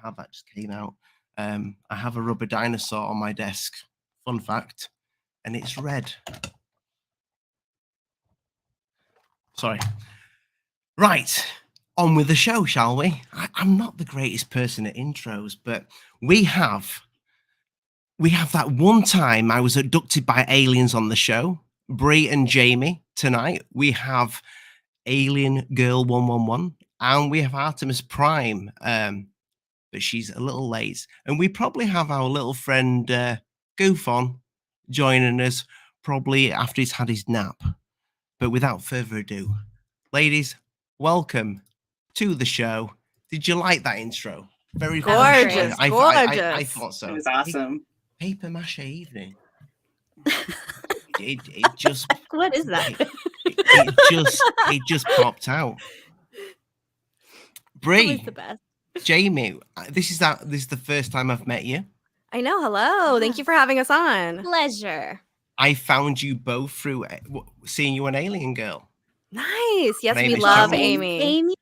have that just came out. I have a rubber dinosaur on my desk. Fun fact. And it's red. Sorry. Right. On with the show, shall we? I'm not the greatest person at intros, but we have that one time I was abducted by aliens on the show. Bree and Jamie tonight. We have Alien Girl 111, and we have Artemis Prime, but she's a little late. And we probably have our little friend GUFON joining us probably after he's had his nap. But without further ado, ladies, welcome to the show. Did you like that intro? Very gorgeous. I thought so. It was awesome. Paper mache evening. it just. What is that? It just popped out. Bree, the best. Jamie, this is the first time I've met you. I know. Hello. Thank you for having us on. Pleasure. I found you both through seeing you on Alien Girl. Nice. Yes, we is love Jamie. Amy.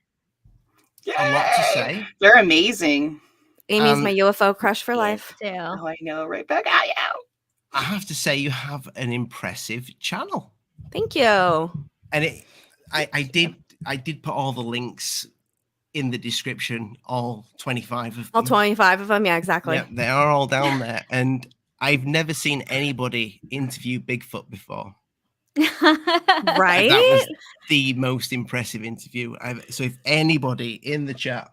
Yeah. A lot to say. They're amazing. Amy's my UFO crush for life. Too. Oh, I know, right back at you. I have to say, you have an impressive channel. Thank you. And I did put all the links in the description, all 25 of them. All 25 of them, yeah, exactly. Yeah, they are all down there. And I've never seen anybody interview Bigfoot before. Right? That was the most impressive interview. So if anybody in the chat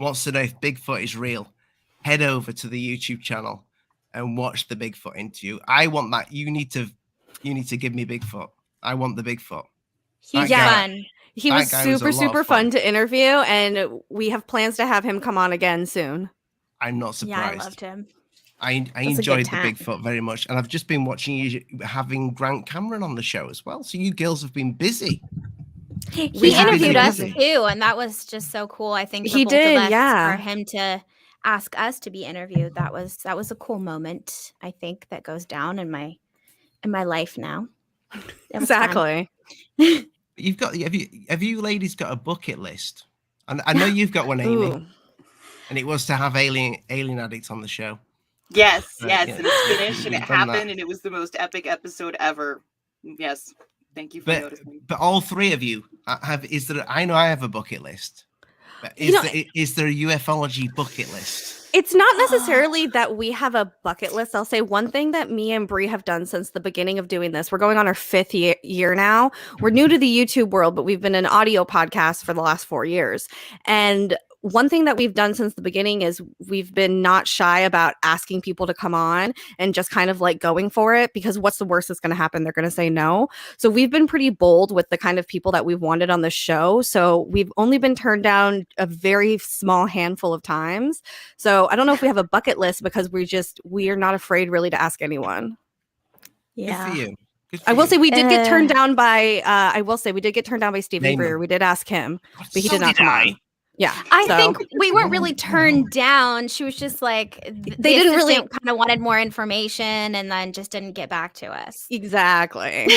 wants to know if Bigfoot is real, head over to the YouTube channel and watch the Bigfoot interview. I want that. You need to give me Bigfoot. I want the Bigfoot. He's fun. He was super fun to interview, and we have plans to have him come on again soon. I'm not surprised. Yeah, I loved him. I enjoyed the Bigfoot very much, and I've just been watching you having Grant Cameron on the show as well. So you girls have been busy. He interviewed us too, and that was just so cool. I think for he both did, of us, yeah. for him to ask us to be interviewed, that was a cool moment. I think that goes down in my life now. Exactly. You've got have you ladies got a bucket list? And I know you've got one, Amy. Ooh. And it was to have Alien Addict on the show. Yes, Yeah. and it's finished, and it We've done happened, that. and it was the most epic episode ever. Yes, thank you for noticing. But all three of you is there? I know I have a bucket list. But is there a ufology bucket list? It's not necessarily that we have a bucket list. I'll say one thing that me and Bree have done since the beginning of doing this. We're going on our 5th year now. We're new to the YouTube world, but we've been an audio podcast for the last 4 years. And one thing that we've done since the beginning is we've been not shy about asking people to come on and just kind of like going for it, because what's the worst that's going to happen? They're going to say no. So we've been pretty bold with the kind of people that we've wanted on the show. So we've only been turned down a very small handful of times. So I don't know if we have a bucket list, because we are not afraid really to ask anyone. Yeah. Good for you. I will say we did get turned down by Stephen Greer. We did ask him, but he did not come on. Yeah, I think we weren't really turned down. She was just like, they didn't really kind of wanted more information, and then just didn't get back to us. Exactly.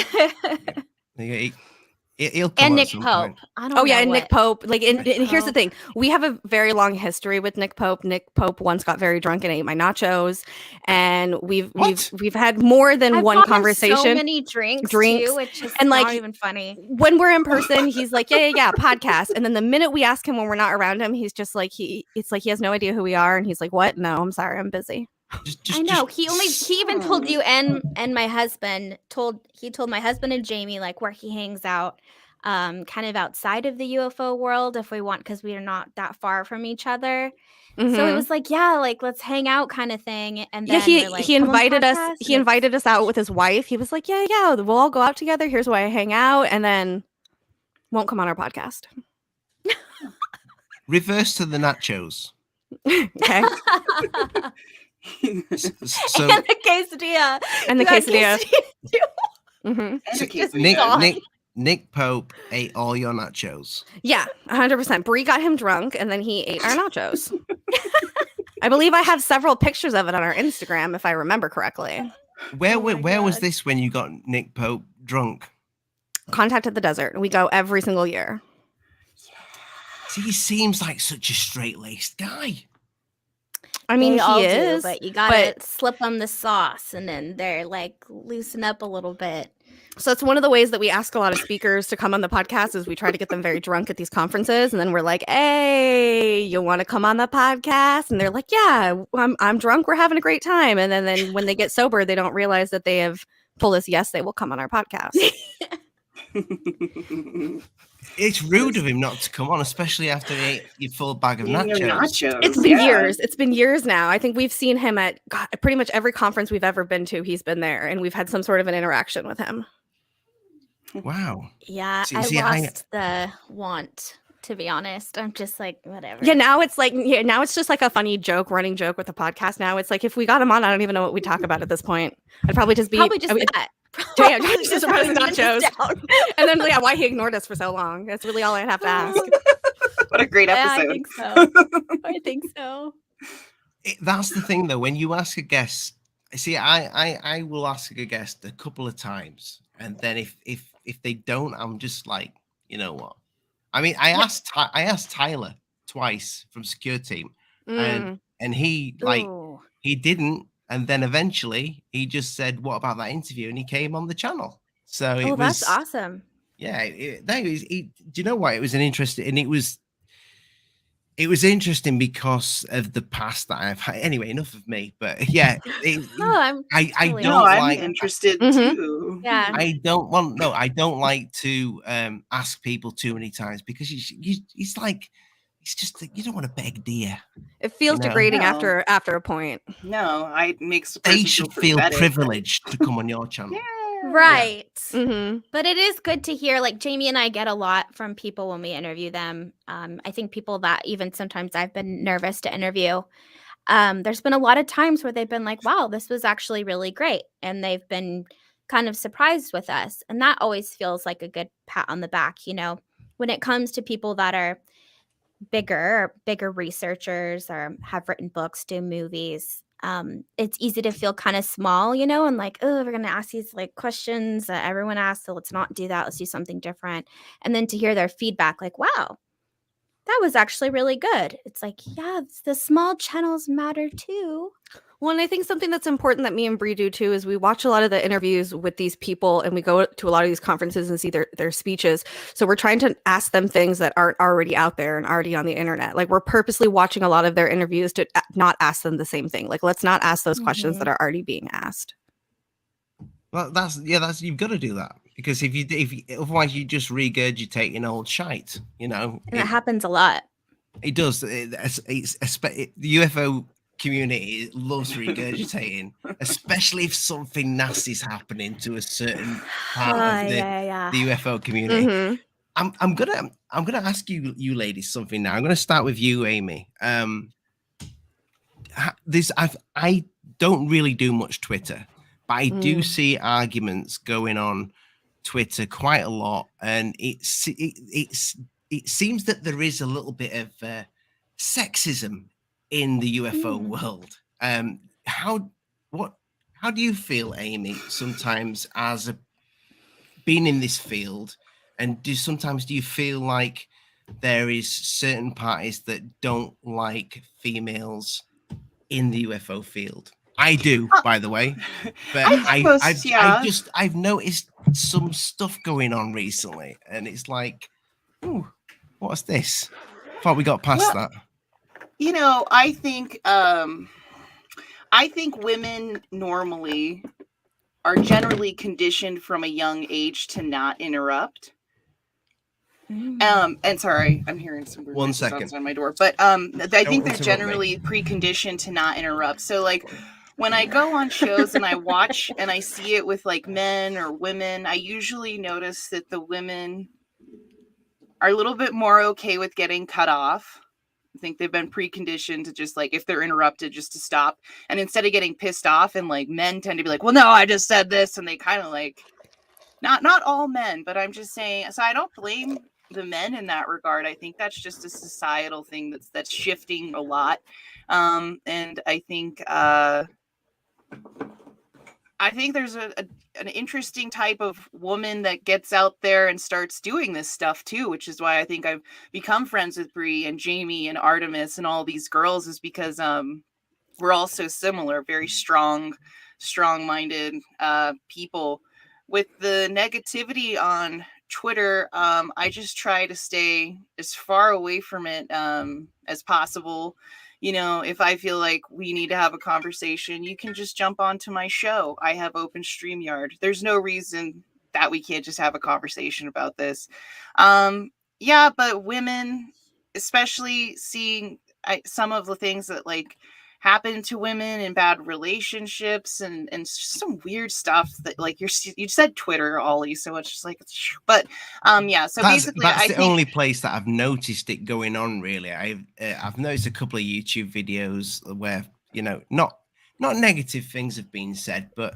He'll come and at Nick some Pope. point. I don't know. And Nick Pope. Like, and here's the Pope. thing: we have a very long history with Nick Pope. Nick Pope once got very drunk and ate my nachos, and we've had more than I've one bought him conversation. So many drinks too. It's just and like, not even funny. When we're in person, he's like, yeah, podcast. And then the minute we ask him when we're not around him, he's just like, it's like he has no idea who we are, and he's like, what? No, I'm sorry, I'm busy. I know. He even told you and my husband told my husband and Jamie like where he hangs out, kind of outside of the UFO world if we want, because we are not that far from each other. Mm-hmm. So it was like, yeah, like let's hang out kind of thing. And then he invited us. He invited us out with his wife. He was like, yeah, we'll all go out together. Here's where I hang out, and then won't come on our podcast. Reverse to the nachos. Okay. So and the quesadilla. And the quesadilla. Nick Pope ate all your nachos. Yeah, 100%. Bree got him drunk, and then he ate our nachos. I believe I have several pictures of it on our Instagram, if I remember correctly. Where was this when you got Nick Pope drunk? Contact at the Desert. We go every single year. he seems like such a straight-laced guy. I mean, They all he do, is, but you gotta but slip them the sauce, and then they're like loosen up a little bit. so it's one of the ways that we ask a lot of speakers to come on the podcast is we try to get them very drunk at these conferences, and then we're like, "Hey, you want to come on the podcast?" And they're like, "Yeah, I'm drunk. We're having a great time." And then when they get sober, they don't realize that they have told us yes, they will come on our podcast. It's rude of him not to come on, especially after he ate your full bag of nachos. It's been years. It's been years now. I think we've seen him at pretty much every conference we've ever been to. He's been there, and we've had some sort of an interaction with him. Wow. Yeah, See- I see, lost the want, to be honest. I'm just like, whatever. Yeah, now it's like now it's just like a funny joke, running joke with the podcast. Now it's like if we got him on, I don't even know what we talk about at this point. I'd probably just be that. Damn, Probably just about his hands nachos. down. And then why he ignored us for so long. That's really all I'd have to ask. What a great Yeah, episode. I think so. I think so. That's the thing, though. When you ask a guest, see, I will ask a guest a couple of times, and then if they don't, I'm just like, you know what? I mean, I asked Tyler twice from Secure Team, and he Ooh. he didn't, and then eventually he just said, "What about that interview?" And he came on the channel. So it was That's awesome. yeah. Do you know what? It was an interesting, and it was interesting because of the past that I've had. Anyway, enough of me. But yeah, I'm I totally don't No, I'm like. interested Mhm. too. Yeah. I don't like to ask people too many times because it's like it's just you don't want to beg dear. It feels You know? degrading No. after a point. No, it makes the They person should pretty feel pathetic. privileged to come on your channel. Yeah. Right. Mm-hmm. But it is good to hear. Like Jamie and I get a lot from people when we interview them. I think people that even sometimes I've been nervous to interview. There's been a lot of times where they've been like, wow, this was actually really great. And they've been kind of surprised with us. And that always feels like a good pat on the back, you know, when it comes to people that are bigger researchers or have written books, do movies. It's easy to feel kind of small, you know, and like, oh, we're going to ask these like questions that everyone asks. So let's not do that. Let's do something different. And then to hear their feedback, like, wow, that was actually really good. It's like, yeah, the small channels matter too. Well, and I think something that's important that me and Bree do too is we watch a lot of the interviews with these people and we go to a lot of these conferences and see their speeches. So we're trying to ask them things that aren't already out there and already on the internet. Like we're purposely watching a lot of their interviews to not ask them the same thing. Like let's not ask those questions that are already being asked. Well, that's you've got to do that because if you otherwise you just regurgitating old shite, you know. And that happens a lot. It does. The UFO community loves regurgitating, especially if something nasty's happening to a certain part of the UFO community. Mm-hmm. I'm gonna ask you ladies something now. I'm gonna start with you, Amy. I don't really do much Twitter, but I do see arguments going on Twitter quite a lot, and it seems that there is a little bit of sexism in the UFO world. How do you feel, Amy, sometimes as being in this field, and do you feel like there is certain parties that don't like females in the UFO field? I do, by the way, but I've noticed some stuff going on recently, and it's like, ooh, what's this? Thought we got past that. You know, I think women normally are generally conditioned from a young age to not interrupt. And sorry, I'm hearing some weird noises outside my door, but I think they're generally preconditioned to not interrupt. So like when I go on shows and I watch and I see it with like men or women, I usually notice that the women are a little bit more okay with getting cut off. I think they've been preconditioned to just like, if they're interrupted, just to stop. And instead of getting pissed off, and like men tend to be like, well, no, I just said this. And they kind of like, not all men, but I'm just saying, so I don't blame the men in that regard. I think that's just a societal thing that's shifting a lot. And I think, I think there's an interesting type of woman that gets out there and starts doing this stuff too, which is why I think I've become friends with Bree and Jamie and Artemis and all these girls, is because we're all so similar, very strong-minded people. With the negativity on Twitter, I just try to stay as far away from it as possible. You know, if I feel like we need to have a conversation, you can just jump onto my show. I have open StreamYard. There's no reason that we can't just have a conversation about this. Yeah, but women, especially seeing some of the things that like happen to women in bad relationships and some weird stuff that like you said Twitter, Ollie, so it's just like, but yeah, so basically that's I the think only place that I've noticed it going on, really. I've noticed a couple of YouTube videos where, you know, not negative things have been said, but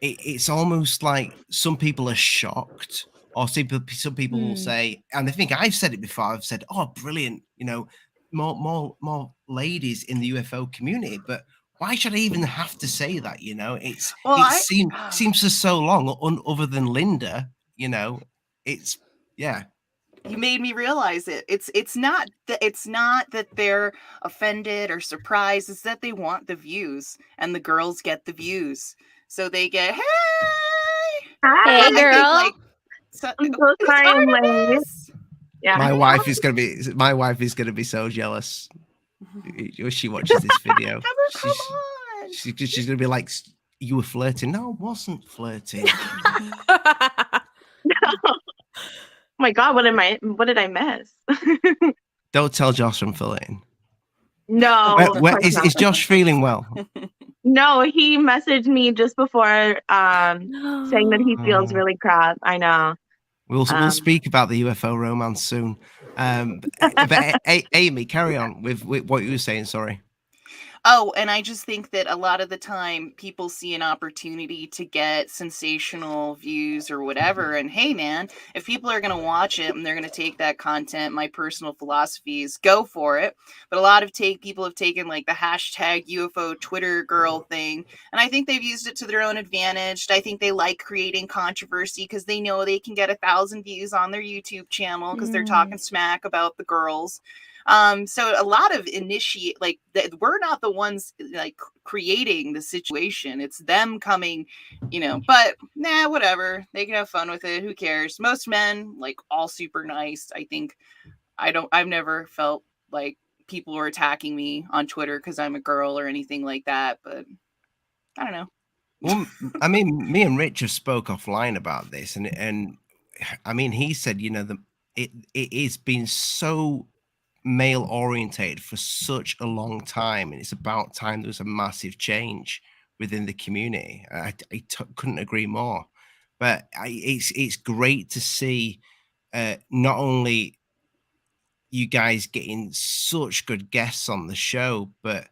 it's almost like some people are shocked, or some people will say, and I think I've said it before, I've said, oh, brilliant, you know, more ladies in the UFO community, but why should I even have to say that? You know, seems for so long, other than Linda, you know, it's, yeah. You made me realize it. It's not that they're offended or surprised. It's that they want the views, and the girls get the views, so they get Hey, girl. I'm so sorry I'm late. Yeah. My wife is gonna be so jealous if she watches this video. Come on. She's gonna be like, you were flirting. No, I wasn't flirting. Oh my God, what did I miss? Don't tell Josh I'm flirting. No. Is Josh feeling well? No, he messaged me just before saying that he feels really crap. I know. We'll speak about the UFO romance soon. But Amy, carry on with what you were saying. Sorry. Oh, and I just think that a lot of the time people see an opportunity to get sensational views or whatever. And hey, man, if people are going to watch it and they're going to take that content, my personal philosophy is go for it. But a lot of people have taken like the hashtag UFO Twitter girl thing, and I think they've used it to their own advantage. I think they like creating controversy because they know they can get 1,000 views on their YouTube channel because they're talking smack about the girls. So a lot of we're not the ones like creating the situation. It's them coming, you know, but whatever. They can have fun with it. Who cares? Most men, like, all super nice. I think I've never felt like people were attacking me on Twitter because I'm a girl or anything like that, but I don't know. Well, I mean, me and Rich have spoke offline about this, and I mean, he said, you know, it is been so male orientated for such a long time, and it's about time there was a massive change within the community. I couldn't agree more. But it's great to see not only you guys getting such good guests on the show, but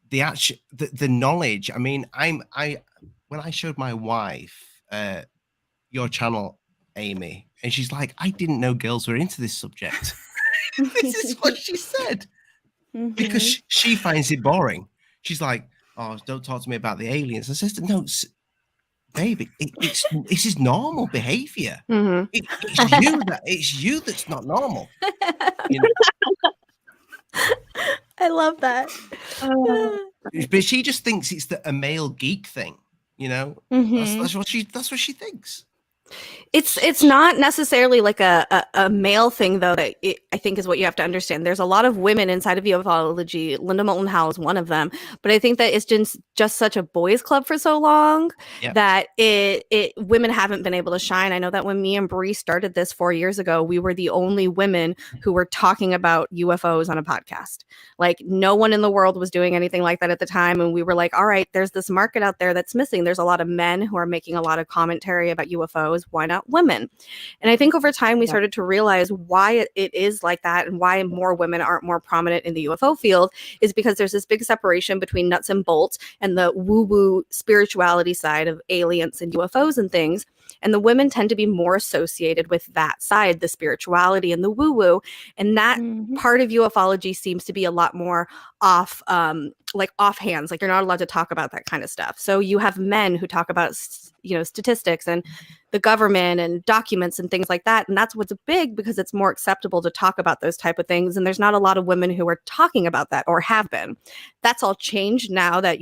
the knowledge. I mean, when I showed my wife your channel, Amy, and she's like, I didn't know girls were into this subject. This is what she said, because she finds it boring. She's like, oh, don't talk to me about the aliens. I said, no, baby, this is normal behavior. It's you that's not normal. You know? I love that. But she just thinks it's a male geek thing, you know. That's what she thinks. It's not necessarily like a male thing, though, that I think is what you have to understand. There's a lot of women inside of ufology. Linda Moulton Howe is one of them. But I think that it's just such a boys' club for so long that women haven't been able to shine. I know that when me and Bree started this 4 years ago, we were the only women who were talking about UFOs on a podcast. Like, no one in the world was doing anything like that at the time. And we were like, all right, there's this market out there that's missing. There's a lot of men who are making a lot of commentary about UFOs. Why not women? And I think over time we started to realize why it is like that, and why more women aren't more prominent in the UFO field is because there's this big separation between nuts and bolts and the woo-woo spirituality side of aliens and UFOs and things. And the women tend to be more associated with that side, the spirituality and the woo-woo. And that part of ufology seems to be a lot more off, like offhands, like you're not allowed to talk about that kind of stuff. So you have men who talk about, statistics and the government and documents and things like that. And that's what's big, because it's more acceptable to talk about those type of things. And there's not a lot of women who are talking about that or have been. That's all changed now that,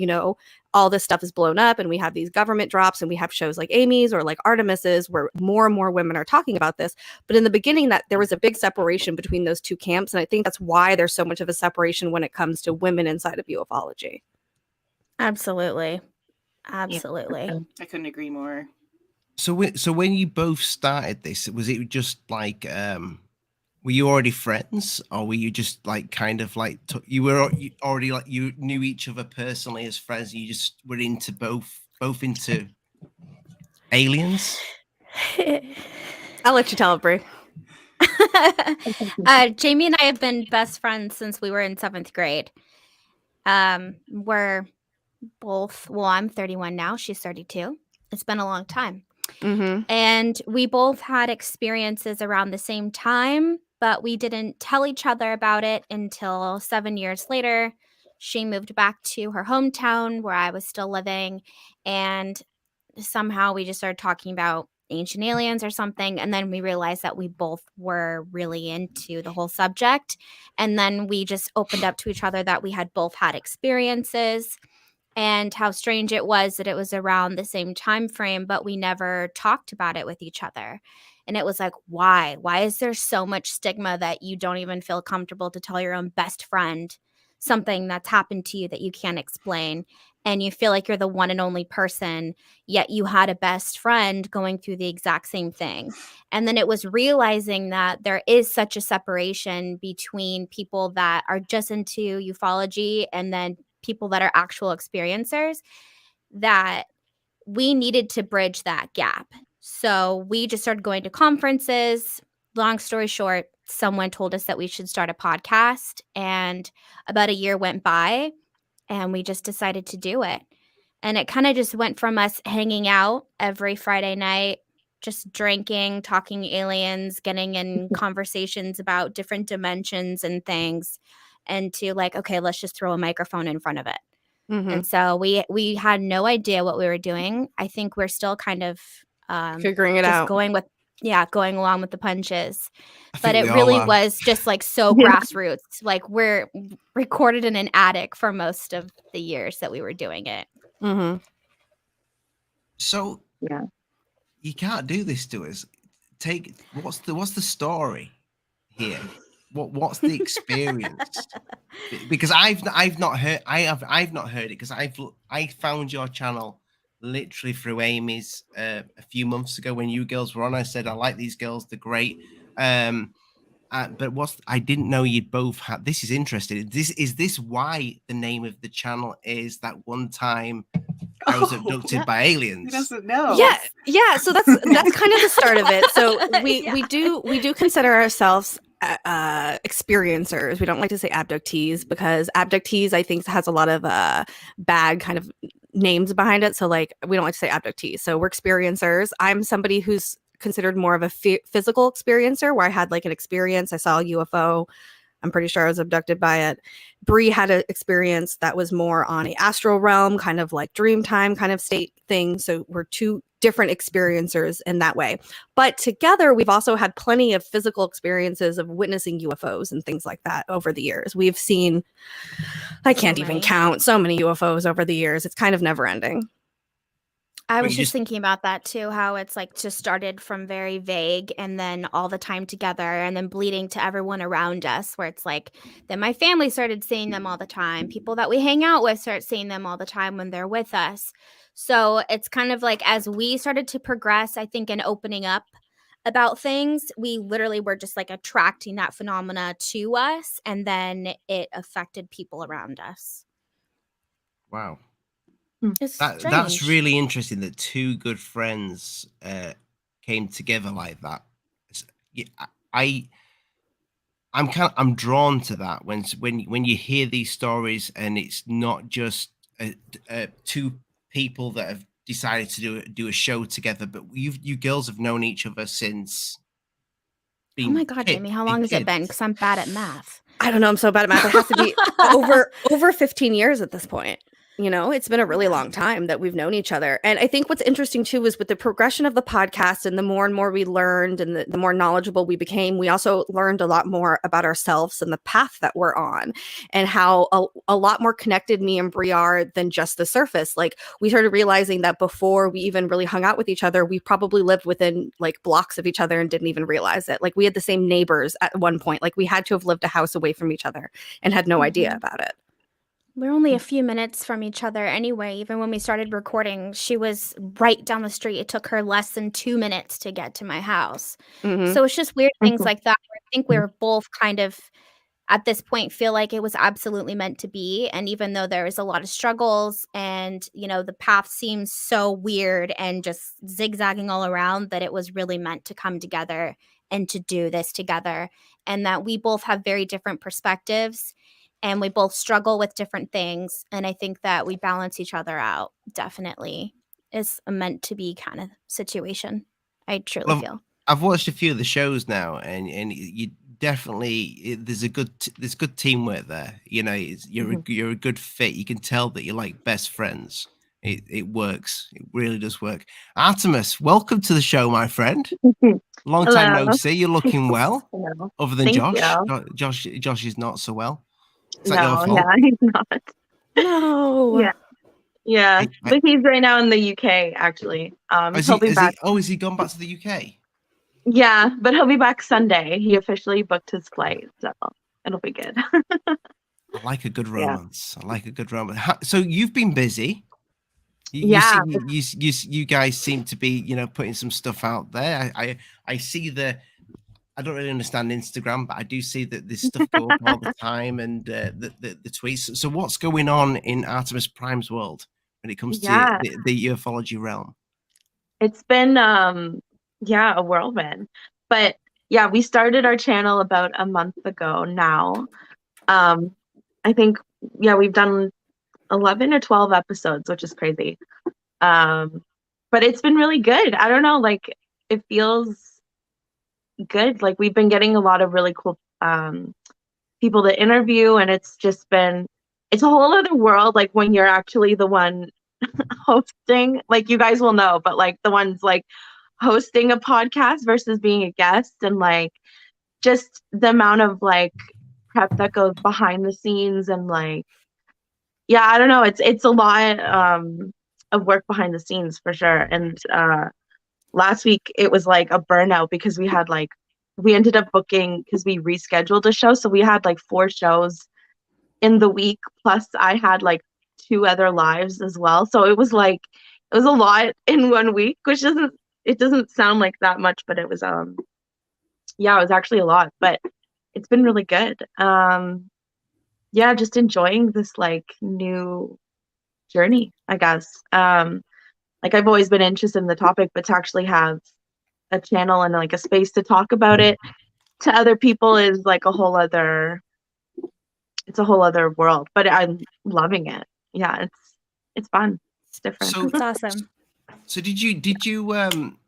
all this stuff is blown up and we have these government drops and we have shows like Amy's or like Artemis's where more and more women are talking about this. But in the beginning, that there was a big separation between those two camps. And I think that's why there's so much of a separation when it comes to women inside of ufology. Absolutely. I couldn't agree more. So when you both started this, was it just like, were you already friends, or were you just like kind of like you already like you knew each other personally as friends? And you just were into both into aliens? I'll let you tell it, Brie. Jamie and I have been best friends since we were in 7th grade. We're both, well, I'm 31 now. She's 32. It's been a long time. And we both had experiences around the same time, but we didn't tell each other about it until 7 years later. She moved back to her hometown where I was still living, and somehow we just started talking about ancient aliens or something, and then we realized that we both were really into the whole subject, and then we just opened up to each other that we had both had experiences. And how strange it was that it was around the same time frame, but we never talked about it with each other. And it was like, why? Why is there so much stigma that you don't even feel comfortable to tell your own best friend something that's happened to you that you can't explain? And you feel like you're the one and only person, yet you had a best friend going through the exact same thing. And then it was realizing that there is such a separation between people that are just into ufology and then people that are actual experiencers, that we needed to bridge that gap. So we just started going to conferences. Long story short, someone told us that we should start a podcast, and about a year went by and we just decided to do it. And it kind of just went from us hanging out every Friday night, just drinking, talking aliens, getting in conversations about different dimensions and things, and to like, okay, let's just throw a microphone in front of it. And so we had no idea what we were doing. I think we're still kind of figuring it out, going along with the punches. But it really was just like so grassroots. Like we're recorded in an attic for most of the years that we were doing it. So you can't do this to us. What's the story here? What's the experience? Because I've not heard it, because I found your channel literally through Amy's a few months ago when you girls were on. I said I like these girls, they're great. But I didn't know you'd both had. This is interesting. Is this why the name of the channel is that one time I was abducted by aliens? Who doesn't know? Yeah. So that's kind of the start of it. So we do consider ourselves experiencers. We don't like to say abductees, because abductees I think has a lot of bad kind of names behind it. So like we don't like to say abductees. So we're experiencers. I'm somebody who's considered more of a physical experiencer, where I had like an experience. I saw a UFO. I'm pretty sure I was abducted by it. Bree had an experience that was more on a astral realm, kind of like dream time kind of state thing. So we're two different experiencers in that way. But together, we've also had plenty of physical experiences of witnessing UFOs and things like that over the years. We've seen, I can't even count, so many UFOs over the years. It's kind of never ending. I was just thinking about that too, how it's like just started from very vague and then all the time together and then bleeding to everyone around us, where it's like, then my family started seeing them all the time. People that we hang out with start seeing them all the time when they're with us. So it's kind of like as we started to progress, I think, in opening up about things, we literally were just like attracting that phenomena to us, and then it affected people around us. Wow. That's really interesting that two good friends came together like that. I'm drawn to that when you hear these stories, and it's not just two people that have decided to do a show together. But you girls have known each other since. Oh my God, Jamie, how long has it been? Because I'm bad at math. I don't know. I'm so bad at math. It has to be over 15 years at this point. You know, it's been a really long time that we've known each other. And I think what's interesting too is with the progression of the podcast and the more and more we learned and the more knowledgeable we became, we also learned a lot more about ourselves and the path that we're on and how a lot more connected me and Brie are than just the surface. Like we started realizing that before we even really hung out with each other, we probably lived within like blocks of each other and didn't even realize it. Like we had the same neighbors at one point. Like we had to have lived a house away from each other and had no idea about it. We're only a few minutes from each other anyway. Even when we started recording, she was right down the street. It took her less than 2 minutes to get to my house. So it's just weird things like that. Where I think we were both kind of, at this point, feel like it was absolutely meant to be. And even though there was a lot of struggles and, you know, the path seems so weird and just zigzagging all around, that it was really meant to come together and to do this together. And that we both have very different perspectives. And we both struggle with different things. And I think that we balance each other out. Definitely is a meant to be kind of situation. I truly feel. I've watched a few of the shows now, and you definitely there's good teamwork there. You know, you're a good fit. You can tell that you're like best friends. It works. It really does work. Artemis, welcome to the show, my friend. Long time no see. You're looking well. Other than Josh. Josh is not so well. Is that your fault? Yeah, he's not. No. Yeah. But he's right now in the UK, actually. He'll be back. Has he gone back to the UK? Yeah, but he'll be back Sunday. He officially booked his flight, so it'll be good. I like a good romance. I like a good romance. So you've been busy. You guys seem to be, you know, putting some stuff out there. I see I don't really understand Instagram, but I do see that there's stuff going up all the time and the tweets. So what's going on in Artemis Prime's world when it comes to the ufology realm? It's been, a whirlwind. But yeah, we started our channel about a month ago now. I think, we've done 11 or 12 episodes, which is crazy. But it's been really good. I don't know, like it feels good. Like we've been getting a lot of really cool people to interview, and it's a whole other world. Like when you're actually the one hosting, like you guys will know, but like the ones like hosting a podcast versus being a guest, and like just the amount of like prep that goes behind the scenes, and like I don't know, it's a lot of work behind the scenes for sure. And last week it was like a burnout because we ended up booking, because we rescheduled a show, so we had like 4 shows in the week, plus I had like 2 other lives as well, so it was a lot in 1 week, which doesn't sound like that much, but it was it was actually a lot, but it's been really good. Just enjoying this like new journey, I guess. Like I've always been interested in the topic, but to actually have a channel and like a space to talk about it to other people is like it's a whole other world, but I'm loving it. Yeah, it's fun. It's different. So, it's awesome. So did you I'm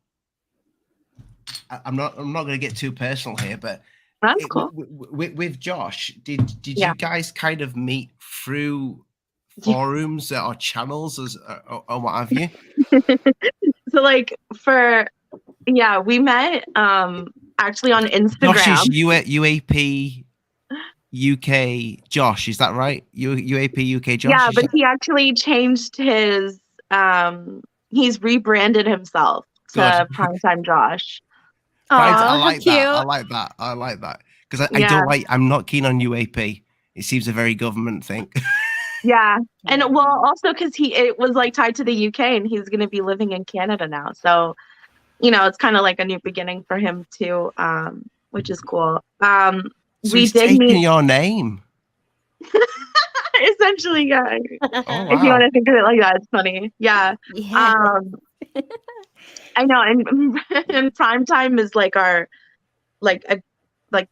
not going to get too personal here, but that's cool. With Josh, did you guys kind of meet through forums or channels or what have you? So like we met actually on Instagram. Josh is UAP UK Josh, is that right? UAP UK Josh? Yeah, but he actually changed his he's rebranded himself to Primetime Josh. I like that. I like that. Because I'm not keen on UAP. It seems a very government thing. Yeah. And well, also because it was like tied to the UK, and he's going to be living in Canada now. So, you know, it's kind of like a new beginning for him too, which is cool. So he's taking your name. Essentially, yeah. Oh, wow. If you want to think of it like that, it's funny. Yeah. I know, and Primetime is like our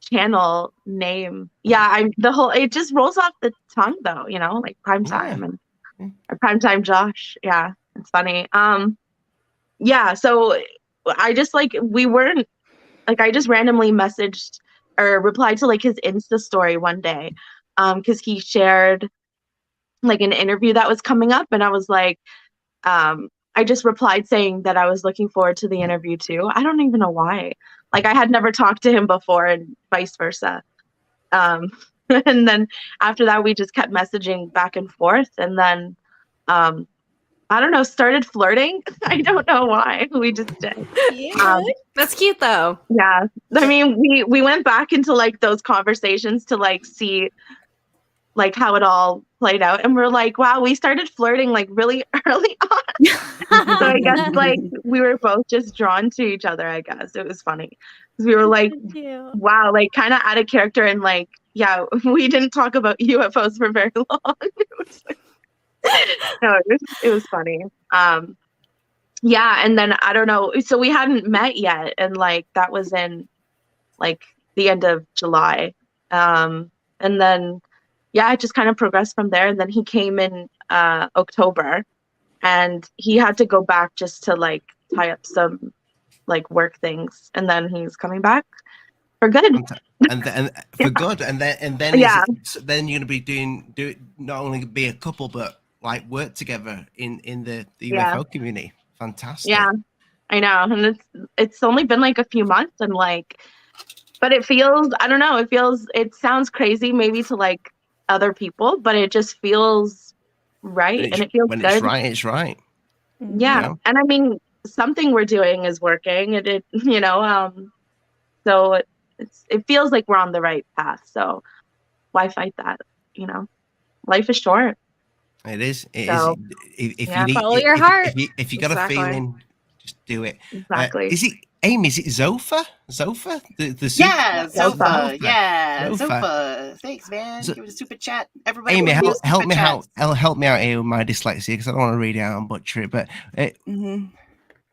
channel name. Yeah, it just rolls off the tongue though, you know, like Primetime and Primetime Josh. Yeah, It's funny. Yeah, so I just like we weren't like I just randomly messaged or replied to like his Insta story one day, because he shared like an interview that was coming up, and I was like, I just replied saying that I was looking forward to the interview too. I don't even know why. Like I had never talked to him before, and vice versa. And then after that, we just kept messaging back and forth, and then I don't know, started flirting. I don't know why. We just did. That's cute though. Yeah. I mean, we went back into like those conversations to like see like how it all played out, and we're like, wow, we started flirting like really early on. So I guess like we were both just drawn to each other. I guess it was funny because we were like, wow, like kind of out of character, and like, yeah, we didn't talk about UFOs for very long. It was like, no, it was funny. Yeah, and then I don't know, so we hadn't met yet, and like that was in like the end of July, and then yeah, it just kind of progressed from there. And then he came in October, and he had to go back just to like tie up some like work things, and then he's coming back for good. And for good, and then Yeah. then you're gonna be doing not only be a couple but like work together in the UFO community. Fantastic. Yeah, I know, and it's only been like a few months, and like, but it feels, I don't know, it sounds crazy maybe to like other people, but it just feels right, and it feels when good. it's right. Yeah, You know? and I mean, something we're doing is working, and it you know, so it feels like we're on the right path. So why fight that? You know, life is short. It is. It So, is. If yeah, you need, follow your heart. If you got Exactly. a feeling, just do it. Exactly. Is it Amy? Is it Zofa? Zofa? The super Yeah, chat? Zofa. Yeah, Zofa. Zofa. Thanks, man. Give it a super chat. Everybody, Amy, give it a help super me chat. out. Help me out here with my dyslexia because I don't want to read it out and butcher it. But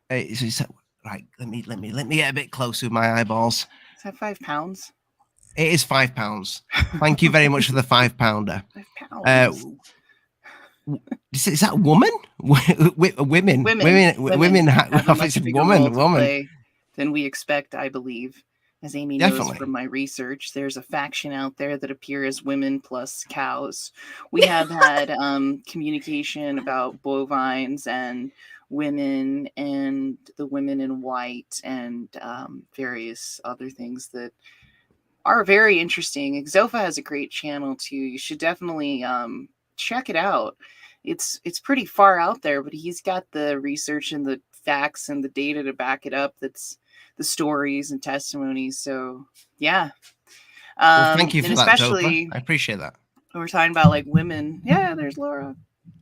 it's right. Let me get a bit closer with my eyeballs. Is that £5? It is £5. Thank you very much for the £5. £5. Is that woman? Women. Obviously, woman. Than we expect, I believe. As Amy Definitely. knows from my research, there's a faction out there that appear as women plus cows. We have had communication about bovines and women and the women in white and various other things that are very interesting. Xofa has a great channel too. You should definitely check it out. It's pretty far out there, but he's got the research and the facts and the data to back it up. That's the stories and testimonies. So yeah. Well, thank you for that, especially Zofa. I appreciate that. We're talking about like women. Yeah, there's Laura.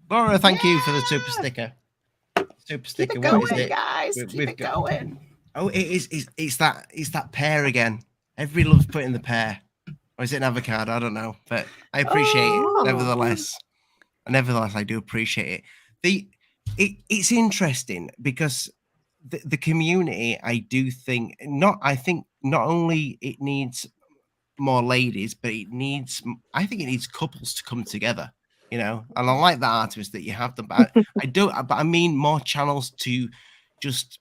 Laura, thank you for the super sticker. Super sticker. Keep it What going, is it? guys. Keep it going. Oh, it's that pear again. Everybody loves putting the pear. Or is it an avocado? I don't know. But I appreciate it nevertheless. Nevertheless, I do appreciate it. It's interesting because the community, I do think I think not only it needs more ladies, but I think it needs couples to come together, you know. And I like that, Artemis, that you have them. But I mean more channels to just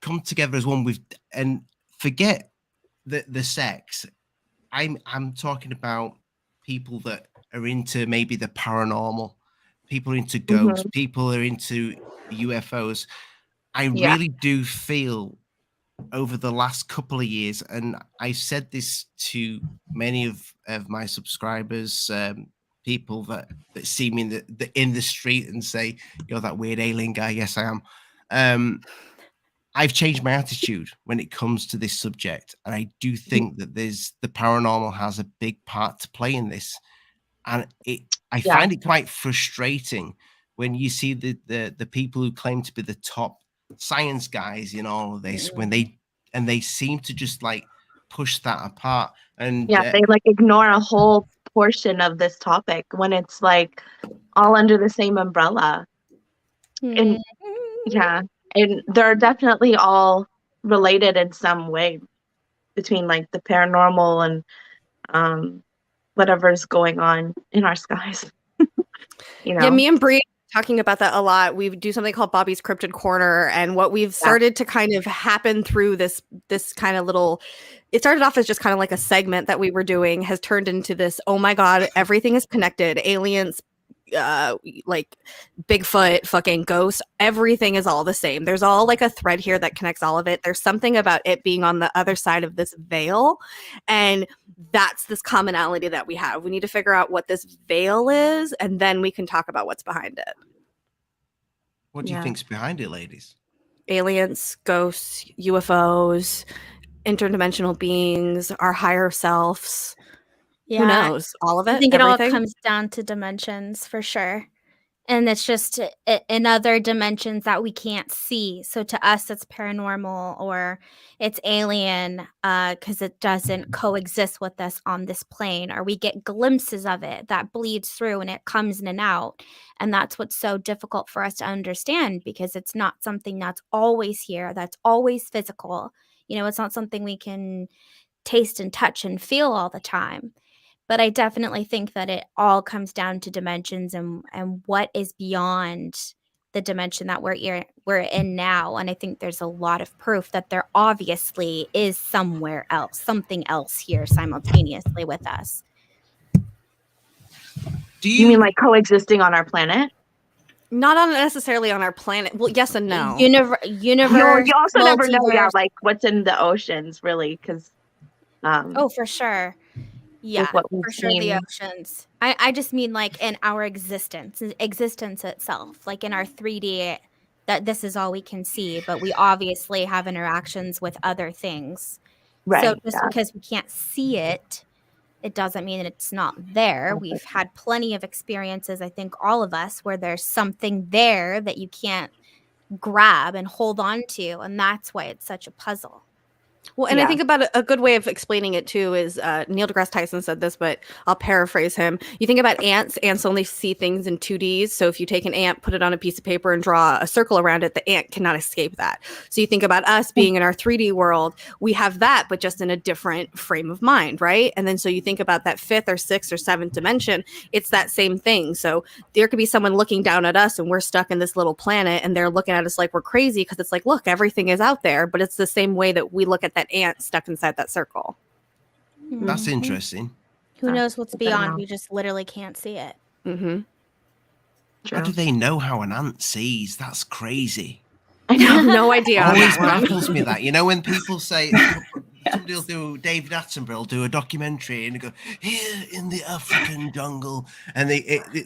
come together as one and forget the sex. I'm talking about people that are into maybe the paranormal, people are into ghosts, people are into UFOs. I really do feel over the last couple of years, and I said this to many of my subscribers, people that see me in the street and say, "You're that weird alien guy." Yes, I am. I've changed my attitude when it comes to this subject, and I do think that the paranormal has a big part to play in this, and I find it quite frustrating when you see the people who claim to be the top science guys in all of this when they seem to just like push that apart, and they like ignore a whole portion of this topic when it's like all under the same umbrella. And and they're definitely all related in some way between like the paranormal and whatever's going on in our skies. You know? Yeah, me and Bree talking about that a lot. We do something called Bobby's Cryptid Corner, and what we've started to kind of happen through this kind of little. It started off as just kind of like a segment that we were doing, has turned into this. Oh my God, everything is connected. Aliens, like Bigfoot, fucking ghosts, everything is all the same. There's all like a thread here that connects all of it. There's something about it being on the other side of this veil, and that's this commonality that we have. We need to figure out what this veil is, and then we can talk about what's behind it. What do you think's behind it, ladies? Aliens, ghosts, UFOs, interdimensional beings, our higher selves. Yeah. Who knows? All of it? I think everything? it all comes down to dimensions for sure. And it's just in other dimensions that we can't see. So to us, it's paranormal or it's alien because it doesn't coexist with us on this plane, or we get glimpses of it that bleeds through and it comes in and out. And that's what's so difficult for us to understand, because it's not something that's always here, that's always physical. You know, it's not something we can taste and touch and feel all the time. But I definitely think that it all comes down to dimensions and what is beyond the dimension that we're in now. And I think there's a lot of proof that there obviously is somewhere else, something else here simultaneously with us. Do you mean like coexisting on our planet? Not necessarily on our planet. Well, yes and no. Universe. You also never know, like what's in the oceans, really, because. Oh, for sure. Yeah, for sure, the oceans. I just mean like in our existence itself, like in our 3D, that this is all we can see, but we obviously have interactions with other things. Right. So just because we can't see it, it doesn't mean that it's not there. Okay. We've had plenty of experiences, I think all of us, where there's something there that you can't grab and hold on to, and that's why it's such a puzzle. Well, and I think about a good way of explaining it too is Neil deGrasse Tyson said this, but I'll paraphrase him. You think about ants. Ants only see things in 2Ds. So if you take an ant, put it on a piece of paper and draw a circle around it, the ant cannot escape that. So you think about us being in our 3D world, we have that, but just in a different frame of mind, right? And then so you think about that 5th or 6th or 7th dimension, it's that same thing. So there could be someone looking down at us and we're stuck in this little planet and they're looking at us like we're crazy because it's like, look, everything is out there, but it's the same way that we look at that ant stuck inside that circle. That's interesting. Who knows what's beyond? We just literally can't see it. Mm-hmm. How do they know how an ant sees? That's crazy. I have no idea. Always baffles me that. You know, when people say somebody will do, David Attenborough will do a documentary and go, here in the African jungle, and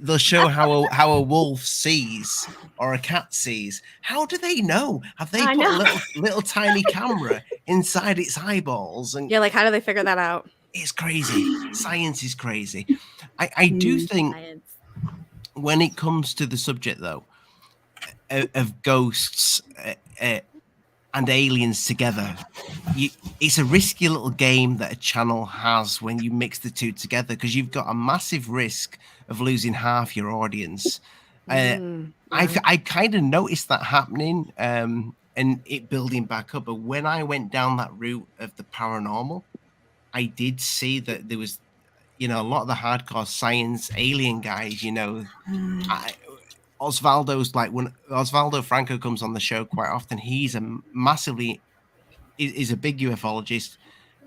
they'll show how a wolf sees or a cat sees. How do they know? Have they put a little tiny camera inside its eyeballs? And like how do they figure that out? It's crazy. Science is crazy. I do think when it comes to the subject though of ghosts and aliens together, it's a risky little game that a channel has when you mix the two together, because you've got a massive risk of losing half your audience. I kind of noticed that happening and it building back up. But when I went down that route of the paranormal, I did see that there was, a lot of the hardcore science alien guys, Osvaldo's like, when Osvaldo Franco comes on the show quite often, he's a big ufologist.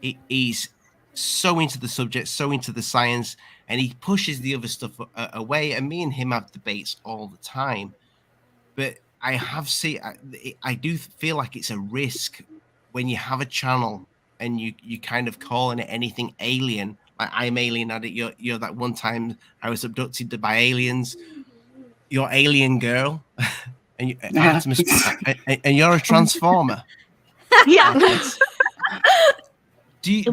He's so into the subject, so into the science, and he pushes the other stuff away. And me and him have debates all the time. But I do feel like it's a risk when you have a channel and you kind of calling it anything alien. Like, I'm alien at it. You're that one time I was abducted by aliens. You're alien girl, and Artemis, and you're a transformer. Yeah. Do you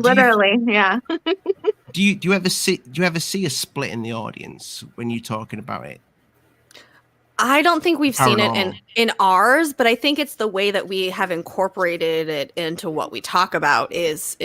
ever see a split in the audience when you're talking about it? I don't think we've seen it in ours, but I think it's the way that we have incorporated it into what we talk about is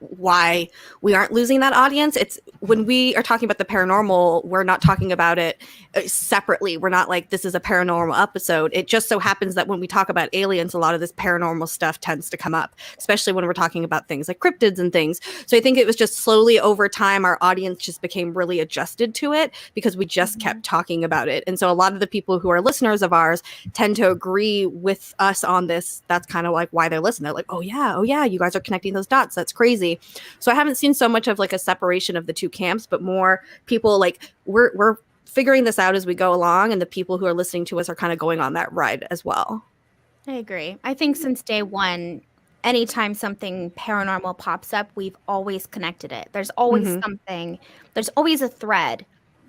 why we aren't losing that audience. It's when we are talking about the paranormal, we're not talking about it separately. We're not like, this is a paranormal episode. It just so happens that when we talk about aliens, a lot of this paranormal stuff tends to come up, especially when we're talking about things like cryptids and things. So I think it was just slowly over time, our audience just became really adjusted to it because we just kept talking about it. And so a lot of the people who are listeners of ours tend to agree with us on this. That's kind of like why they're listening. They're like, oh yeah, you guys are connecting those dots. That's crazy. So I haven't seen so much of like a separation of the two camps, but more people like we're figuring this out as we go along, and the people who are listening to us are kind of going on that ride as well. I agree. I think since day one, anytime something paranormal pops up, we've always connected it. There's always something, there's always a thread.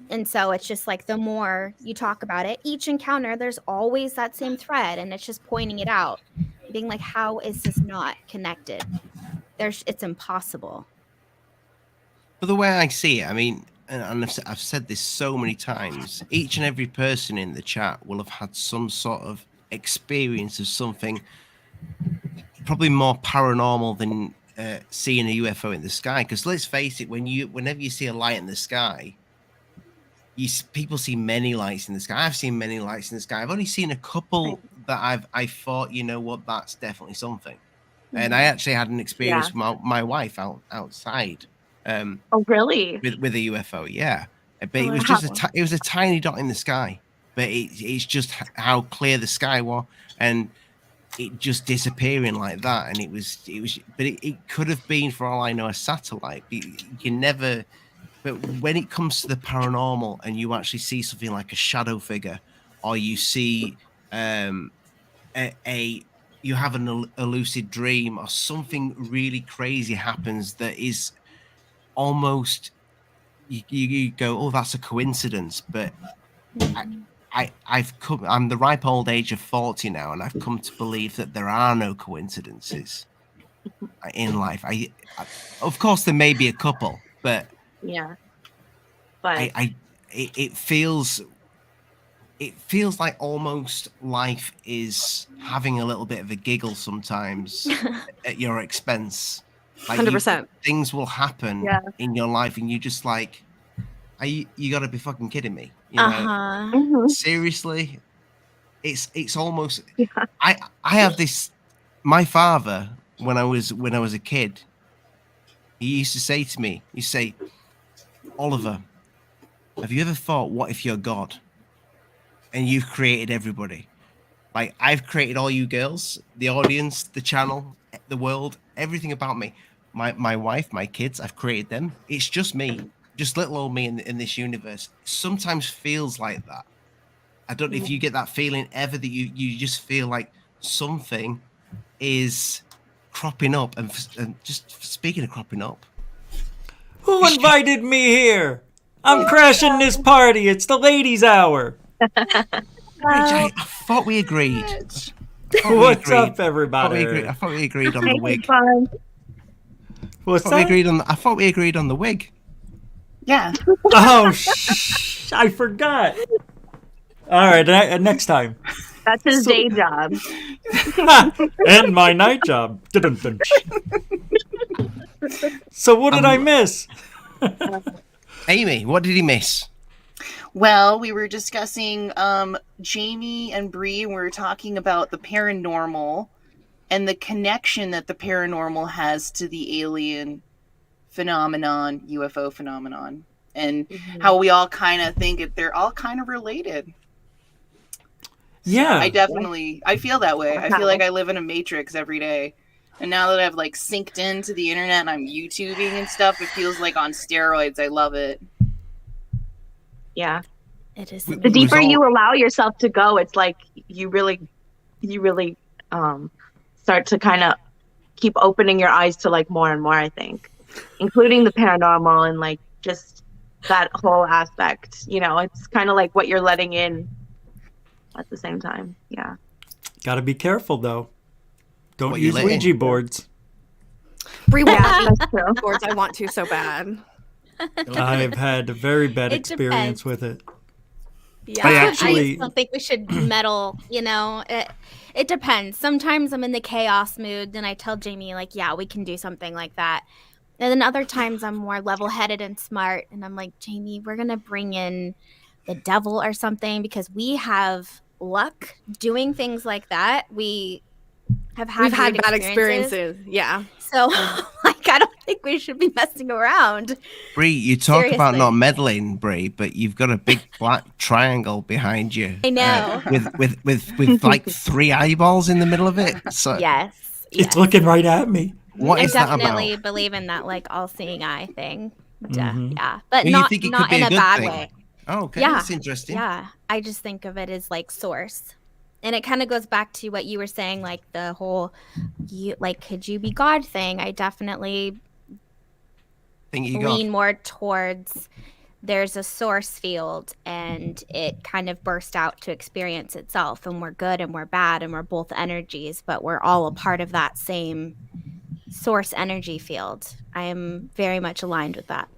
And so it's just like the more you talk about it, each encounter, there's always that same thread. And it's just pointing it out, being like, how is this not connected? It's impossible. But the way I see it, I mean, and I've said this so many times, each and every person in the chat will have had some sort of experience of something probably more paranormal than seeing a UFO in the sky. Because let's face it, whenever you see a light in the sky, people see many lights in the sky. I've seen many lights in the sky. I've only seen a couple that I thought, you know what, that's definitely something. And I actually had an experience with my wife outside. Oh, really? With a UFO, yeah. But it was just it was a tiny dot in the sky. But it's just how clear the sky was, and it just disappearing like that. And it was. But it could have been, for all I know, a satellite. You can never. But when it comes to the paranormal, and you actually see something like a shadow figure, or you see you have a lucid dream, or something really crazy happens that is almost you go, oh, that's a coincidence. But I'm the ripe old age of 40 now, and I've come to believe that there are no coincidences in life. Of course there may be a couple, but it feels like almost life is having a little bit of a giggle sometimes at your expense. Like 100%. Things will happen in your life, and you just like, you got to be fucking kidding me. You know? Seriously, it's almost. I have this. My father, when I was a kid, he used to say to me, Oliver, have you ever thought, what if you're God? And you've created everybody. Like, I've created all you girls, the audience, the channel, the world, everything about me. My wife, my kids, I've created them. It's just me, just little old me in this universe. It sometimes feels like that. I don't know if you get that feeling ever, that you just feel like something is cropping up. And just speaking of cropping up. Who invited me here? I'm crashing this party. It's the ladies' hour. I thought we agreed. What's up, everybody? I thought we agreed on the wig. What's that? I thought we agreed on the wig. Yeah. Oh, I forgot. All right, next time. That's his day job. And my night job. So what did I miss? Amy, what did he miss? Well, we were discussing Jamie and Bree. We were talking about the paranormal and the connection that the paranormal has to the alien phenomenon, UFO phenomenon, and how we all kind of think they're all kind of related. Yeah. I feel that way. I feel like I live in a matrix every day. And now that I've like synced into the internet and I'm YouTubing and stuff, it feels like on steroids. I love it. Yeah. It is. The deeper you allow yourself to go, it's like you really start to kind of keep opening your eyes to like more and more, I think, including the paranormal and like just that whole aspect. You know, it's kind of like what you're letting in at the same time. Yeah. Got to be careful, though. Don't use Ouija boards. Bree wants boards. I want to so bad. I've had a very bad experience with it. Yeah, I just don't think we should meddle. You know, it depends. Sometimes I'm in the chaos mood, and I tell Jamie like, "Yeah, we can do something like that." And then other times I'm more level-headed and smart, and I'm like, Jamie, we're gonna bring in the devil or something because we have luck doing things like that. We've We've had great bad experiences. Yeah. So, like, I don't think we should be messing around. Bree, you talk about Seriously. not meddling, Bree, but you've got a big black triangle behind you. I know. With like 3 eyeballs in the middle of it. So Yes. It's looking right at me. what I is that definitely about? believe in that, like, all-seeing eye thing. Mhm. Yeah, but Do you not think it could not be in a a good bad thing? way. Oh, okay, Yeah. that's interesting. Yeah, I just think of it as like source. And it kind of goes back to what you were saying, like the whole, could you be God thing. I definitely Think you lean got more towards there's a source field and it kind of burst out to experience itself. And we're good and we're bad and we're both energies, but we're all a part of that same source energy field. I am very much aligned with that.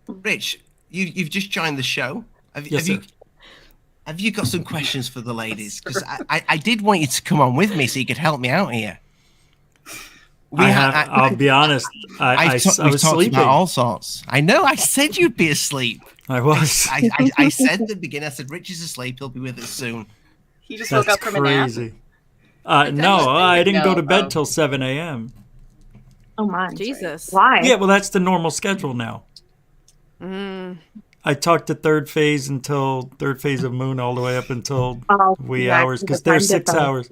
Rich, you've just joined the show. Have you got some questions for the ladies? Because I did want you to come on with me so you could help me out here. I'll be honest. I we've was talked sleeping. about all sorts. I know. I said you'd be asleep. I was. I said at the beginning. I said Rich is asleep. He'll be with us soon. He just woke up from a nap. Crazy. No, I didn't go to bed till 7 a.m. Oh my. Jesus. Why? Yeah, well, that's the normal schedule now. I talked to third phase of moon all the way up until wee hours because they're 6 hours.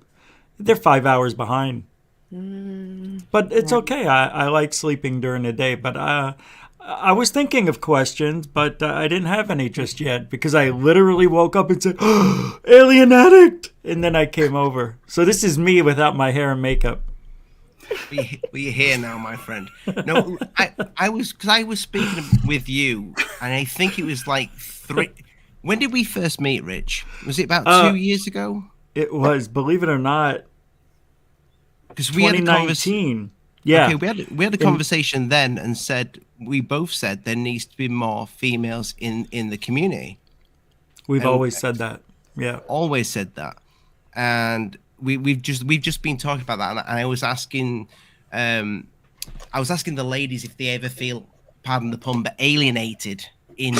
They're 5 hours behind. But it's okay. I like sleeping during the day. But I was thinking of questions, but I didn't have any just yet because I literally woke up and said, oh, alien addict! And then I came over. So this is me without my hair and makeup. We're here now, my friend. No, I was speaking with you, and I think it was like 3. When did we first meet, Rich? Was it about 2 years ago? It was, believe it or not, because we had a 2019. Yeah. Okay, we had a conversation then, and we both said there needs to be more females in the community. We've always said that. Yeah. Always said that, and we've just been talking about that, and I was asking the ladies if they ever feel, pardon the pun, but alienated in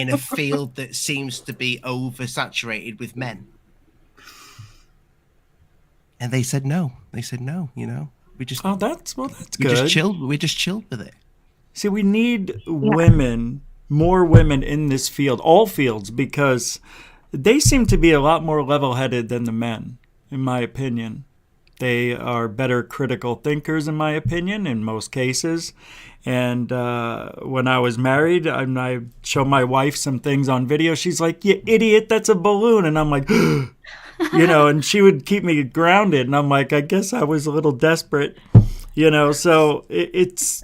a field that seems to be oversaturated with men. And they said no. They said no. You know, that's good. We just chilled with it. See, we need women, more women in this field, all fields, because they seem to be a lot more level-headed than the men, in my opinion. They are better critical thinkers, in my opinion, in most cases. And when I was married, I showed my wife some things on video. She's like, "You idiot, that's a balloon." And I'm like, you know, and she would keep me grounded. And I'm like, I guess I was a little desperate, you know. So it's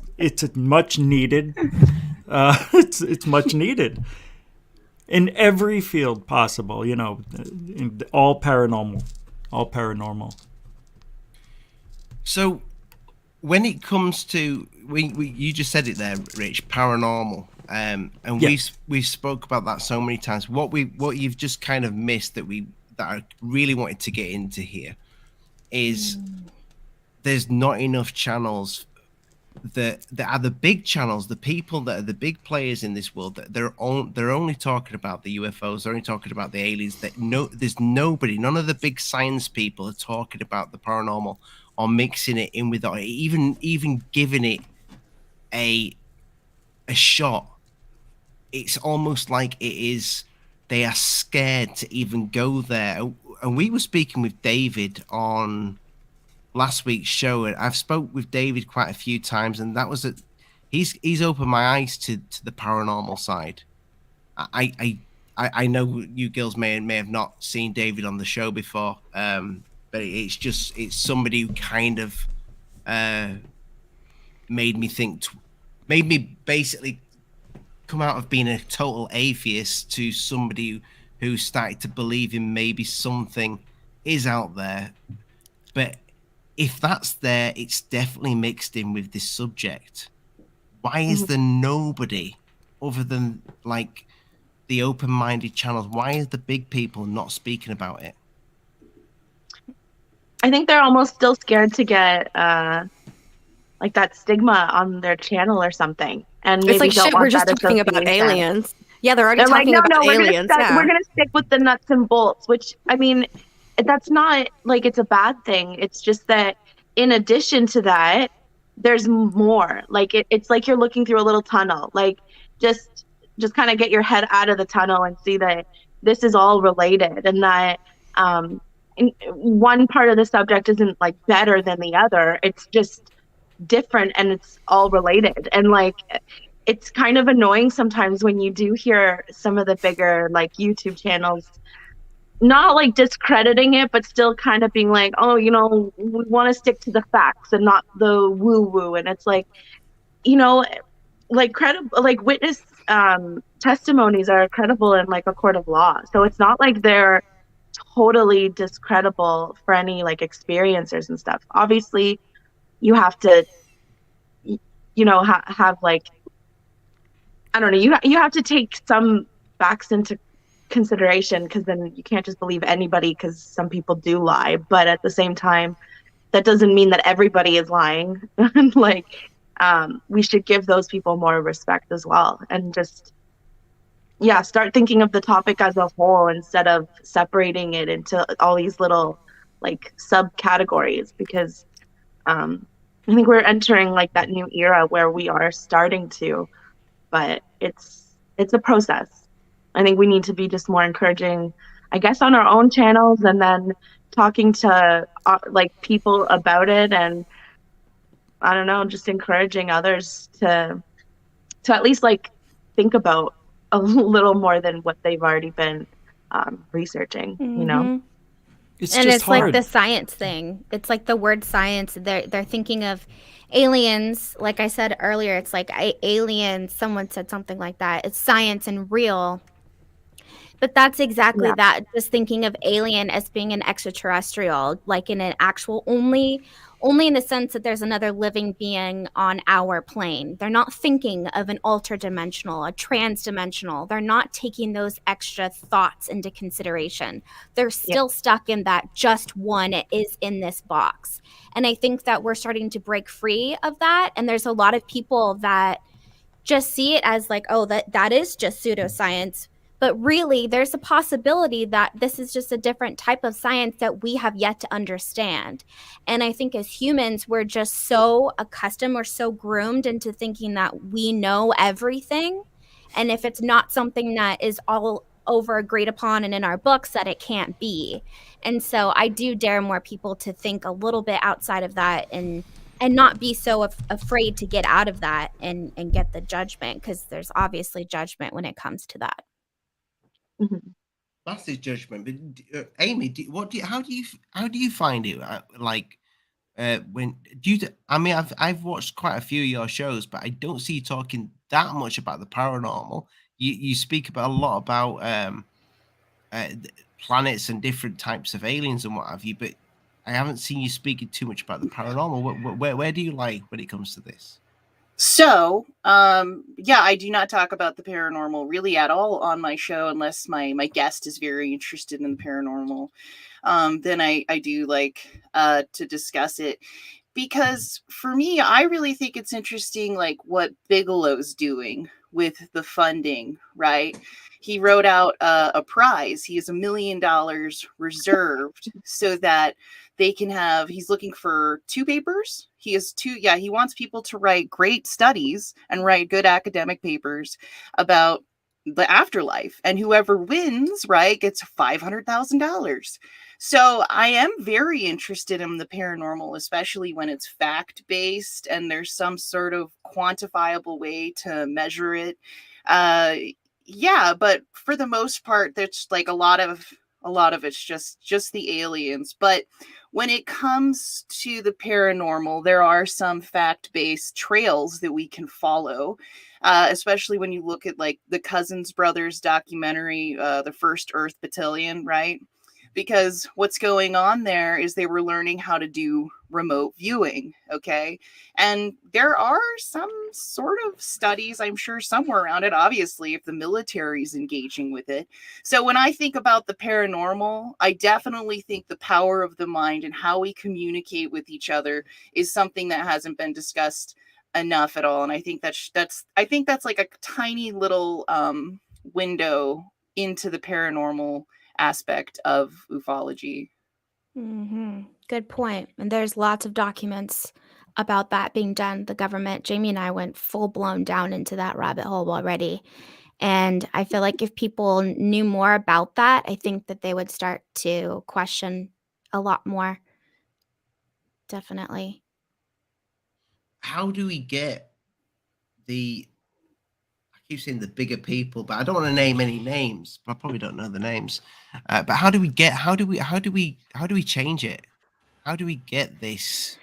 much needed. It's much needed in every field possible, you know, in all paranormal. So when it comes to, you just said it there, Rich, paranormal, and we've spoke about that so many times. What you've just kind of missed that I really wanted to get into here is there's not enough channels that are the big channels, the people that are the big players in this world, that they're only talking about the UFOs, they're only talking about the aliens. There's nobody, none of the big science people are talking about the paranormal or mixing it in with it, or even giving it a shot. It's almost like it is, they are scared to even go there. And we were speaking with David on last week's show, and I've spoke with David quite a few times, and that was he's opened my eyes to the paranormal side. I know you girls may have not seen David on the show before, but it's somebody who kind of made me basically come out of being a total atheist to somebody who started to believe in maybe something is out there. But if that's there, it's definitely mixed in with this subject. Why is there nobody other than like the open-minded channels? Why is the big people not speaking about it? I think they're almost still scared to get like that stigma on their channel or something, and maybe It's like, don't shit, want we're just that talking about association. aliens. Yeah, they're already They're like, talking no, about we're aliens. we're gonna stick with the nuts and bolts, which, I mean, that's not like it's a bad thing. It's just that in addition to that, there's more. Like it's like you're looking through a little tunnel. Like just kind of get your head out of the tunnel and see that this is all related, and that one part of the subject isn't like better than the other. It's just different, and it's all related. And like it's kind of annoying sometimes when you do hear some of the bigger like YouTube channels not like discrediting it, but still kind of being like, oh, we want to stick to the facts and not the woo woo. And it's like, like credible, like witness testimonies are credible in like a court of law. So it's not like they're totally discreditable for any like experiencers and stuff. Obviously, you have to, have like, I don't know, you have to take some facts into consideration, because then you can't just believe anybody, because some people do lie. But at the same time, that doesn't mean that everybody is lying. And like we should give those people more respect as well, and just start thinking of the topic as a whole instead of separating it into all these little like subcategories, because I think we're entering like that new era where we are starting to, but it's a process. I think we need to be just more encouraging, I guess, on our own channels, and then talking to like people about it, and I don't know, just encouraging others to at least like think about a little more than what they've already been researching. It's and just it's hard. like the science thing. It's like the word science. They're thinking of aliens. Like I said earlier, it's like aliens. Someone said something like that. It's science and real. But that's exactly that. Just thinking of alien as being an extraterrestrial, like in an actual only in the sense that there's another living being on our plane. They're not thinking of an ultra-dimensional, a trans-dimensional. They're not taking those extra thoughts into consideration. They're still stuck in that just one is in this box. And I think that we're starting to break free of that. And there's a lot of people that just see it as like, oh, that is just pseudoscience. But really, there's a possibility that this is just a different type of science that we have yet to understand. And I think as humans, we're just so accustomed, we're so groomed into thinking that we know everything. And if it's not something that is all over agreed upon and in our books, that it can't be. And so I do dare more people to think a little bit outside of that, and not be so afraid to get out of that and get the judgment, because there's obviously judgment when it comes to that. Massive judgment. But Amy, how do you find it? When do you? I mean, I've watched quite a few of your shows, but I don't see you talking that much about the paranormal. You speak about a lot about planets and different types of aliens and what have you, but I haven't seen you speaking too much about the paranormal. Where do you like when it comes to this? So, I do not talk about the paranormal really at all on my show, unless my guest is very interested in the paranormal. Then I do like to discuss it, because for me, I really think it's interesting, like what Bigelow's doing with the funding, right? He wrote out a prize. He has $1 million reserved so that they can have, he's looking for 2 papers. He has 2. Yeah, he wants people to write great studies and write good academic papers about the afterlife. And whoever wins, right, gets $500,000. So I am very interested in the paranormal, especially when it's fact-based and there's some sort of quantifiable way to measure it. But for the most part, there's like a lot of it's just the aliens. But when it comes to the paranormal, there are some fact-based trails that we can follow, especially when you look at like the Cousins Brothers documentary, The First Earth Battalion, right? Because what's going on there is they were learning how to do remote viewing. Okay. And there are some sort of studies, I'm sure, somewhere around it, obviously, if the military is engaging with it. So when I think about the paranormal, I definitely think the power of the mind and how we communicate with each other is something that hasn't been discussed enough at all. And I think that's like a tiny little window into the paranormal aspect of ufology. Good point. And there's lots of documents about that being done. The government, Jamie and I went full blown down into that rabbit hole already. And I feel like if people knew more about that, I think that they would start to question a lot more. Definitely. How do we get I keep saying the bigger people, but I don't want to name any names, but I probably don't know the names. But how do we change it? How do we get this?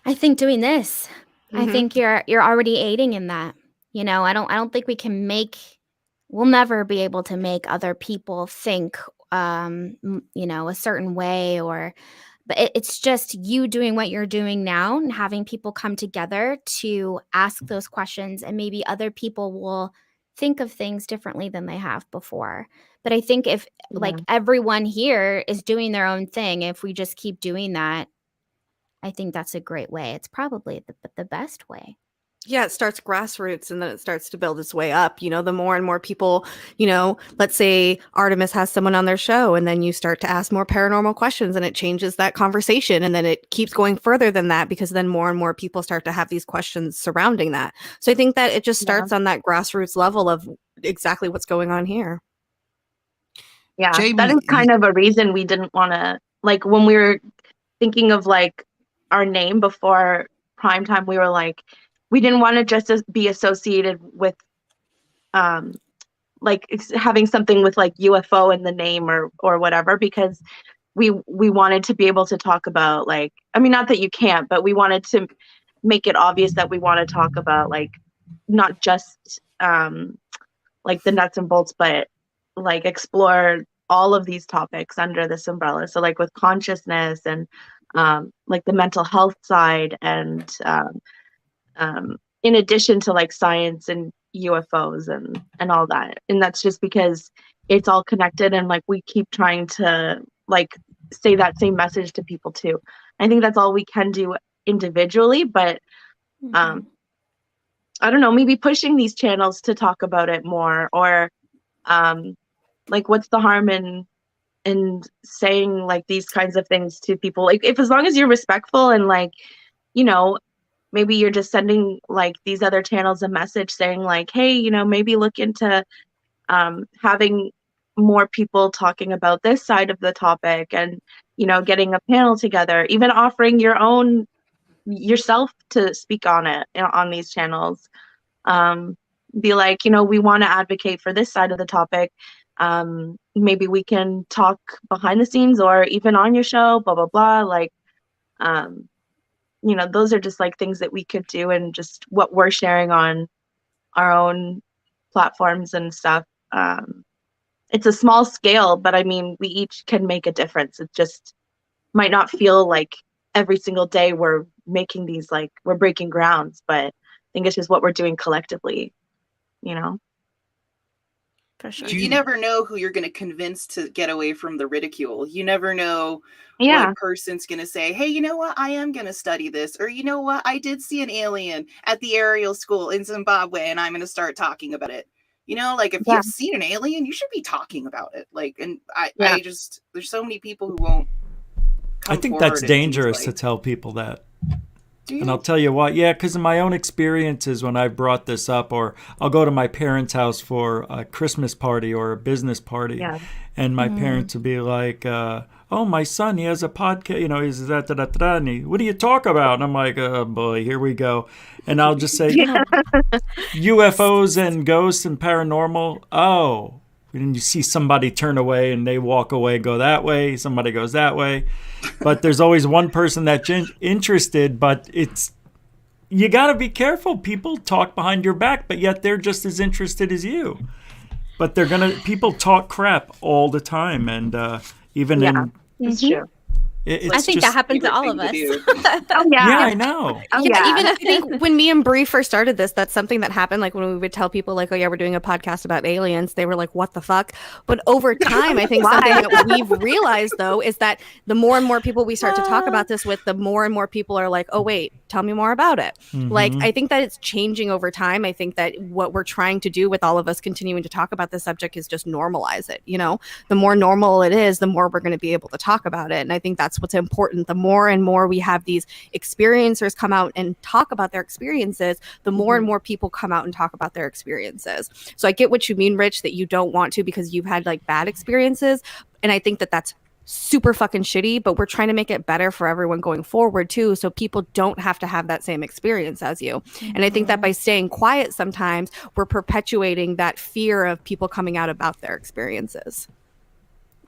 I think doing this. I think you're already aiding in that. You know, I don't think we'll never be able to make other people think you know, a certain way, but it's just you doing what you're doing now and having people come together to ask those questions, and maybe other people will think of things differently than they have before. But I think if like everyone here is doing their own thing, if we just keep doing that, I think that's a great way. It's probably the best way. Yeah, it starts grassroots and then it starts to build its way up. You know, the more and more people, you know, let's say Artemis has someone on their show and then you start to ask more paranormal questions and it changes that conversation. And then it keeps going further than that because then more and more people start to have these questions surrounding that. So I think that it just starts on that grassroots level of exactly what's going on here. Yeah, Jamie, that is kind of a reason we didn't want to, like, when we were thinking of like our name before Primetime, we were like, we didn't want to just be associated with like having something with like UFO in the name or whatever, because we wanted to be able to talk about, like, I mean, not that you can't, but we wanted to make it obvious that we want to talk about like not just like the nuts and bolts, but like explore all of these topics under this umbrella. So like with consciousness and like the mental health side, and in addition to like science and UFOs and all that. And that's just because it's all connected, and like we keep trying to like say that same message to people too. I think that's all we can do individually, but I don't know, maybe pushing these channels to talk about it more, or like what's the harm in saying like these kinds of things to people, like if as long as you're respectful and like, you know, maybe you're just sending like these other channels a message saying like, hey, you know, maybe look into having more people talking about this side of the topic, and, you know, getting a panel together, even offering yourself to speak on it, you know, on these channels. Be like, you know, we want to advocate for this side of the topic. Maybe we can talk behind the scenes or even on your show, blah, blah, blah. Like, you know, those are just like things that we could do, and just what we're sharing on our own platforms and stuff. It's a small scale, but I mean, we each can make a difference. It just might not feel like every single day we're making these, like, we're breaking grounds, but I think it's just what we're doing collectively, you know? For sure. You never know who you're going to convince to get away from the ridicule. You never know what person's going to say, hey, you know what? I am going to study this. Or, you know what? I did see an alien at the aerial school in Zimbabwe, and I'm going to start talking about it. You know, like, if you've seen an alien, you should be talking about it. Like, and I just, there's so many people who won't come I think that's dangerous to tell people that. And I'll tell you what, because in my own experiences, when I brought this up, or I'll go to my parents' house for a Christmas party or a business party, and my parents will be like, oh, my son, he has a podcast, you know, he's da-da-da-da-da, and what do you talk about? And I'm like, oh, boy, here we go. And I'll just say, UFOs and ghosts and paranormal, oh. And you see somebody turn away and they walk away, go that way. Somebody goes that way. But there's always one person that's interested. But you got to be careful. People talk behind your back, but yet they're just as interested as you. But people talk crap all the time. And even it's true. I think that happened to all of us. Oh Yeah, yeah. I know. Oh Yeah, yeah. even I think when me and Bree first started this, that's something that happened. Like when we would tell people, like, "Oh yeah, we're doing a podcast about aliens," they were like, "What the fuck?" But over time, I think something that we've realized though is that the more and more people we start to talk about this with, the more and more people are like, "Oh wait, tell me more about it." Like I think that it's changing over time. I think that what we're trying to do with all of us continuing to talk about this subject is just normalize it. You know, the more normal it is, the more we're going to be able to talk about it. And I think that's what's important. The more and more we have these experiencers come out and talk about their experiences, the more and more people come out and talk about their experiences. So I get what you mean, Rich, that you don't want to because you've had like bad experiences. And I think that that's super fucking shitty, but we're trying to make it better for everyone going forward too, so people don't have to have that same experience as you. And I think that by staying quiet sometimes we're perpetuating that fear of people coming out about their experiences.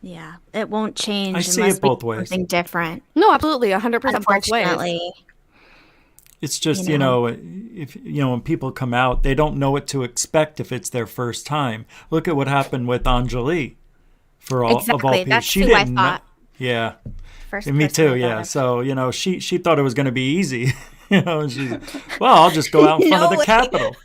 Yeah, it won't change I see unless it both we do ways. something different. No, absolutely, 100% both ways. Unfortunately, It's just, You know. if when people come out, they don't know what to expect if it's their first time. Look at what happened with Anjali. For all of all Exactly, people, that's she who I didn't know. thought. Yeah, first and me person too. I Yeah, thought of. so she thought it was going to be easy. She's well, I'll just go out in front of No the way. Capitol.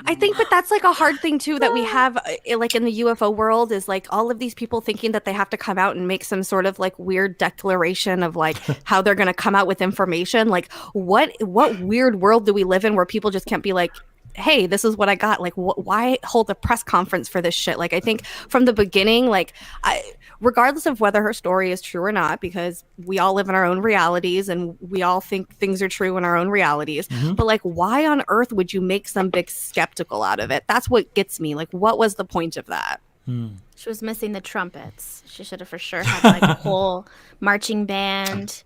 I think, but that's like a hard thing too that we have, like in the UFO world, is like all of these people thinking that they have to come out and make some sort of like weird declaration of like how they're going to come out with information. Like, what weird world do we live in where people just can't be like, "Hey, this is what I got." Like, why hold a press conference for this shit? Like, I think from the beginning, like, regardless of whether her story is true or not, because we all live in our own realities and we all think things are true in our own realities. But like, why on earth would you make some big skeptical out of it? That's what gets me. Like, what was the point of that? She was missing the trumpets. She should have for sure had like a whole marching band.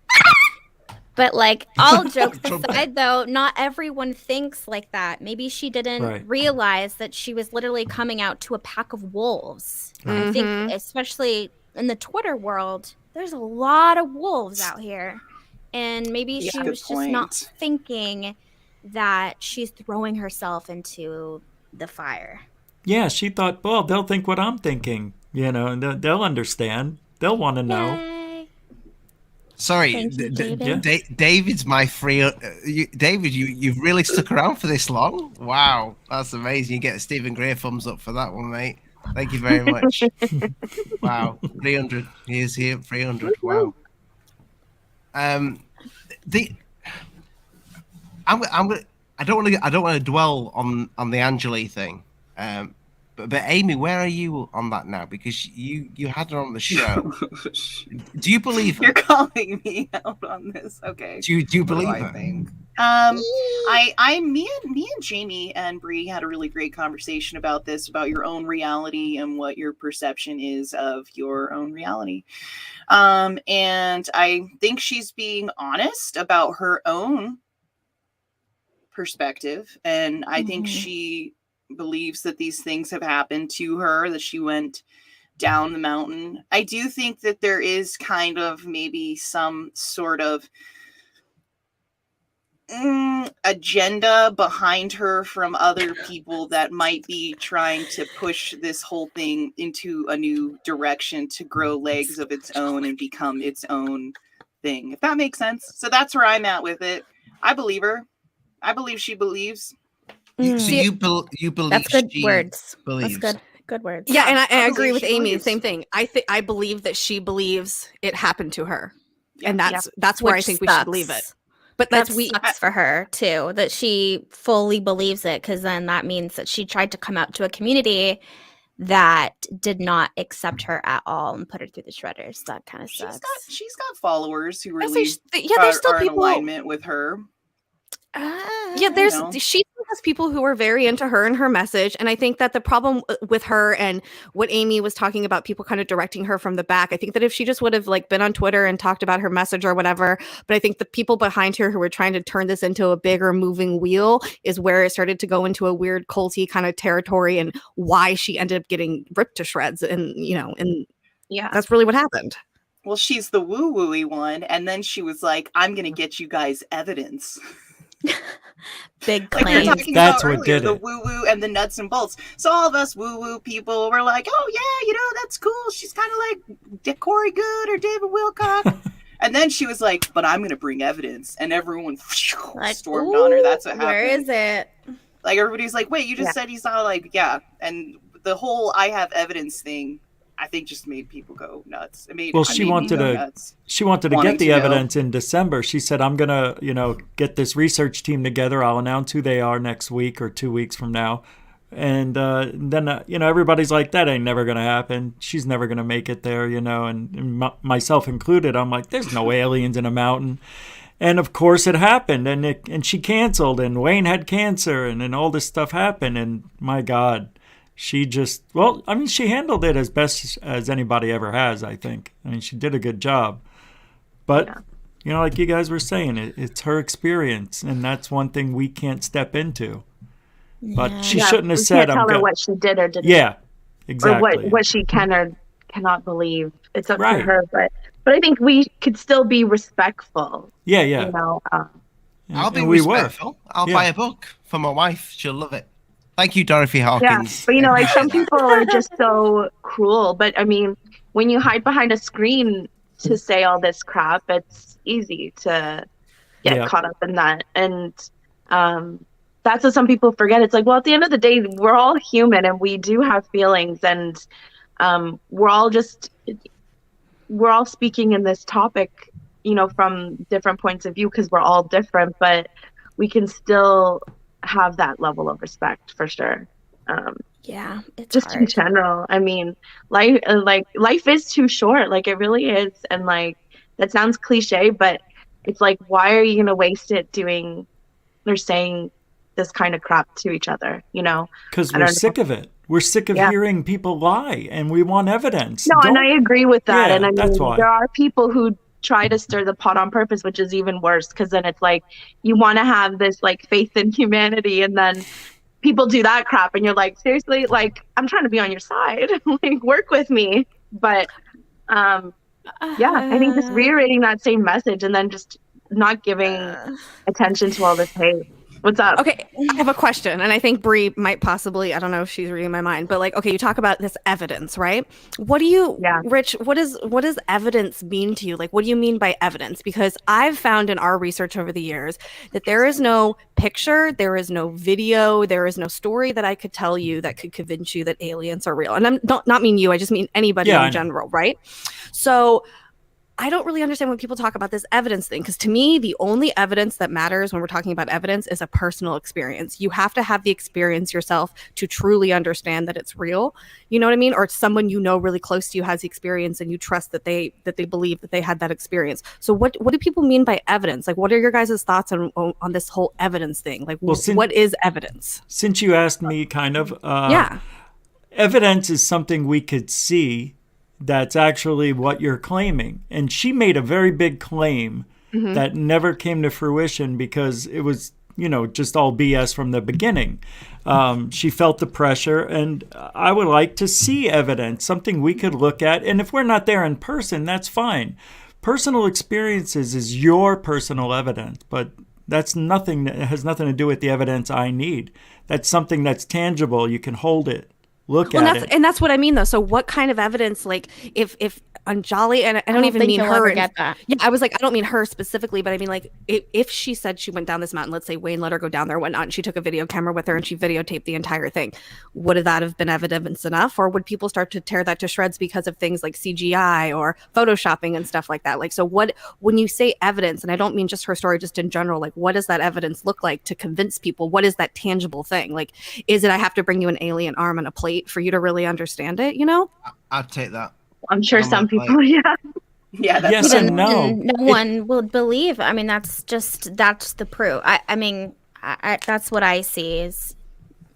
But like, all jokes aside though, not everyone thinks like that. Maybe she didn't Right. realize that she was literally coming out to a pack of wolves. I think especially in the Twitter world, there's a lot of wolves out here. And maybe she good was just not point. thinking that she's throwing herself into the fire. Yeah, she thought, well, they'll think what I'm thinking, and they'll understand. They'll want to know. Yay. Sorry, Thank you, David. David's my free. David, you've really stuck around for this long. Wow, that's amazing. You get a Stephen Gray thumbs up for that one, mate. Thank you very much. Wow, 300. He is here, 300. Wow. I don't want to dwell on the Anjali thing. But Amy, where are you on that now? Because you had her on the show. Do you believe her? You're calling me out on this. Okay. Do you What believe do I her? think? Me and Jamie and Bree had a really great conversation about this, about your own reality and what your perception is of your own reality. And I think she's being honest about her own perspective. And I think she believes that these things have happened to her, that she went down the mountain. I do think that there is kind of maybe some sort of agenda behind her from other people that might be trying to push this whole thing into a new direction to grow legs of its own and become its own thing, if that makes sense. So that's where I'm at with it. I believe her. I believe she believes. So you believe That's good she words. believes. That's good words. Yeah, and I I agree believe with she Amy. believes. Same thing. I believe that she believes it happened to her, Yeah. and that's where I Which think we should leave it. sucks. But That that's sucks for her too, that she fully believes it, because then that means that she tried to come out to a community that did not accept her at all and put her through the shredders. That kind of sucks. She's got followers who I say really there's still are in people. alignment with her. Yeah, there's know. she has people who are very into her and her message, and I think that the problem with her and what Amy was talking about, people kind of directing her from the back. I think that if she just would have like been on Twitter and talked about her message or whatever, but I think the people behind her who were trying to turn this into a bigger moving wheel is where it started to go into a weird culty kind of territory, and why she ended up getting ripped to shreds, and and Yeah. that's really what happened. Well, she's the woo-woo-y one, and then she was like, "I'm gonna get you guys evidence." Big Like we were claim. talking That's about what earlier, did the it. woo-woo and the nuts and bolts. So all of us woo-woo people were like, "Oh yeah, that's cool. She's kind of like Corey Good or David Wilcock." And then she was like, but I'm going to bring evidence. And everyone Like, stormed on her. That's what happened. Where is it? Like, everybody's like, wait, you just said he's not, like, yeah. And the whole I have evidence thing, I think, just made people go nuts. She wanted to get the evidence in December. She said, I'm going to, get this research team together. I'll announce who they are next week or 2 weeks from now. And then, everybody's like, that ain't never going to happen. She's never going to make it there, and myself included. I'm like, there's no aliens in a mountain. And of course it happened, and she canceled, and Wayne had cancer, and all this stuff happened. And my God, she she handled it as best as anybody ever has, I think. She did a good job. But, like you guys were saying, it's her experience, and that's one thing we can't step into. But she shouldn't have said, "I'm tell her what she did or didn't." Yeah, exactly. Or what she can or cannot believe. It's up to her. But I think we could still be respectful. Yeah. I'll be respectful. I'll buy a book for my wife. She'll love it. Thank you, Dorothy Hawkins. Yeah, but some people are just so cruel. But when you hide behind a screen to say all this crap, it's easy to get caught up in that. And that's what some people forget. It's like, well, at the end of the day, we're all human and we do have feelings, and we're all speaking in this topic, from different points of view because we're all different, but we can still have that level of respect for sure. It's just hard. In general. Life is too short. It really is. And that sounds cliche, but it's like, why are you going to waste it doing or saying this kind of crap to each other, Because we're sick of it. We're sick of hearing people lie, and we want evidence. No, and I agree with that. Yeah, and that's why. There are people who try to stir the pot on purpose, which is even worse, because then it's like you want to have this faith in humanity, and then people do that crap, and you're like, seriously, I'm trying to be on your side, work with me. But I think just reiterating that same message and then just not giving attention to all this hate. What's up? Okay, I have a question, and I think Bree might possibly, I don't know if she's reading my mind, but you talk about this evidence, right? What do you, Rich, what does evidence mean to you? What do you mean by evidence? Because I've found in our research over the years that there is no picture, there is no video, there is no story that I could tell you that could convince you that aliens are real. And I'm not mean you, I just mean anybody in general, right? So I don't really understand when people talk about this evidence thing, because to me, the only evidence that matters when we're talking about evidence is a personal experience. You have to have the experience yourself to truly understand that it's real. You know what I mean? Or someone really close to you has the experience and you trust that they believe that they had that experience. So what do people mean by evidence? What are your guys' thoughts on this whole evidence thing? What is evidence? Since you asked me evidence is something we could see that's actually what you're claiming. And she made a very big claim that never came to fruition because it was, just all BS from the beginning. She felt the pressure, and I would like to see evidence, something we could look at. And if we're not there in person, that's fine. Personal experiences is your personal evidence, but that has nothing to do with the evidence I need. That's something that's tangible. You can hold it. Look at it. And that's what I mean, though. So what kind of evidence, if Anjali, and I don't even mean her. Get that. Yeah, I was like, I don't mean her specifically, but I mean, if she said she went down this mountain, let's say Wayne let her go down there, whatnot, and she took a video camera with her and she videotaped the entire thing, would that have been evidence enough? Or would people start to tear that to shreds because of things like CGI or photoshopping and stuff like that? So when you say evidence, and I don't mean just her story, just in general, what does that evidence look like to convince people? What is that tangible thing? Is it I have to bring you an alien arm and a plate for you to really understand it, I'd take that. I'm sure some people, yeah, that's yes and no. No one will believe. That's the proof. That's what I see is.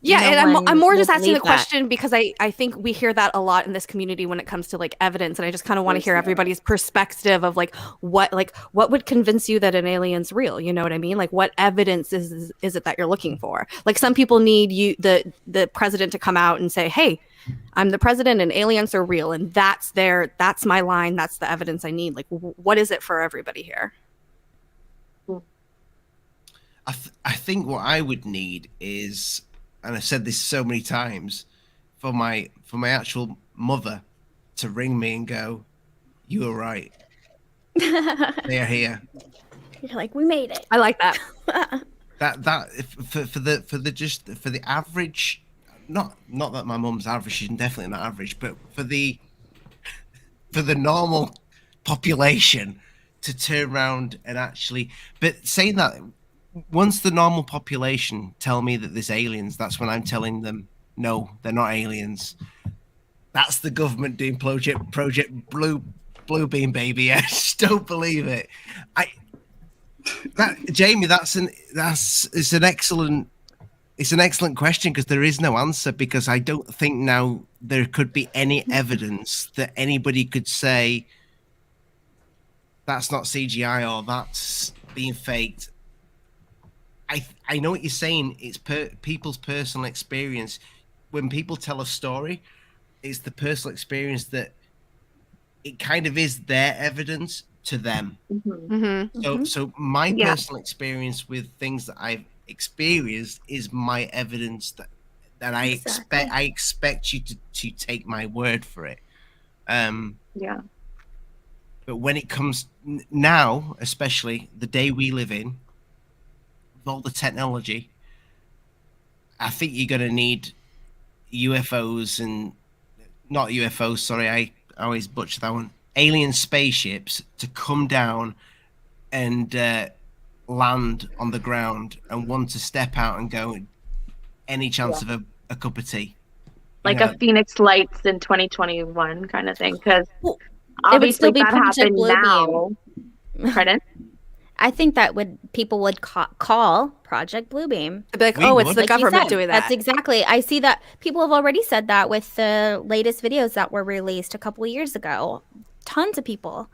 And I'm more just asking the question because I think we hear that a lot in this community when it comes to evidence, and I just kind of want to hear everybody's perspective of what would convince you that an alien's real. You know what I mean? What evidence is it that you're looking for? Some people need the president to come out and say, hey, I'm the president and aliens are real, and that's my line, that's the evidence I need. What is it for everybody here? I think what I would need is, and I've said this so many times, for my actual mother to ring me and go, you were right. They are here. You're like, we made it. I like that. For the average, not that my mum's average, she's definitely not average, but for the normal population to turn around and actually, but saying that, once the normal population tell me that there's aliens, that's when I'm telling them no, they're not aliens. That's the government doing Project Bluebeam, baby. I just don't believe it. Jamie, it's an excellent question, because there is no answer, because I don't think now there could be any evidence that anybody could say that's not CGI or that's being faked. I know what you're saying. It's people's personal experience. When people tell a story, it's the personal experience that it kind of is their evidence to them. So my personal experience with things that I've experienced is my evidence that I expect you to take my word for it. Yeah. But when it comes now, especially the day we live in, with all the technology, I think you're going to need UFOs and not UFOs. Sorry, I always butcher that one. Alien spaceships to come down and land on the ground and want to step out and go, any chance of a cup of tea, like a Phoenix Lights in 2021 kind of thing, because still obviously be that Project happened now. Pardon? I think that people would call Project Bluebeam. I'd be like, We oh, it's would. the Like you government said, doing that. That's exactly. I see that people have already said that with the latest videos that were released a couple of years ago. Tons of people.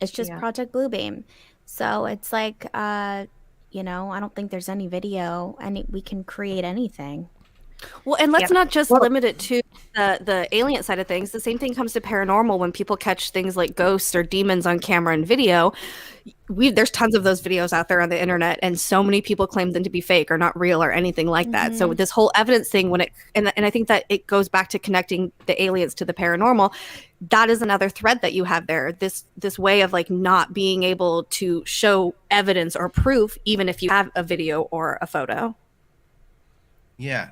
It's just Project Bluebeam. So it's like, I don't think there's any video, and we can create anything. Well, and let's not just limit it to the alien side of things. The same thing comes to paranormal when people catch things like ghosts or demons on camera and video. There's tons of those videos out there on the internet, and so many people claim them to be fake or not real or anything like that. So this whole evidence thing, and I think that it goes back to connecting the aliens to the paranormal. That is another thread that you have there. This way of like not being able to show evidence or proof, even if you have a video or a photo. Yeah.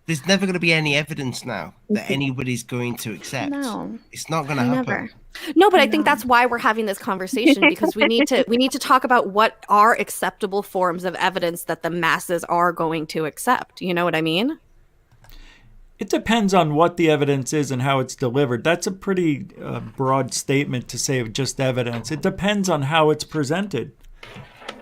There's never going to be any evidence now that anybody's going to accept. No. It's not going to happen. Never. No, but I think that's why we're having this conversation, because we need to talk about what are acceptable forms of evidence that the masses are going to accept. You know what I mean? It depends on what the evidence is and how it's delivered. That's a pretty broad statement to say just evidence. It depends on how it's presented.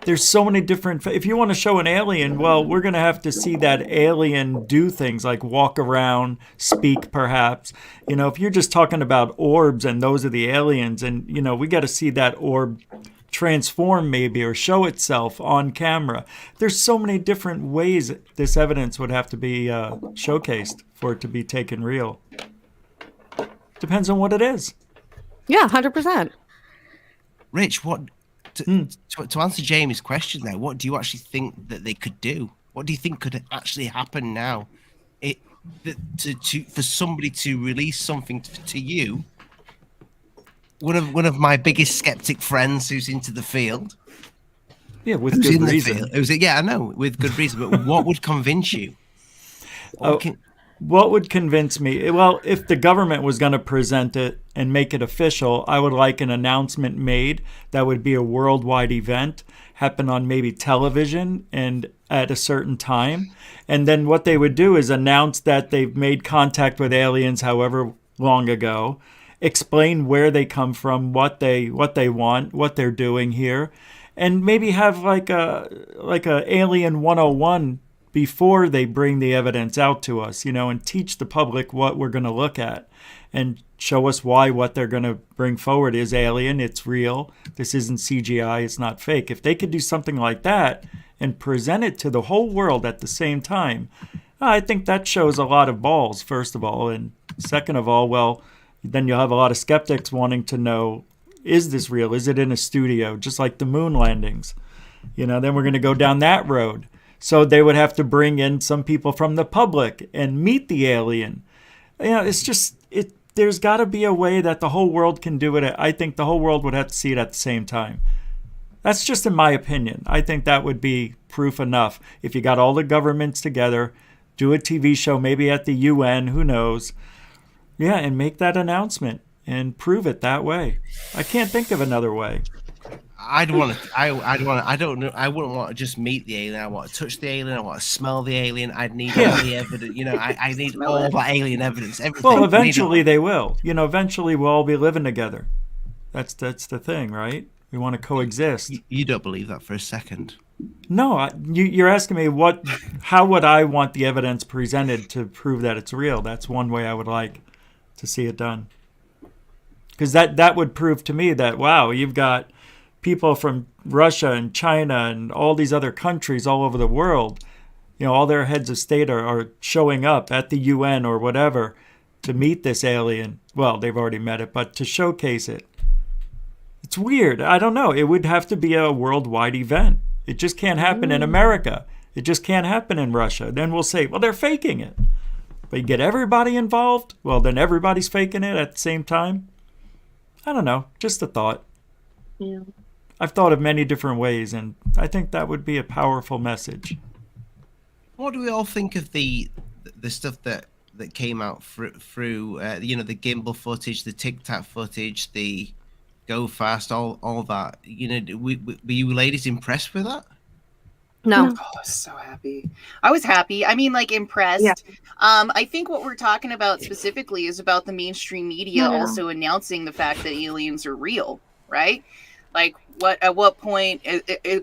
There's so many different... If you want to show an alien, well, we're going to have to see that alien do things like walk around, speak perhaps. If you're just talking about orbs and those are the aliens, and, we got to see that orb transform maybe or show itself on camera. There's so many different ways this evidence would have to be showcased for it to be taken real. Depends on what it is. Yeah, 100%. Rich, to answer Jamie's question there, what do you actually think that they could do? What do you think could actually happen now? For somebody to release something to you, one of my biggest skeptic friends who's into the field. Yeah, with good reason. I know, with good reason. But what would convince you? What would convince me? Well, if the government was going to present it and make it official, I would like an announcement made that would be a worldwide event, happen on maybe television and at a certain time. And then what they would do is announce that they've made contact with aliens however long ago, explain where they come from, what they want, what they're doing here, and maybe have like a Alien 101 before they bring the evidence out to us, and teach the public what we're going to look at and show us why what they're going to bring forward is alien, it's real, this isn't CGI, it's not fake. If they could do something like that and present it to the whole world at the same time, I think that shows a lot of balls, first of all. And second of all, well, then you'll have a lot of skeptics wanting to know, is this real? Is it in a studio? Just like the moon landings. Then we're going to go down that road. So they would have to bring in some people from the public and meet the alien. It's just, there's got to be a way that the whole world can do it. I think the whole world would have to see it at the same time. That's just in my opinion. I think that would be proof enough. If you got all the governments together, do a TV show, maybe at the UN, who knows? Yeah, and make that announcement and prove it that way. I can't think of another way. I don't know. I wouldn't want to just meet the alien. I want to touch the alien. I want to smell the alien. I'd need all the evidence. I need all that alien evidence. Everything. Well, eventually they will. Eventually we'll all be living together. That's the thing, right? We want to coexist. You don't believe that for a second. No, you're asking me how would I want the evidence presented to prove that it's real? That's one way I would like to see it done. Because that would prove to me that, wow, you've got people from Russia and China and all these other countries all over the world, all their heads of state are showing up at the UN or whatever to meet this alien. Well, they've already met it, but to showcase it. It's weird. I don't know. It would have to be a worldwide event. It just can't happen in America. It just can't happen in Russia. Then we'll say, well, they're faking it. But you get everybody involved, well, then everybody's faking it at the same time. I don't know. Just a thought. Yeah. I've thought of many different ways, and I think that would be a powerful message. What do we all think of the stuff that came out through the gimbal footage, the Tic Tac footage, the Go Fast, all that? Were you ladies impressed with that? No. Oh, I was so happy. I was happy. I mean, like, impressed. Yeah. I think what we're talking about specifically is about the mainstream media also announcing the fact that aliens are real, right? Like, at what point,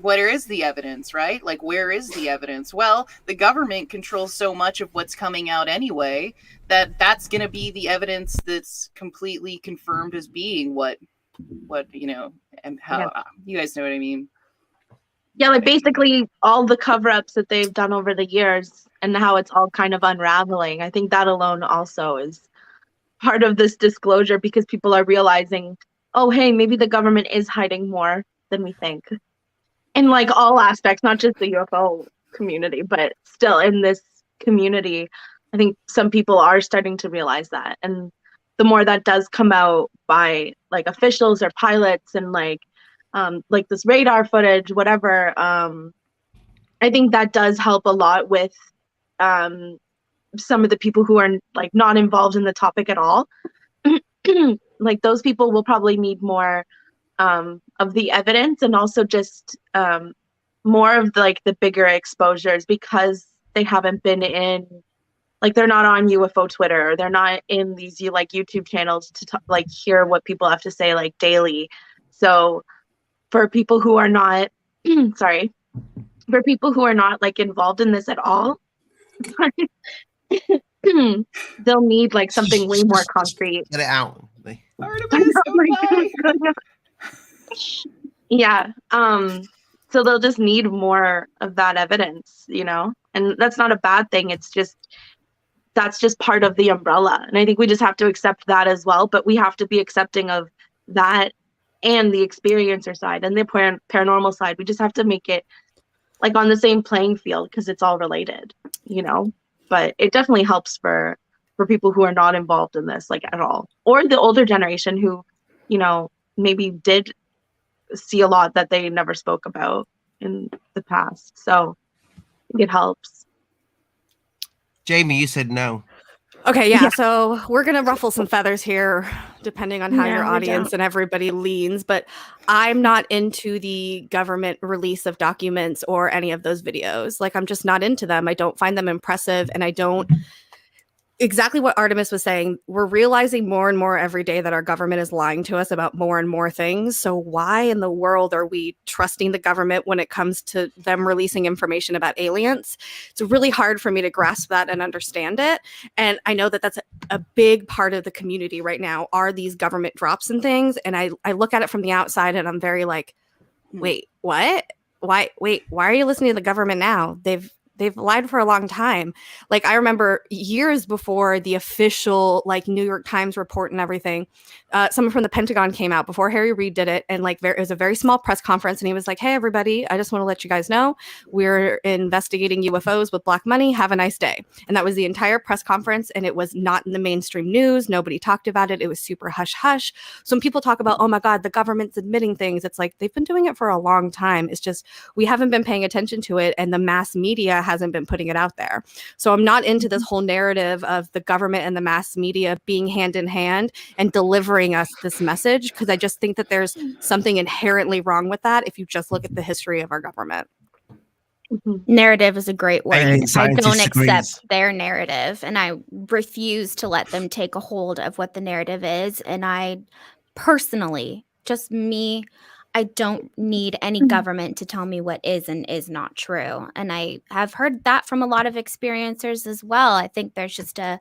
where is the evidence, right? Like, where is the evidence? Well, the government controls so much of what's coming out anyway, that's going to be the evidence that's completely confirmed as being what, and how, you guys know what I mean? Yeah, like basically all the cover-ups that they've done over the years and how it's all kind of unraveling. I think that alone also is part of this disclosure, because people are realizing, oh, hey, maybe the government is hiding more than we think. In like all aspects, not just the UFO community, but still in this community, I think some people are starting to realize that. And the more that does come out by like officials or pilots and like this radar footage, whatever, I think that does help a lot with some of the people who are like not involved in the topic at all. Like those people will probably need more of the evidence, and also just more of the bigger exposures, because they haven't been in, like, they're not on UFO Twitter, or they're not in these like YouTube channels to hear what people have to say like daily. So for people who are not sorry, for people who are not like involved in this at all, they'll need like something way more concrete. Get it out. Artemis, don't die. Yeah. So they'll just need more of that evidence, and that's not a bad thing. It's just, that's just part of the umbrella. And I think we just have to accept that as well, but we have to be accepting of that and the experiencer side and the paranormal side. We just have to make it like on the same playing field, because it's all related, but it definitely helps for people who are not involved in this like at all, or the older generation who, maybe did see a lot that they never spoke about in the past. So it helps. Jamie, you said no. Okay, yeah. So we're going to ruffle some feathers here, depending on how your audience and everybody leans. But I'm not into the government release of documents or any of those videos. Like, I'm just not into them. I don't find them impressive. And I don't, exactly what Artemis was saying, we're realizing more and more every day that our government is lying to us about more and more things. So why in the world are we trusting the government when it comes to them releasing information about aliens? It's really hard for me to grasp that and understand it. And I know that that's a big part of the community right now, are these government drops and things. And I look at it from the outside and I'm very like, wait, what? Why are you listening to the government now? they've lied for a long time. Like, I remember years before the official like New York Times report and everything, someone from the Pentagon came out before Harry Reid did it, and like it was a very small press conference, and he was like, "Hey everybody, I just want to let you guys know we're investigating UFOs with black money. Have a nice day." And that was the entire press conference, and it was not in the mainstream news. Nobody talked about it. It was super hush hush. So when people talk about, oh my God, the government's admitting things, it's like they've been doing it for a long time. It's just we haven't been paying attention to it, and the mass media hasn't been putting it out there. So I'm not into this whole narrative of the government and the mass media being hand in hand and delivering us this message, because I just think that there's something inherently wrong with that if you just look at the history of our government. Narrative is a great word. I don't accept agrees. their narrative, and I refuse to let them take a hold of what the narrative is. And I personally, just me, I don't need any government to tell me what is and is not true. And I have heard that from a lot of experiencers as well. I think there's just a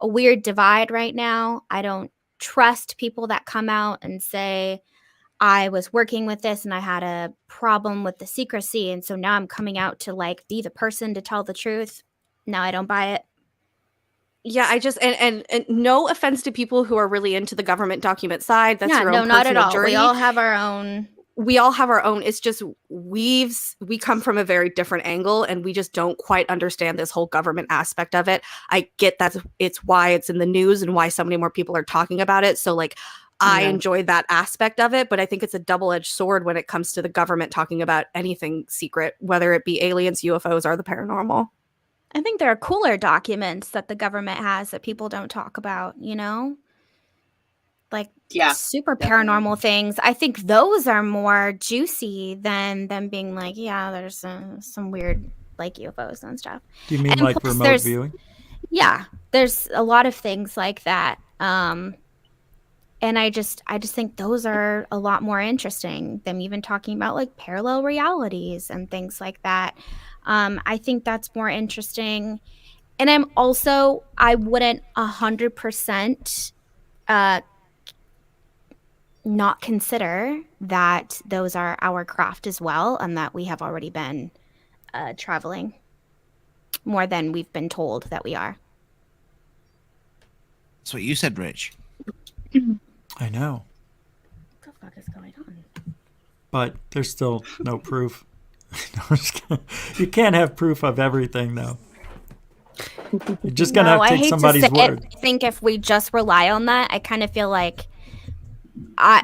weird divide right now. I don't trust people that come out and say, I was working with this and I had a problem with the secrecy, and so now I'm coming out to like be the person to tell the truth. No, I don't buy it. Yeah, I just and no offense to people who are really into the government document side. That's your own not at personal all. journey. We all have our own. We all have our own. It's just we come from a very different angle, and we just don't quite understand this whole government aspect of it. I get that it's why it's in the news and why so many more people are talking about it. So like I enjoy that aspect of it, but I think it's a double-edged sword when it comes to the government talking about anything secret, whether it be aliens, UFOs, or the paranormal. I think there are cooler documents that the government has that people don't talk about, you know? Like super paranormal things. I think those are more juicy than them being like, yeah, there's some weird like UFOs and stuff. Do you mean like remote viewing? Yeah, there's a lot of things like that. And I just think those are a lot more interesting than even talking about like parallel realities and things like that. I think that's more interesting. And I wouldn't 100% not consider that those are our craft as well, and that we have already been traveling more than we've been told that we are. That's what you said, Rich. I know. What the fuck is going on? But there's still no proof. You can't have proof of everything, though. You're just going to have to take somebody's word. I think if we just rely on that, I kind of feel like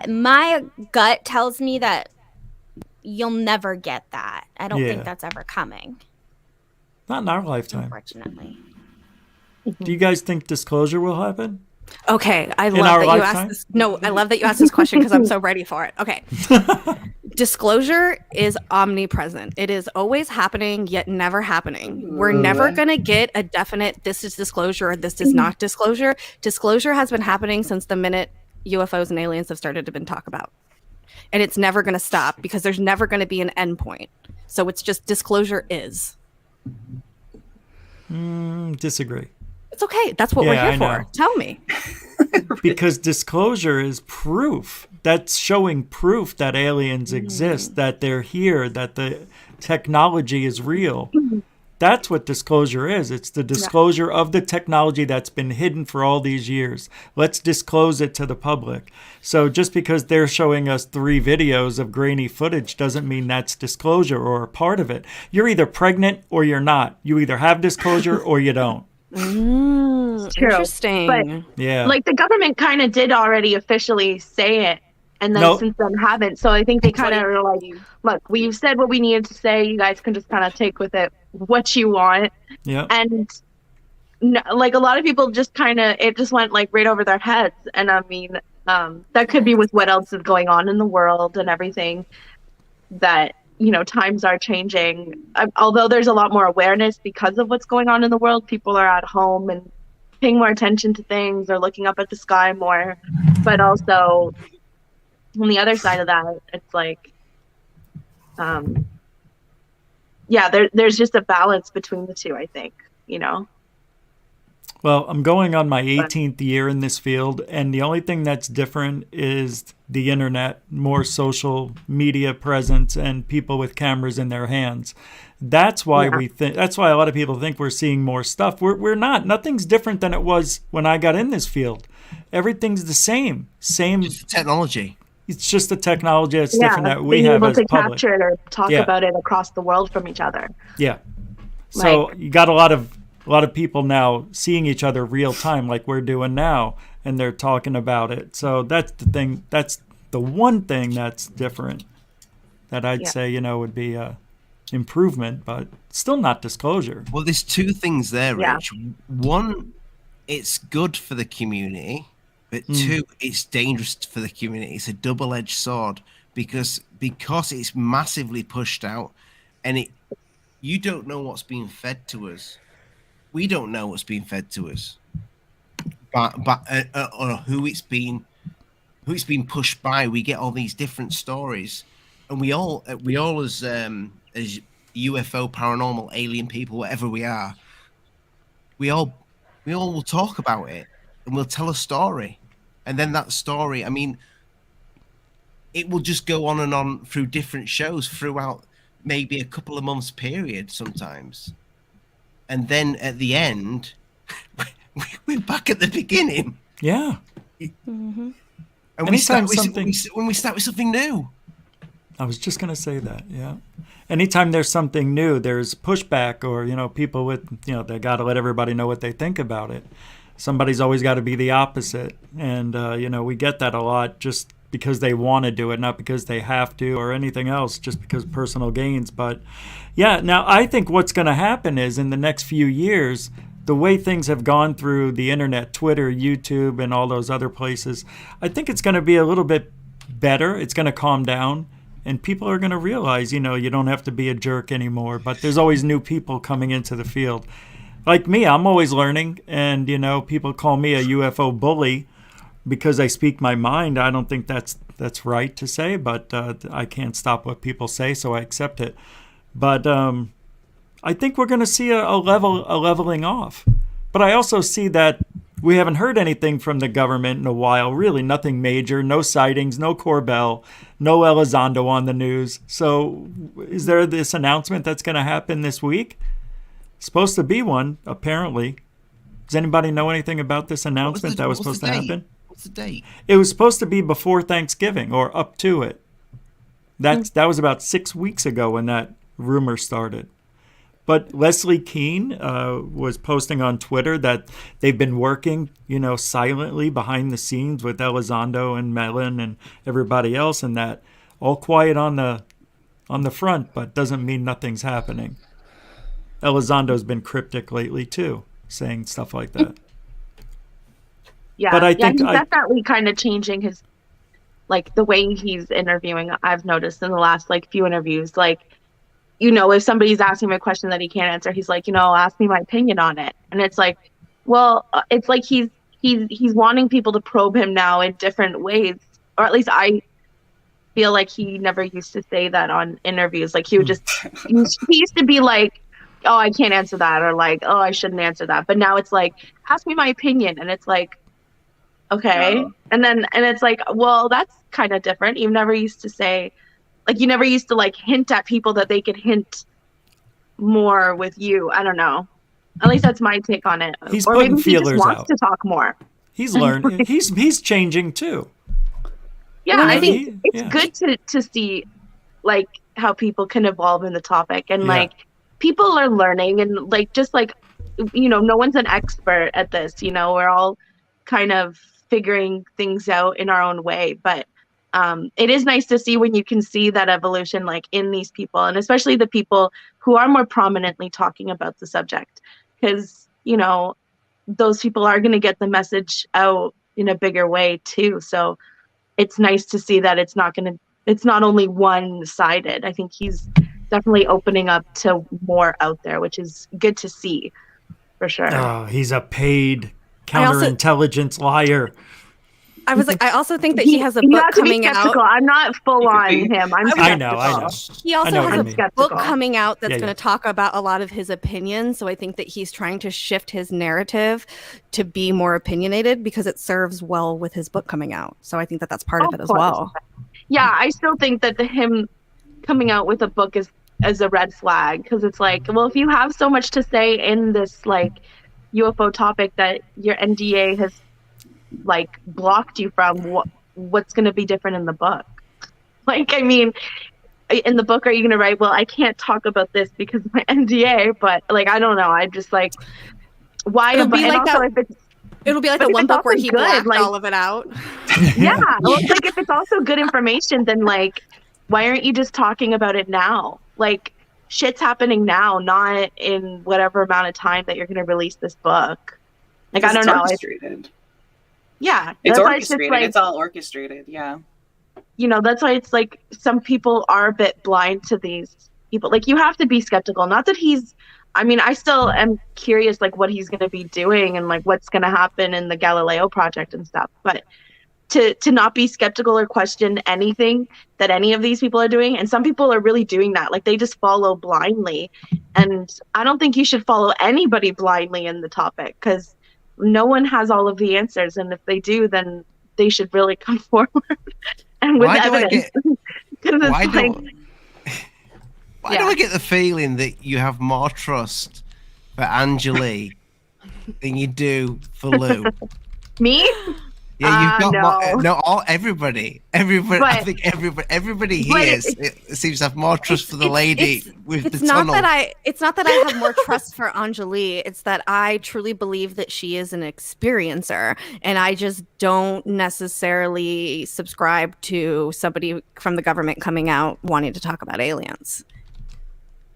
my gut tells me that you'll never get that. I don't think that's ever coming. Not in our lifetime. Unfortunately. Do you guys think disclosure will happen? Okay, I love that you asked this. No, I love that you asked this question because I'm so ready for it. Okay. Disclosure is omnipresent. It is always happening, yet never happening. We're never going to get a definite, this is disclosure or this is not disclosure. Disclosure has been happening since the minute UFOs and aliens have started to been talked about. And it's never going to stop because there's never going to be an end point. So it's just disclosure is. Disagree. It's okay. That's what we're here for. Tell me. Because disclosure is proof. That's showing proof that aliens exist, that they're here, that the technology is real. That's what disclosure is. It's the disclosure of the technology that's been hidden for all these years. Let's disclose it to the public. So just because they're showing us 3 videos of grainy footage doesn't mean that's disclosure or a part of it. You're either pregnant or you're not. You either have disclosure or you don't. True. Interesting. But like the government kind of did already officially say it, and then since then haven't. So I think they kind of are like, look, we've said what we needed to say. You guys can just kind of take with it what you want. Yeah. And like a lot of people just kind of, it just went like right over their heads. And I mean, that could be with what else is going on in the world and everything, that, you know, times are changing. Although there's a lot more awareness because of what's going on in the world, people are at home and paying more attention to things or looking up at the sky more. But also on the other side of that, it's like, there's just a balance between the two, I think, you know? Well, I'm going on my 18th year in this field, and the only thing that's different is the internet, more social media presence, and people with cameras in their hands. That's why that's why a lot of people think we're seeing more stuff. We're not. Nothing's different than it was when I got in this field. Everything's the same. Just technology. It's just the technology that's different that we being have able as to public. capture it or talk about it across the world from each other. Yeah. So you got a lot of people now seeing each other real time, like we're doing now, and they're talking about it. So that's the thing. That's the one thing that's different that I'd say, would be a improvement, but still not disclosure. Well, there's two things there, Rich. One, it's good for the community, but two, it's dangerous for the community. It's a double-edged sword because it's massively pushed out, and you don't know what's being fed to us. We don't know what's being fed to us, but or who it's been pushed by. We get all these different stories, and we all as UFO, paranormal, alien people, whatever we are, we all will talk about it, and we'll tell a story, and then that story, I mean, it will just go on and on through different shows throughout maybe a couple of months period sometimes, and then at the end we're back at the beginning. And when we start with something new. I was just going to say that. Anytime there's something new, there's pushback, or people with they got to let everybody know what they think about it. Somebody's always got to be the opposite, and we get that a lot just because they want to do it, not because they have to or anything else, just because personal gains. But now I think what's going to happen is in the next few years, the way things have gone through the internet, Twitter, YouTube, and all those other places, I think it's going to be a little bit better. It's going to calm down, and people are going to realize, you don't have to be a jerk anymore, but there's always new people coming into the field. Like me, I'm always learning, and, people call me a UFO bully because I speak my mind. I don't think that's right to say, but I can't stop what people say, so I accept it. But I think we're going to see a leveling off. But I also see that we haven't heard anything from the government in a while, really nothing major, no sightings, no Corbell, no Elizondo on the news. So is there this announcement that's going to happen this week? Supposed to be one, apparently. Does anybody know anything about this announcement that was supposed to happen? What's the date? It was supposed to be before Thanksgiving or up to it. That was about 6 weeks ago when that rumor started. But Leslie Keene was posting on Twitter that they've been working, silently behind the scenes with Elizondo and Mellon and everybody else, and that all quiet on the front, but doesn't mean nothing's happening. Elizondo's been cryptic lately too, saying stuff like that. But I think he's definitely kind of changing his, the way he's interviewing. I've noticed in the last few interviews, if somebody's asking him a question that he can't answer, he's like, ask me my opinion on it. And it's like, well, it's like he's wanting people to probe him now in different ways, or at least I feel like he never used to say that on interviews. He would just he used to be like, oh, I can't answer that, or oh, I shouldn't answer that. But now it's like, ask me my opinion, and it's like, okay. And it's like, well, that's kind of different. You never used to say, you never used to hint at people that they could hint more with you. I don't know. At least that's my take on it. He's or putting maybe he feelers just wants out to talk more. He's learning. he's changing too. Yeah, I think it's good to see how people can evolve in the topic, and people are learning, and no one's an expert at this. We're all kind of figuring things out in our own way, but it is nice to see when you can see that evolution in these people, and especially the people who are more prominently talking about the subject, because those people are going to get the message out in a bigger way too. So it's nice to see that it's not only one-sided. I think he's definitely opening up to more out there, which is good to see for sure. Oh, he's a paid counterintelligence liar. I was like, I also think that he has a book coming out. I'm not full on him. I know. He also has a book coming out that's going to talk about a lot of his opinions. So I think that he's trying to shift his narrative to be more opinionated because it serves well with his book coming out. So I think that that's part of it as well. Yeah, I still think that him coming out with a book is as a red flag, because it's like, well, if you have so much to say in this like UFO topic that your NDA has like blocked you from, what's going to be different in the book? Like, I mean, in the book, are you going to write, well, I can't talk about this because of my NDA, but like, I don't know. I'm just like, why? It'll be like also, that. It'll be like the one book where he blacked all of it out. Yeah. Well, it's like, if it's also good information, then like, why aren't you just talking about it now? Like, shit's happening now, not in whatever amount of time that you're going to release this book. Like, I don't know. Orchestrated. Yeah. It's orchestrated. It's all orchestrated. Yeah. You know, that's why it's like some people are a bit blind to these people. Like, you have to be skeptical. Not that I still am curious, like, what he's going to be doing and like what's going to happen in the Galileo project and stuff. But to not be skeptical or question anything that any of these people are doing. And some people are really doing that. Like, they just follow blindly. And I don't think you should follow anybody blindly in the topic, because no one has all of the answers. And if they do, then they should really come forward and with evidence. Why do I get the feeling that you have more trust for Angeli than you do for Lou? Me? Yeah, you've got no. Everybody. I think everybody here seems to have more trust for the lady with the tunnel. It's not that I have more trust for Angeli. It's that I truly believe that she is an experiencer, and I just don't necessarily subscribe to somebody from the government coming out wanting to talk about aliens.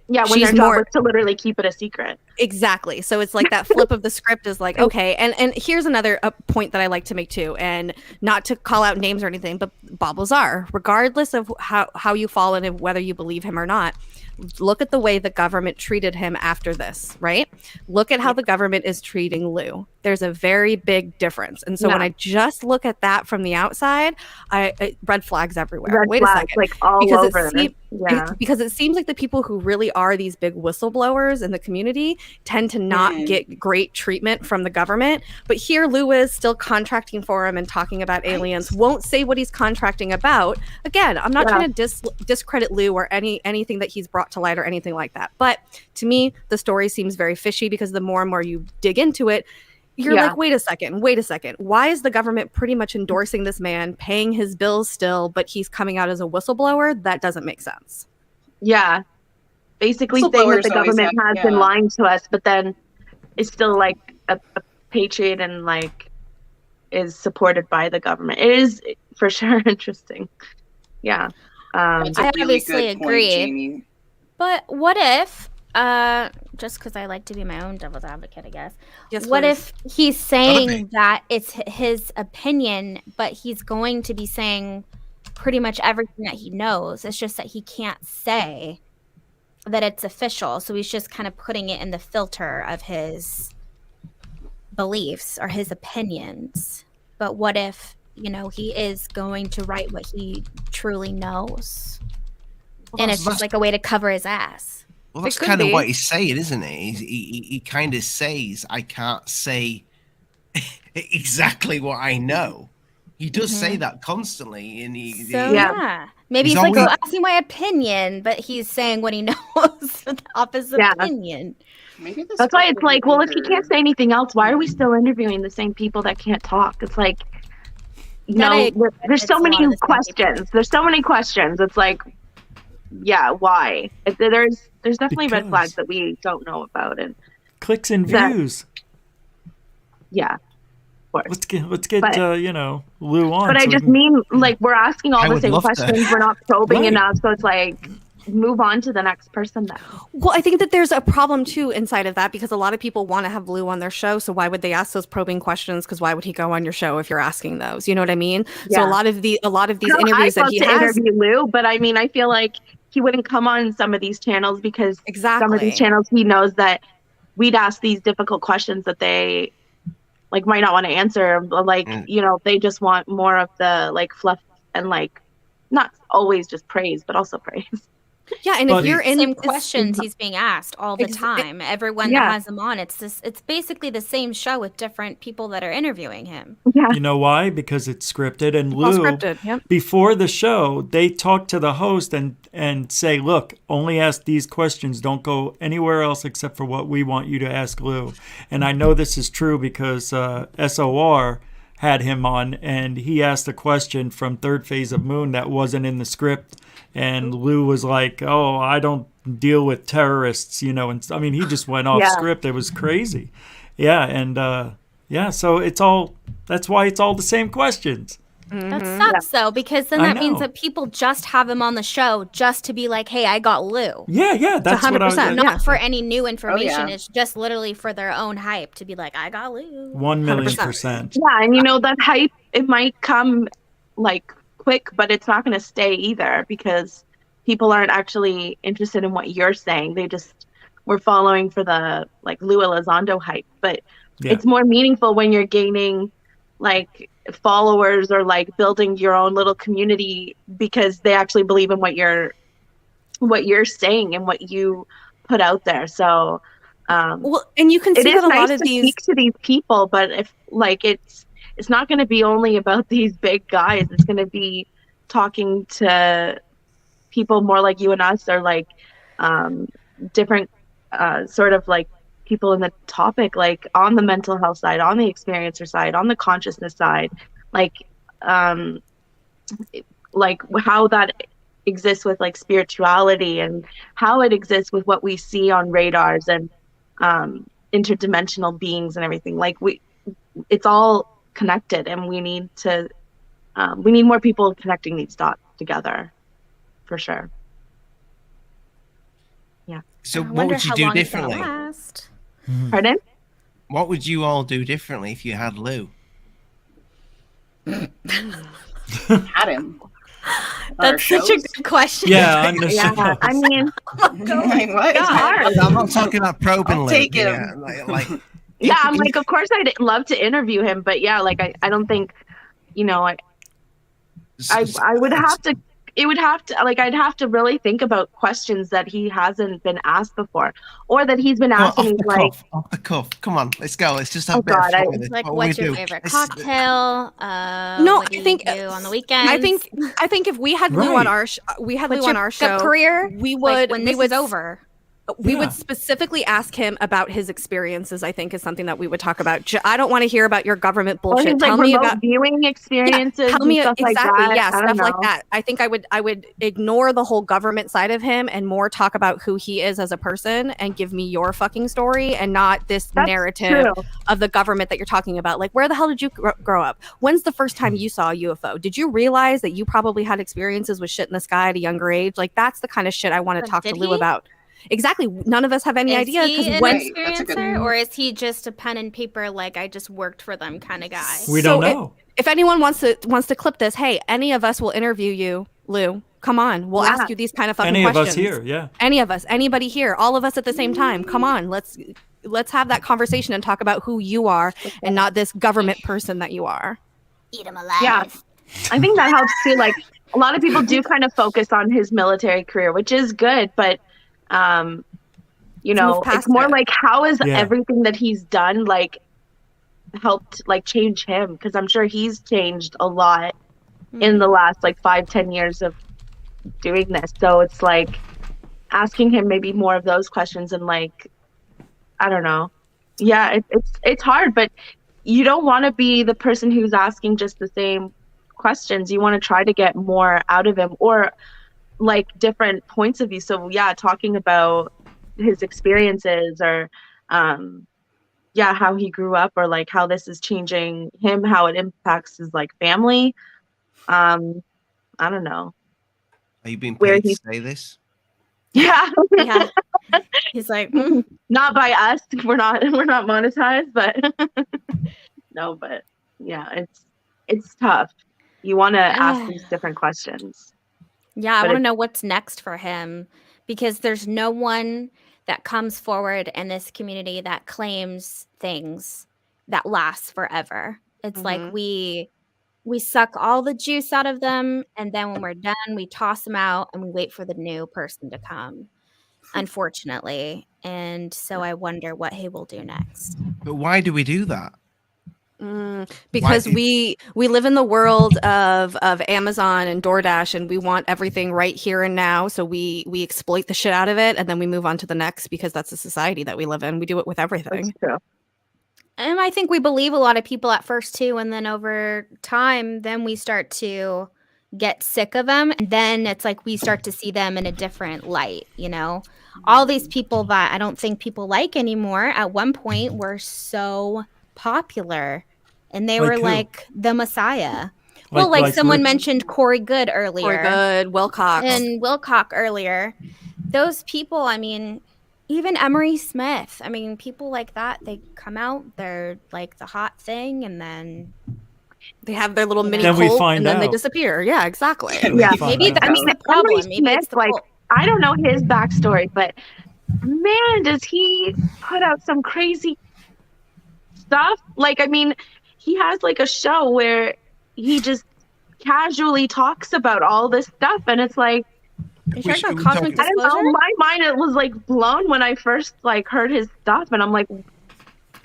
Yeah, when their job was to literally keep it a secret. Exactly. So it's like that flip of the script is like, okay. And here's another point that I like to make too, and not to call out names or anything, but Bob Lazar, regardless of how you fall and whether you believe him or not, look at the way the government treated him after this, right? Look at how the government is treating Lou. There's a very big difference. And so when I just look at that from the outside, red flags everywhere. Wait a second. Like all over. Because it seems like the people who really are these big whistleblowers in the community tend to not get great treatment from the government. But here Lou is still contracting for him and talking about aliens, won't say what he's contracting about. Again, I'm not trying to discredit Lou or anything that he's brought to light or anything like that. But to me, the story seems very fishy, because the more and more you dig into it, you're like, wait a second. Why is the government pretty much endorsing this man, paying his bills still, but he's coming out as a whistleblower? That doesn't make sense. Yeah. Basically saying that the government has been lying to us, but then is still like a patriot and like is supported by the government. It is for sure interesting. Yeah. I obviously agree. But what if, just because I like to be my own devil's advocate, I guess. Yes, what if he's saying that it's his opinion, but he's going to be saying pretty much everything that he knows? It's just that he can't say that it's official. So he's just kind of putting it in the filter of his beliefs or his opinions. But what if, he is going to write what he truly knows? And it's just like a way to cover his ass. Well, that's kind of what he's saying, isn't it? He kind of says, I can't say exactly what I know. He does say that constantly. And maybe he's like, asking my opinion, but he's saying what he knows of his opinion. Maybe that's why it's like, well, if he can't say anything else, why are we still interviewing the same people that can't talk? It's like, there's so many questions. There's so many questions. It's like, why? There's definitely red flags that we don't know about, and clicks and views. Yeah, of course. Let's get Lou on. But I just mean, like, we're asking all the same questions. We're not probing enough, so it's like, move on to the next person then. Well, I think that there's a problem too inside of that, because a lot of people want to have Lou on their show. So why would they ask those probing questions? Because why would he go on your show if you're asking those? You know what I mean? Yeah. So a lot of these interviews that he has. Interview Lou, but I mean, I feel like he wouldn't come on some of these channels because some of these channels he knows that we'd ask these difficult questions that they like might not want to answer. Like they just want more of the like fluff and like not always just praise, but also praise. Yeah, and But if you're in Same it's- questions he's being asked all the time. Everyone that has him on, it's basically the same show with different people that are interviewing him. Yeah. you know why? Because it's scripted. And all Lou, scripted. Yep. before the show, they talk to the host and say, look, only ask these questions. Don't go anywhere else except for what we want you to ask Lou. And I know this is true because SOR had him on, and he asked a question from Third Phase of Moon that wasn't in the script. And Lou was like, oh, I don't deal with terrorists, you know. And I mean, he just went off script. It was crazy. Yeah. And so that's why it's all the same questions. That sucks though, because then that means that people just have him on the show just to be like, hey, I got Lou. Yeah, that's what I was 100%. Not for any new information. yeah. It's just literally for their own hype to be like, I got Lou. 1,000,000%. Yeah, and you know that hype, it might come like quick, but it's not going to stay either because people aren't actually interested in what you're saying. They just were following for the like Lou Elizondo hype, but it's more meaningful when you're gaining like followers or like building your own little community because they actually believe in what you're saying and what you put out there. So Well, and you can see it is that a nice lot of to these speak to these people, but if like it's not going to be only about these big guys. It's going to be talking to people more like you and us, or like different sort of like people in the topic, like on the mental health side, on the experiencer side, on the consciousness side, like how that exists with like spirituality and how it exists with what we see on radars and interdimensional beings and everything. Like it's all connected, and we need more people connecting these dots together, for sure. Yeah. So what would you do differently? Pardon? What would you all do differently if you had Lou? Had him. That's such a good question. Yeah, on the Yeah, show. I mean, Like, what? it's hard. I'm not talking about probing I'll Lou. take him. Yeah, like Yeah, I'm like, of course I'd love to interview him, but yeah, like I don't think, you know, I would have to. It would have to, like, I'd have to really think about questions that he hasn't been asked before, or that he's been asked. off And the he's like, cuff, off the cuff. Come on, let's go. Let's just have Oh, a bit of God, fun with this. Like, What what's we your do? favorite This- cocktail? No, What do I think you do on the weekends? I think if we had Lou on our What's your pickup career? we Like, would when this is over. We would specifically ask him about his experiences. I think is something that we would talk about. I don't want to hear about your government or bullshit. his Tell like me remote about viewing experiences. tell me and stuff exactly. like that. Yeah, I don't stuff like know. that. I think I would ignore the whole government side of him and more talk about who he is as a person and give me your fucking story and not this That's narrative true. of the government that you're talking about. Like, where the hell did you grow up? When's the first time you saw a UFO? Did you realize that you probably had experiences with shit in the sky at a younger age? Like, that's the kind of shit I want to But talk to did Lou he? about. Exactly. None of us have any Is idea he because an when Right, that's a good experiencer, one. or is he just a pen and paper, like I just worked for them kind of guy? We So don't know. if anyone wants to clip this, hey, any of us will interview you, Lou. Come on, we'll ask you these kind of fucking Any questions. of us here, yeah. Any of us, anybody here, all of us at the same time. Come on, let's have that conversation and talk about who you are and not this government person that you are. Eat him alive. Yeah. I think that helps too. Like, a lot of people do kind of focus on his military career, which is good, but you know, move past it's more it. like how is Yeah. everything that he's done like helped like change him? Because I'm sure he's changed a lot in the last like 5-10 years of doing this. So it's like asking him maybe more of those questions and like, I don't know. Yeah, it's hard, but you don't want to be the person who's asking just the same questions. You want to try to get more out of him, or like different points of view. So yeah, talking about his experiences, or how he grew up, or like how this is changing him, how it impacts his like family. I don't know. Are you being Where paid to he's- say this? Yeah. Yeah. He's like, Not by us. We're not monetized, but no, but yeah, it's tough. You want to ask these different questions. yeah, I But want to know what's next for him, because there's no one that comes forward in this community that claims things that last forever. It's like we we suck all the juice out of them, and then when we're done, we toss them out and we wait for the new person to come, unfortunately. And so I wonder what he will do next. But why do we do that? Because we live in the world of Amazon and DoorDash, and we want everything right here and now. So we exploit the shit out of it, and then we move on to the next, because that's the society that we live in. We do it with everything. That's true. And I think we believe a lot of people at first too, and then over time, then we start to get sick of them, and then it's like we start to see them in a different light, you know? All these people that I don't think people like anymore at one point were so popular, and they were who? like the Messiah. Well, like someone Rich? mentioned Corey Good earlier. Corey Good, Wilcox. And Wilcock earlier. Those people, I mean, even Emery Smith. I mean, people like that, they come out, they're like the hot thing, and then they have their little mini Then we cult, find and then they out. disappear. Yeah, exactly. Yeah, maybe that's I mean, the problem. Emery Maybe it's Smith, the like, cult. I don't know his backstory, but man, does he put out some crazy stuff. Like, I mean, he has like a show where he just casually talks about all this stuff, and it's like, Are you Which- talking are we about cosmic talking- I don't disclosure? know, my mind, it was like blown when I first like heard his stuff, and I'm like, Do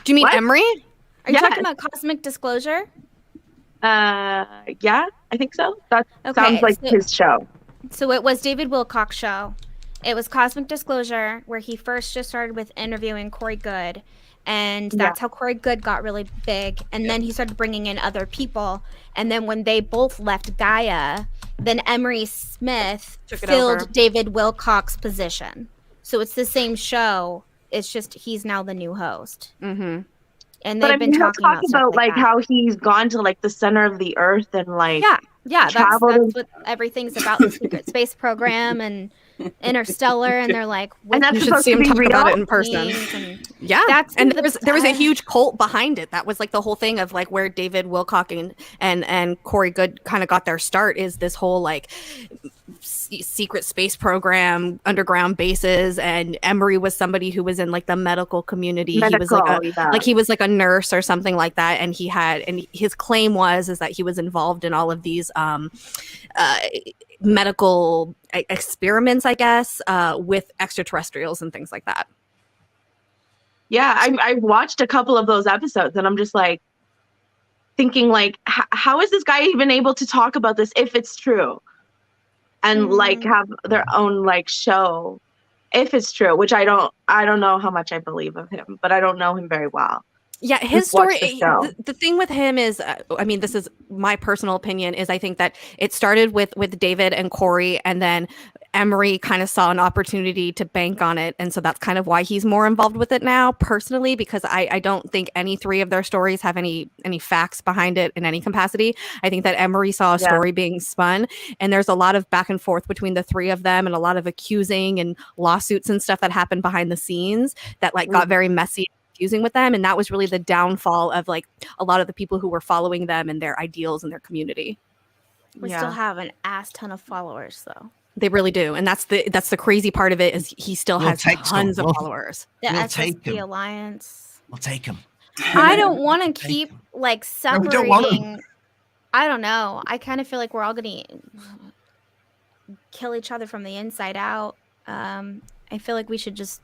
you mean What? Emery? Are you Yes. talking about cosmic disclosure? yeah, I think so. That Okay, sounds like so- his show. So it was David Wilcock's show. It was Cosmic Disclosure, where he first just started with interviewing Corey Good. And that's how Corey Good got really big. And then he started bringing in other people. And then when they both left Gaia, then Emery Smith Took it filled over. David Wilcock's position. So it's the same show. It's just he's now the new host. Mm-hmm. And But they've I mean, been he'll talking talk about, stuff like that. how he's gone to like the center of the earth and like Yeah, that's traveled what everything's about, the secret space program and Interstellar, and they're like, And that's You should supposed see to him be talk about real? it in person. and Yeah, That's and the there was a best. huge cult behind it. That was like the whole thing of like where David Wilcock and Corey Good kind of got their start, is this whole like secret space program, underground bases. And Emery was somebody who was in like the medical community. He was like he was like a nurse or something like that, and his claim is that he was involved in all of these medical experiments, I guess, with extraterrestrials and things like that. Yeah, I watched a couple of those episodes, and I'm just like thinking, like, how is this guy even able to talk about this if it's true, and like have their own like show if it's true? Which I don't know how much I believe of him, but I don't know him very well. Yeah, his Just watch story. the show. The thing with him is, I mean, this is my personal opinion, is I think that it started with David and Corey, and then Emery kind of saw an opportunity to bank on it, and so that's kind of why he's more involved with it now, personally, because I don't think any three of their stories have any facts behind it in any capacity. I think that Emery saw a story being spun, and there's a lot of back and forth between the three of them, and a lot of accusing and lawsuits and stuff that happened behind the scenes that like got very messy using with them, and that was really the downfall of like a lot of the people who were following them and their ideals and their community. We still have an ass ton of followers, though. They really do, and that's the crazy part of it, is he still has tons of followers. The We'll take SSP 'em. Alliance. We'll take them. I don't want to keep like No, we don't want 'em. separating. I don't know. I kind of feel like we're all gonna kill each other from the inside out. I feel like we should just.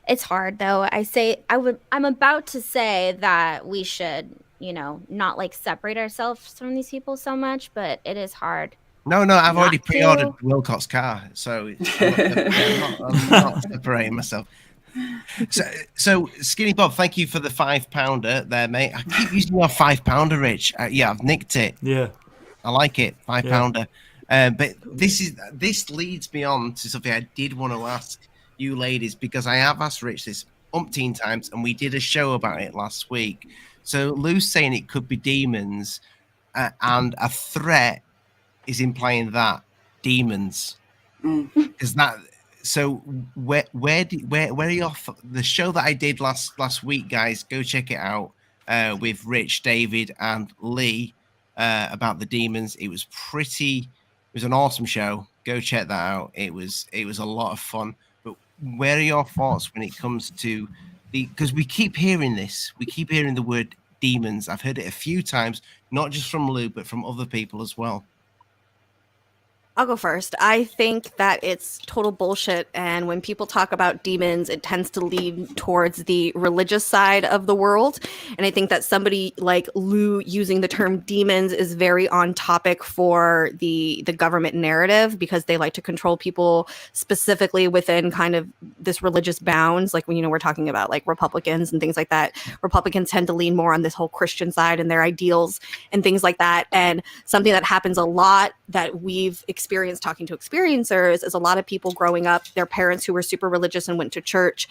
It's hard though. I'm about to say that we should, not like separate ourselves from these people so much, but it is hard. No, I've Not already pre-ordered to. Wilcott's car, so I'm not separating myself. So Skinny Bob, thank you for the £5 there, mate. I keep using your £5, Rich. Yeah, I've nicked it. Yeah. I like it, £5. But this leads me on to something I did want to ask you ladies, because I have asked Rich this umpteen times, and we did a show about it last week. So Lou's saying it could be demons, and a threat is implying that demons. Is that so? Where are your the show that I did last week, guys? Go check it out with Rich, David, and Lee about the demons. It was an awesome show. Go check that out. It was a lot of fun. But where are your thoughts when it comes to because we keep hearing this? We keep hearing the word demons. I've heard it a few times, not just from Lou, but from other people as well. I'll go first. I think that it's total bullshit. And when people talk about demons, it tends to lean towards the religious side of the world. And I think that somebody like Lou using the term demons is very on topic for the government narrative, because they like to control people specifically within kind of this religious bounds. Like when, we're talking about like Republicans and things like that. Republicans tend to lean more on this whole Christian side and their ideals and things like that. And something that happens a lot that we've experienced talking to experiencers is a lot of people growing up, their parents who were super religious and went to church,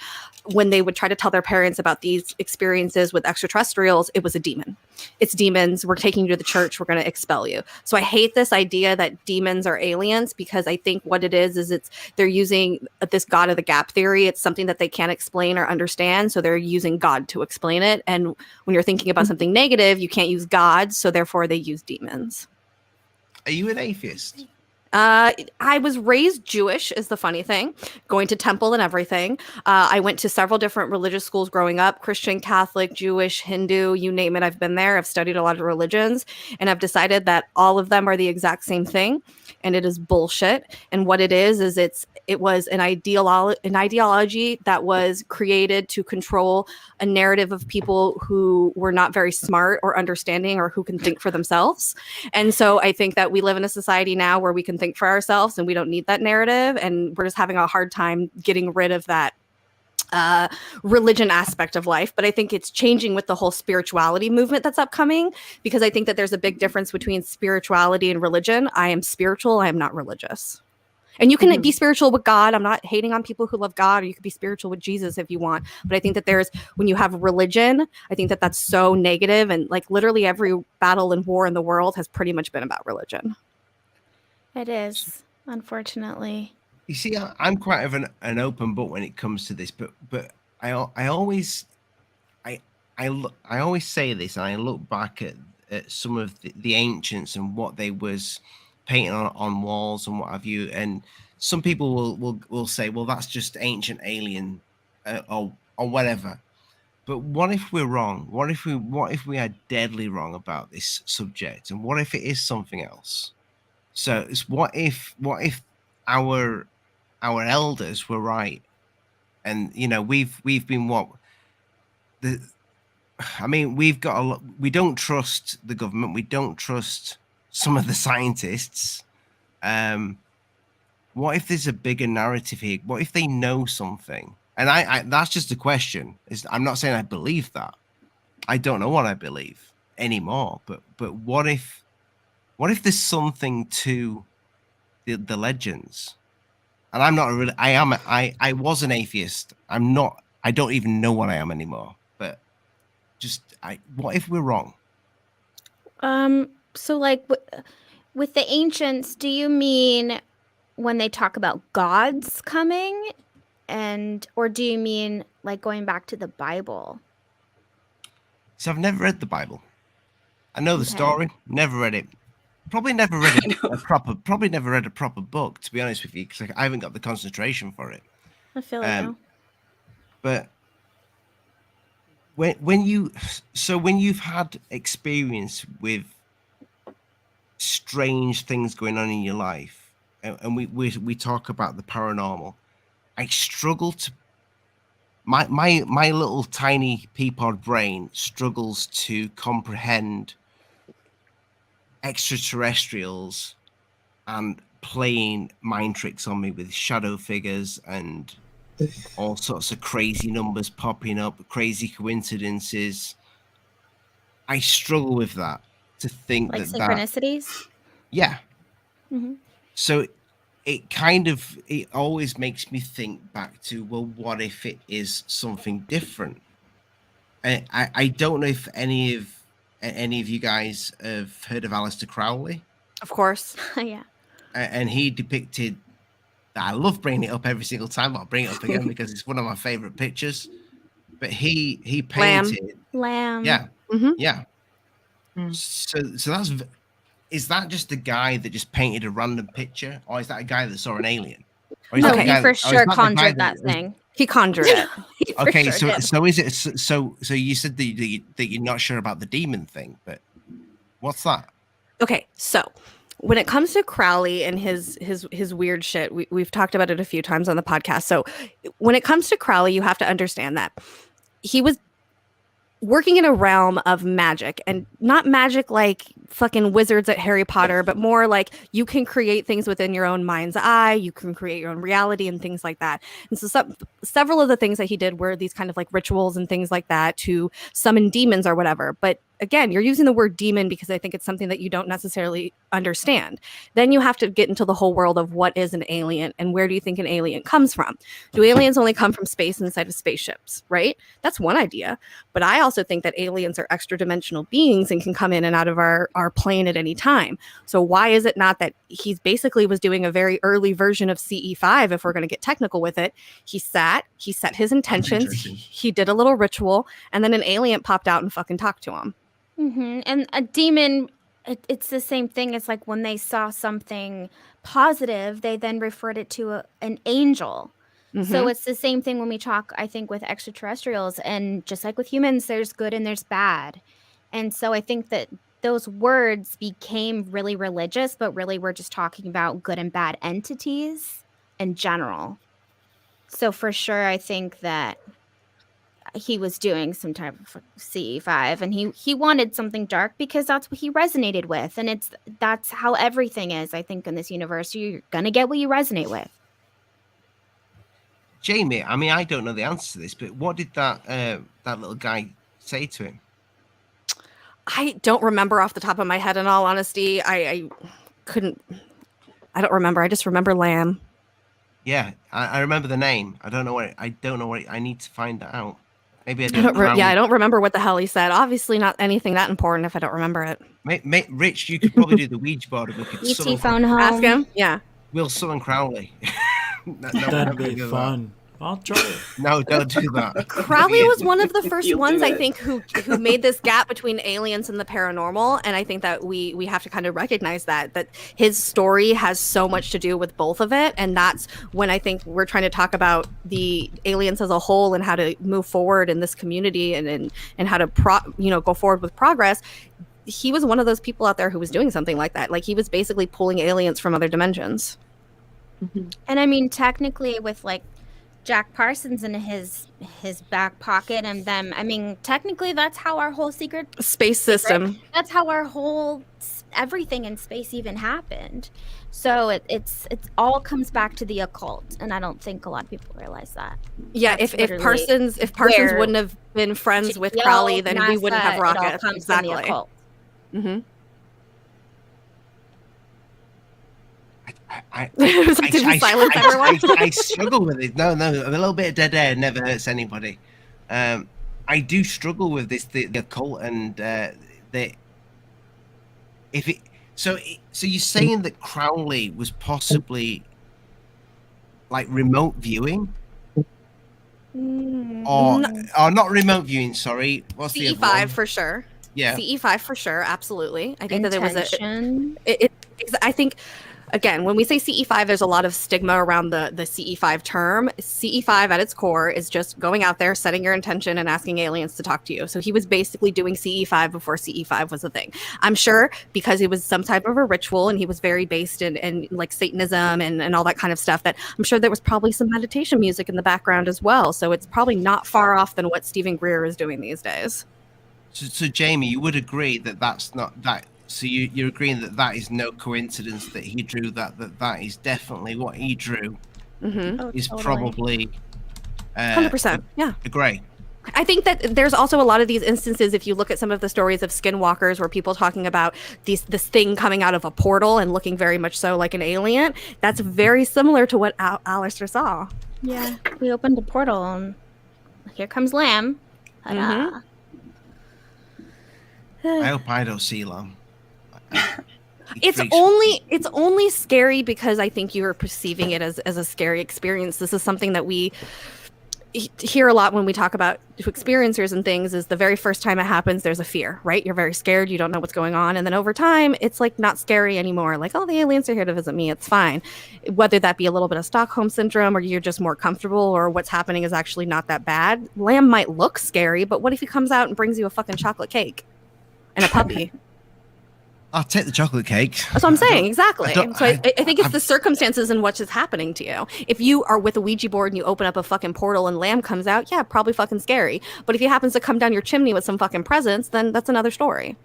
when they would try to tell their parents about these experiences with extraterrestrials, it was a demon. It's demons. We're taking you to the church. We're going to expel you. So I hate this idea that demons are aliens, because I think what it is they're using this God of the gap theory. It's something that they can't explain or understand. So they're using God to explain it. And when you're thinking about something negative, you can't use God. So therefore they use demons. Are you an atheist? I was raised Jewish, is the funny thing, going to temple and everything. I went to several different religious schools growing up, Christian, Catholic, Jewish, Hindu, you name it. I've been there. I've studied a lot of religions, and I've decided that all of them are the exact same thing, and it is bullshit. And what it is it was an ideology that was created to control a narrative of people who were not very smart or understanding or who can think for themselves. And so I think that we live in a society now where we can think for ourselves and we don't need that narrative. And we're just having a hard time getting rid of that religion aspect of life. But I think it's changing with the whole spirituality movement that's upcoming, because I think that there's a big difference between spirituality and religion. I am spiritual. I am not religious. And you can be spiritual with God. I'm not hating on people who love God, or you could be spiritual with Jesus if you want. But I think that when you have religion, I think that that's so negative. And like literally every battle and war in the world has pretty much been about religion. It is, unfortunately. You see, I'm quite of an open book when it comes to this, but I always say this, and I look back at some of the ancients and what they was painting on walls and what have you, and some people will say, well, that's just ancient alien or whatever. But what if we're wrong? What if we are deadly wrong about this subject? And what if it is something else? So it's what if our elders were right? And we've been we've got a lot. We don't trust the government. We don't trust some of the scientists. What if there's a bigger narrative here? What if they know something? And I that's just a question. I'm not saying I believe that. I don't know what I believe anymore. But what if there's something to the legends? And I'm not really. I was an atheist. I'm not. I don't even know what I am anymore. But what if we're wrong? So like with the ancients, do you mean when they talk about gods coming, or do you mean like going back to the Bible? So I've never read the Bible. I know the story, never read it. Probably never read a proper book, to be honest with you, because I haven't got the concentration for it. I feel like but when you've had experience with strange things going on in your life, and we talk about the paranormal, I struggle to my little tiny peapod brain struggles to comprehend extraterrestrials and playing mind tricks on me with shadow figures and all sorts of crazy numbers popping up, crazy coincidences. I struggle with that, to think like synchronicities. Yeah. Mm-hmm. So it always makes me think back to, well, what if it is something different? I don't know if any of you guys have heard of Aleister Crowley. Of course. Yeah. And he depicted, I love bringing it up every single time, but I'll bring it up again because it's one of my favorite pictures. But he painted Lamb. Yeah. Mm-hmm. Yeah. So is that just a guy that just painted a random picture, or is that a guy that saw an alien? No, he for sure conjured that thing. He conjured it. He for Okay, sure did. so is it so you said that you're not sure about the demon thing, but what's that? Okay, so when it comes to Crowley and his weird shit, we've talked about it a few times on the podcast. So when it comes to Crowley, you have to understand that he was working in a realm of magic, and not magic like fucking wizards at Harry Potter, but more like you can create things within your own mind's eye, you can create your own reality and things like that. And so several of the things that he did were these kind of like rituals and things like that to summon demons or whatever. But again, you're using the word demon because I think it's something that you don't necessarily understand. Then you have to get into the whole world of what is an alien and where do you think an alien comes from? Do aliens only come from space inside of spaceships, right? That's one idea. But I also think that aliens are extra dimensional beings and can come in and out of our plane at any time. So why is it not that he basically was doing a very early version of CE5, if we're going to get technical with it? He set his intentions, he did a little ritual, and then an alien popped out and fucking talked to him. Mm-hmm. And a demon, it's the same thing. It's like when they saw something positive, they then referred it to an angel. Mm-hmm. So it's the same thing when we talk, I think, with extraterrestrials. And just like with humans, there's good and there's bad. And so I think that those words became really religious, but really we're just talking about good and bad entities in general. So for sure, I think that he was doing some type of CE5, and he wanted something dark because that's what he resonated with, and that's how everything is. I think in this universe, you're gonna get what you resonate with. Jamie, I mean, I don't know the answer to this, but what did that little guy say to him? I don't remember off the top of my head. In all honesty, I don't remember. I just remember Lamb. Yeah, I remember the name. I don't know what. I need to find that out. Maybe I I don't remember what the hell he said. Obviously, not anything that important if I don't remember it. Rich, you could probably do the Ouija board. We could ET phone home. Ask him. Yeah. We'll summon Crowley. That'd be fun. I'll try it. No, don't do that. Crowley was one of the first You'll ones, do I it. think, who made this gap between aliens and the paranormal. And I think that we have to kind of recognize that his story has so much to do with both of it. And that's when I think we're trying to talk about the aliens as a whole and how to move forward in this community and how to go forward with progress. He was one of those people out there who was doing something like that. Like he was basically pulling aliens from other dimensions. Mm-hmm. And I mean, technically, with like Jack Parsons in his back pocket and them, I mean, technically, that's how our whole Space system. That's how our whole everything in space even happened. So it's all comes back to the occult, and I don't think a lot of people realize that. Yeah, That's if Parsons wouldn't have been friends with Crowley, then we wouldn't have rockets. It all comes from the occult. Mm-hmm. I struggle with it. No, a little bit of dead air never hurts anybody. I do struggle with this, the occult, and so you're saying that Crowley was possibly like remote viewing, or not remote viewing? Sorry, what's the other one? CE5 for sure. Yeah, CE5 for sure. Absolutely. I think that Intention. I think. Again, when we say CE5, there's a lot of stigma around the CE5 term. CE5 at its core is just going out there, setting your intention, and asking aliens to talk to you. So he was basically doing CE5 before CE5 was a thing. I'm sure because it was some type of a ritual and he was very based in like Satanism and all that kind of stuff, that I'm sure there was probably some meditation music in the background as well. So it's probably not far off than what Stephen Greer is doing these days. So Jamie, you would agree that that's not that. So you're agreeing that is no coincidence that he drew that is definitely what he drew. Mm-hmm. Is probably 100%. Yeah. Agree. I think that there's also a lot of these instances, if you look at some of the stories of skinwalkers where people talking about this thing coming out of a portal and looking very much so like an alien, that's very similar to what Alistair saw. Yeah, we opened a portal and here comes Lamb. Mm-hmm. I hope I don't see Lamb. It's only scary because I think you are perceiving it as a scary experience. This is something that hear a lot when we talk about experiencers and things is the very first time it happens, there's a fear, right? You're very scared. You don't know what's going on. And then over time, it's like not scary anymore. Like, oh, the aliens are here to visit me. It's fine. Whether that be a little bit of Stockholm syndrome or you're just more comfortable or what's happening is actually not that bad. Lamb might look scary, but what if he comes out and brings you a fucking chocolate cake and a puppy? I'll take the chocolate cake. That's what I'm saying. Exactly. So I think it's the circumstances and what's just happening to you. If you are with a Ouija board and you open up a fucking portal and Lamb comes out, yeah, probably fucking scary. But if he happens to come down your chimney with some fucking presents, then that's another story.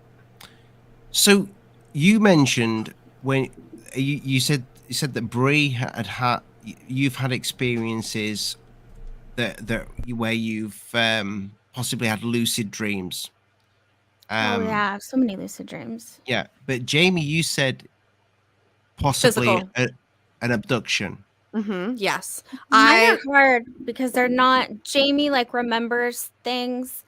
So you mentioned when you said that Bree you've had experiences that where you've possibly had lucid dreams. Oh yeah, so many lucid dreams. Yeah, but Jamie, you said possibly an abduction. Yes. Mine are hard because they're not. Jamie like remembers things.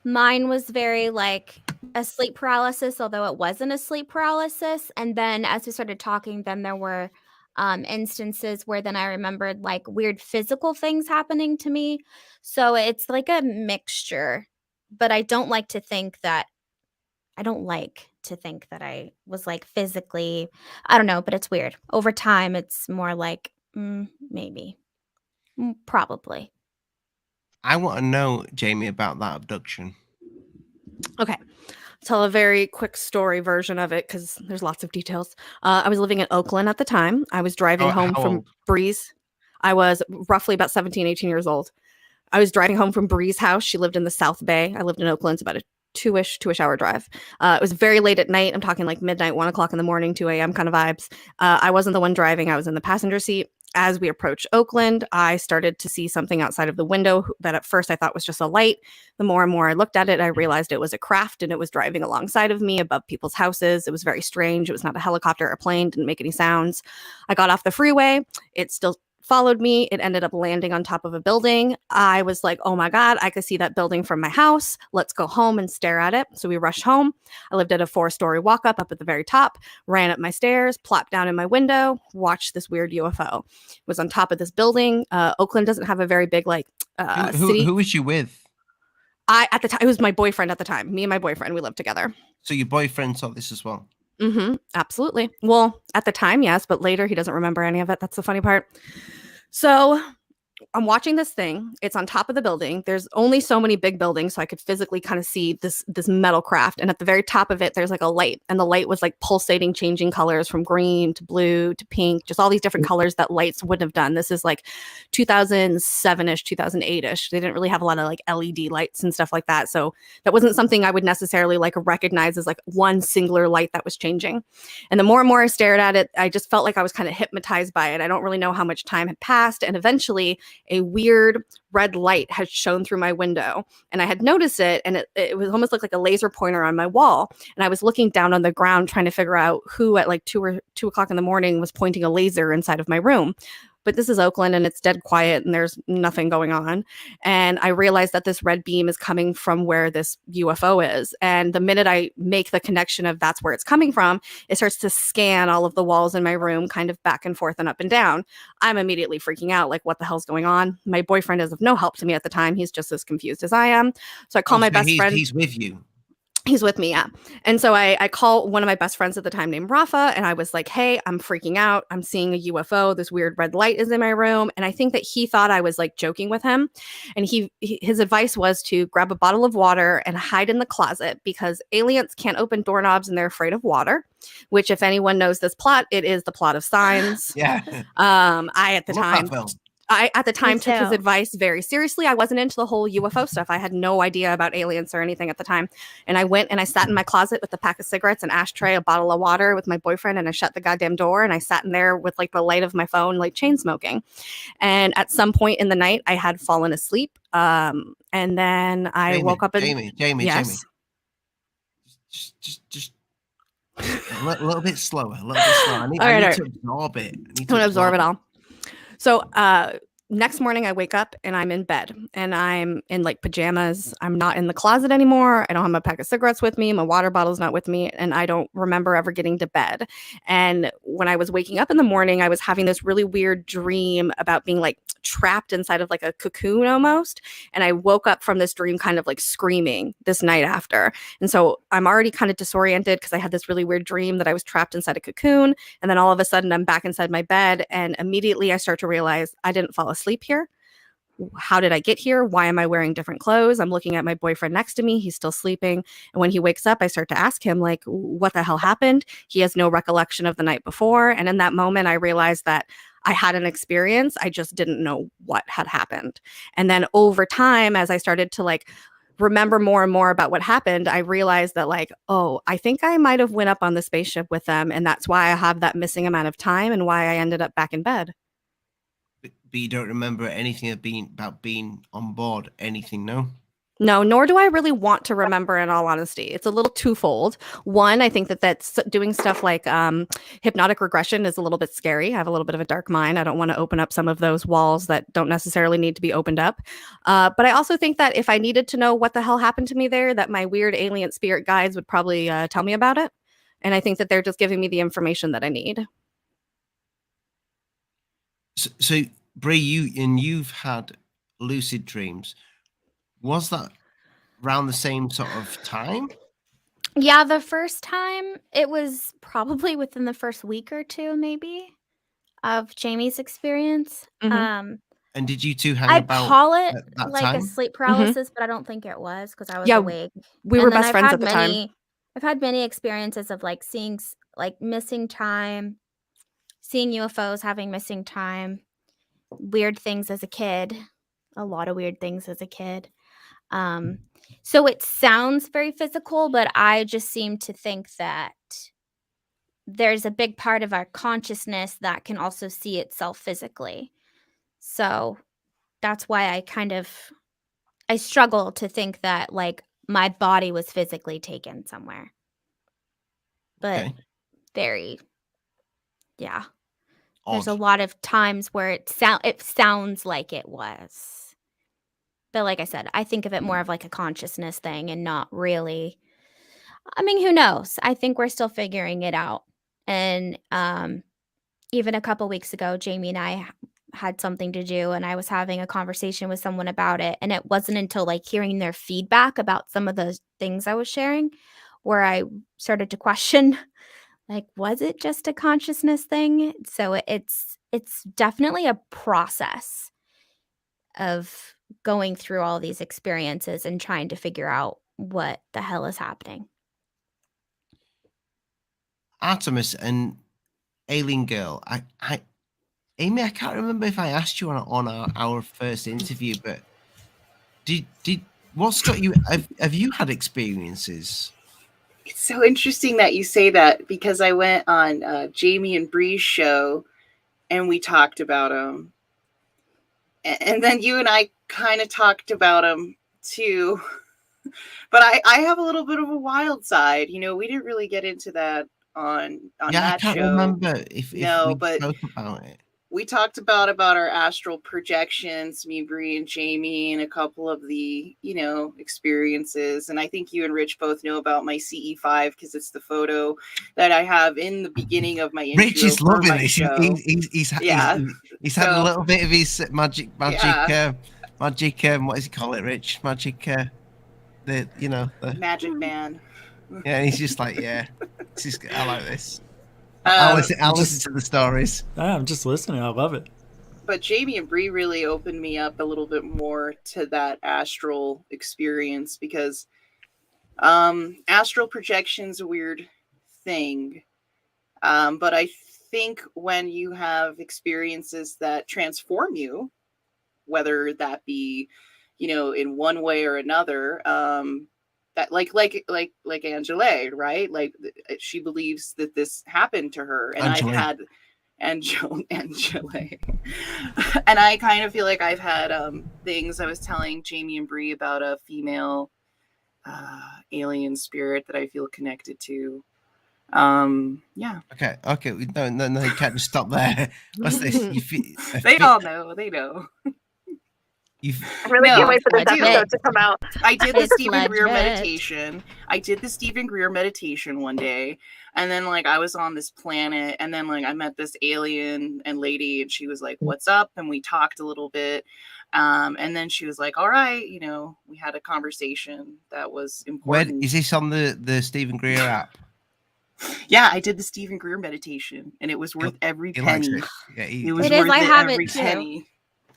Mine was very like a sleep paralysis, although it wasn't a sleep paralysis. And then as we started talking, then there were instances where then I remembered like weird physical things happening to me. So it's like a mixture. But I don't like to think that I was like physically, I don't know, but it's weird. Over time, it's more like maybe, probably. I want to know, Jamie, about that abduction. Okay. Tell a very quick story version of it because there's lots of details. I was living in Oakland at the time. I was driving home from old? Bree's. I was roughly about 17, 18 years old. I was driving home from Bree's house. She lived in the South Bay. I lived in Oakland. It's about a two-ish hour drive. It was very late at night. I'm talking like midnight, 1 o'clock in the morning, 2 a.m. kind of vibes. I wasn't the one driving. I was in the passenger seat. As we approached Oakland, I started to see something outside of the window that at first I thought was just a light. The more and more I looked at it, I realized it was a craft and it was driving alongside of me above people's houses. It was very strange. It was not a helicopter or a plane, didn't make any sounds. I got off the freeway. It still followed me. It ended up landing on top of a building. I was like, oh my God, I could see that building from my house. Let's go home and stare at it. So we rushed home. I lived at a 4-story walk up at the very top, ran up my stairs, plopped down in my window, watched this weird UFO. It was on top of this building. Oakland doesn't have a very big city. Who was you with? At the time, it was my boyfriend at the time. Me and my boyfriend, we lived together. So your boyfriend saw this as well? Absolutely. Well, at the time, yes, but later he doesn't remember any of it. That's the funny part. So I'm watching this thing. It's on top of the building. There's only so many big buildings, so I could physically kind of see this metal craft. And at the very top of it, there's like a light. And the light was like pulsating, changing colors from green to blue to pink, just all these different colors that lights wouldn't have done. This is like 2007-ish, 2008-ish. They didn't really have a lot of like LED lights and stuff like that. So that wasn't something I would necessarily like recognize as like one singular light that was changing. And the more and more I stared at it, I just felt like I was kind of hypnotized by it. I don't really know how much time had passed. And eventually a weird red light had shone through my window and I had noticed it, and it was almost like a laser pointer on my wall. And I was looking down on the ground trying to figure out who at like 2 o'clock in the morning was pointing a laser inside of my room. But this is Oakland and it's dead quiet and there's nothing going on. And I realized that this red beam is coming from where this UFO is. And the minute I make the connection of that's where it's coming from, it starts to scan all of the walls in my room, kind of back and forth and up and down. I'm immediately freaking out, like, what the hell's going on? My boyfriend is of no help to me at the time. He's just as confused as I am. So I call my best friend. He's with you. He's with me, yeah. And so I call one of my best friends at the time named Rafa, and I was like, hey, I'm freaking out. I'm seeing a UFO. This weird red light is in my room. And I think that he thought I was like joking with him. And his advice was to grab a bottle of water and hide in the closet because aliens can't open doorknobs and they're afraid of water, which if anyone knows this plot, it is the plot of Signs. Yeah. I at the time took his advice very seriously. I wasn't into the whole UFO stuff. I had no idea about aliens or anything at the time. And I went and I sat in my closet with a pack of cigarettes, an ashtray, a bottle of water with my boyfriend, and I shut the goddamn door and I sat in there with like the light of my phone, like chain smoking. And at some point in the night, I had fallen asleep. And then I woke up and Jamie. Yes. Just a little bit slower. I need to absorb it. I want to absorb it all. So next morning I wake up and I'm in bed and I'm in like pajamas. I'm not in the closet anymore. I don't have my pack of cigarettes with me. My water bottle's not with me. And I don't remember ever getting to bed. And when I was waking up in the morning, I was having this really weird dream about being like trapped inside of like a cocoon almost. And I woke up from this dream kind of like screaming this night after. And so I'm already kind of disoriented because I had this really weird dream that I was trapped inside a cocoon. And then all of a sudden I'm back inside my bed. And immediately I start to realize I didn't fall asleep here. How did I get here? Why am I wearing different clothes? I'm looking at my boyfriend next to me. He's still sleeping. And when he wakes up, I start to ask him, like, what the hell happened? He has no recollection of the night before. And in that moment, I realized that I had an experience. I just didn't know what had happened. And then over time, as I started to like remember more and more about what happened, I realized that like, oh, I think I might have went up on the spaceship with them. And that's why I have that missing amount of time and why I ended up back in bed. But you don't remember anything about being on board, anything, no? No, nor do I really want to remember, in all honesty. It's a little twofold. One, I think that's doing stuff like hypnotic regression is a little bit scary. I have a little bit of a dark mind. I don't want to open up some of those walls that don't necessarily need to be opened up. But I also think that if I needed to know what the hell happened to me there, that my weird alien spirit guides would probably tell me about it. And I think that they're just giving me the information that I need. So Bree, you've had lucid dreams. Was that around the same sort of time? Yeah, the first time, it was probably within the first week or two, maybe, of Jamie's experience. Mhm. And did you two hang I about call it at that like a time? sleep paralysis, but I don't think it was because I was Yeah, awake. we And were then best friends at the time. I've had many experiences of like seeing like missing time, seeing UFOs, having missing time, weird things as a kid, a lot of weird things as a kid. So it sounds very physical, but I just seem to think that there's a big part of our consciousness that can also see itself physically. So that's why I struggle to think that like my body was physically taken somewhere. But Okay. very, yeah. Odd. There's a lot of times where it sounds like it was. But like I said, I think of it more of like a consciousness thing and not really. I mean, who knows? I think we're still figuring it out. And even a couple weeks ago, Jamie and I had something to do, and I was having a conversation with someone about it. And it wasn't until like hearing their feedback about some of the things I was sharing where I started to question, like, was it just a consciousness thing? So it's definitely a process of going through all these experiences and trying to figure out what the hell is happening. Artemis and Alien Girl. Amy, I can't remember if I asked you on our first interview, but what's got you? Have you had experiences? It's so interesting that you say that because I went on Jamie and Bree's show and we talked about them. And then you and I kind of talked about them too. But I have a little bit of a wild side. You know, we didn't really get into that on that show. I can't remember if we spoke about it. We talked about our astral projections, me, Bree, and Jamie, and a couple of the, experiences. And I think you and Rich both know about my CE5 because it's the photo that I have in the beginning of my intro. Rich is loving this. He's had a little bit of his magic. What does he call it, Rich? Magic. The Magic Man. Yeah, and he's just like, I like this. I'll listen to the stories. I'm just listening. I love it. But Jamie and Bree really opened me up a little bit more to that astral experience because astral projection's a weird thing. But I think when you have experiences that transform you, whether that be, in one way or another, that like Angela, right? Like she believes that this happened to her, and Angela. I've had Angela, and I kind of feel like I've had things. I was telling Jamie and Bree about a female alien spirit that I feel connected to. Yeah. Okay. No, you can't just stop there. What's this? They all know. They know. I really can't wait for this I do. episode to come out. I did the It's Stephen Greer legit. meditation. I did the Stephen Greer meditation one day, and then like I was on this planet, and then like I met this alien and lady, and she was like, "What's up?" And we talked a little bit, and then she was like, "All right, you know, we had a conversation that was important." Where is this on the Stephen Greer app? Yeah, I did the Stephen Greer meditation, and it was worth every He likes penny. it. Yeah, It was It is. worth I have it every too. penny.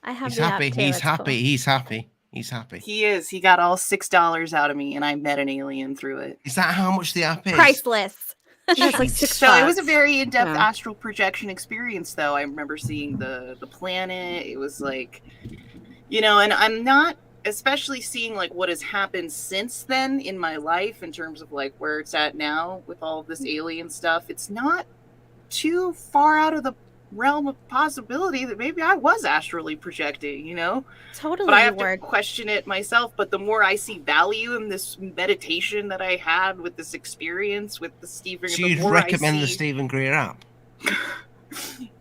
I have he's the happy. app too. He's It's happy. cool. He's happy. He's happy. He is. He got all $6 out of me, and I met an alien through it. Is that how much the app is? Priceless. Yeah, it's like $6. So it was a very in-depth Yeah. astral projection experience, though. I remember seeing the planet. It was like, you know, and I'm not, especially seeing like what has happened since then in my life in terms of like where it's at now with all of this alien stuff. It's not too far out of the realm of possibility that maybe I was astrally projecting, you know? Totally. But I have word. to question it myself. But the more I see value in this meditation that I had with this experience with the Stephen, So the you'd more recommend I the see, Stephen Greer app?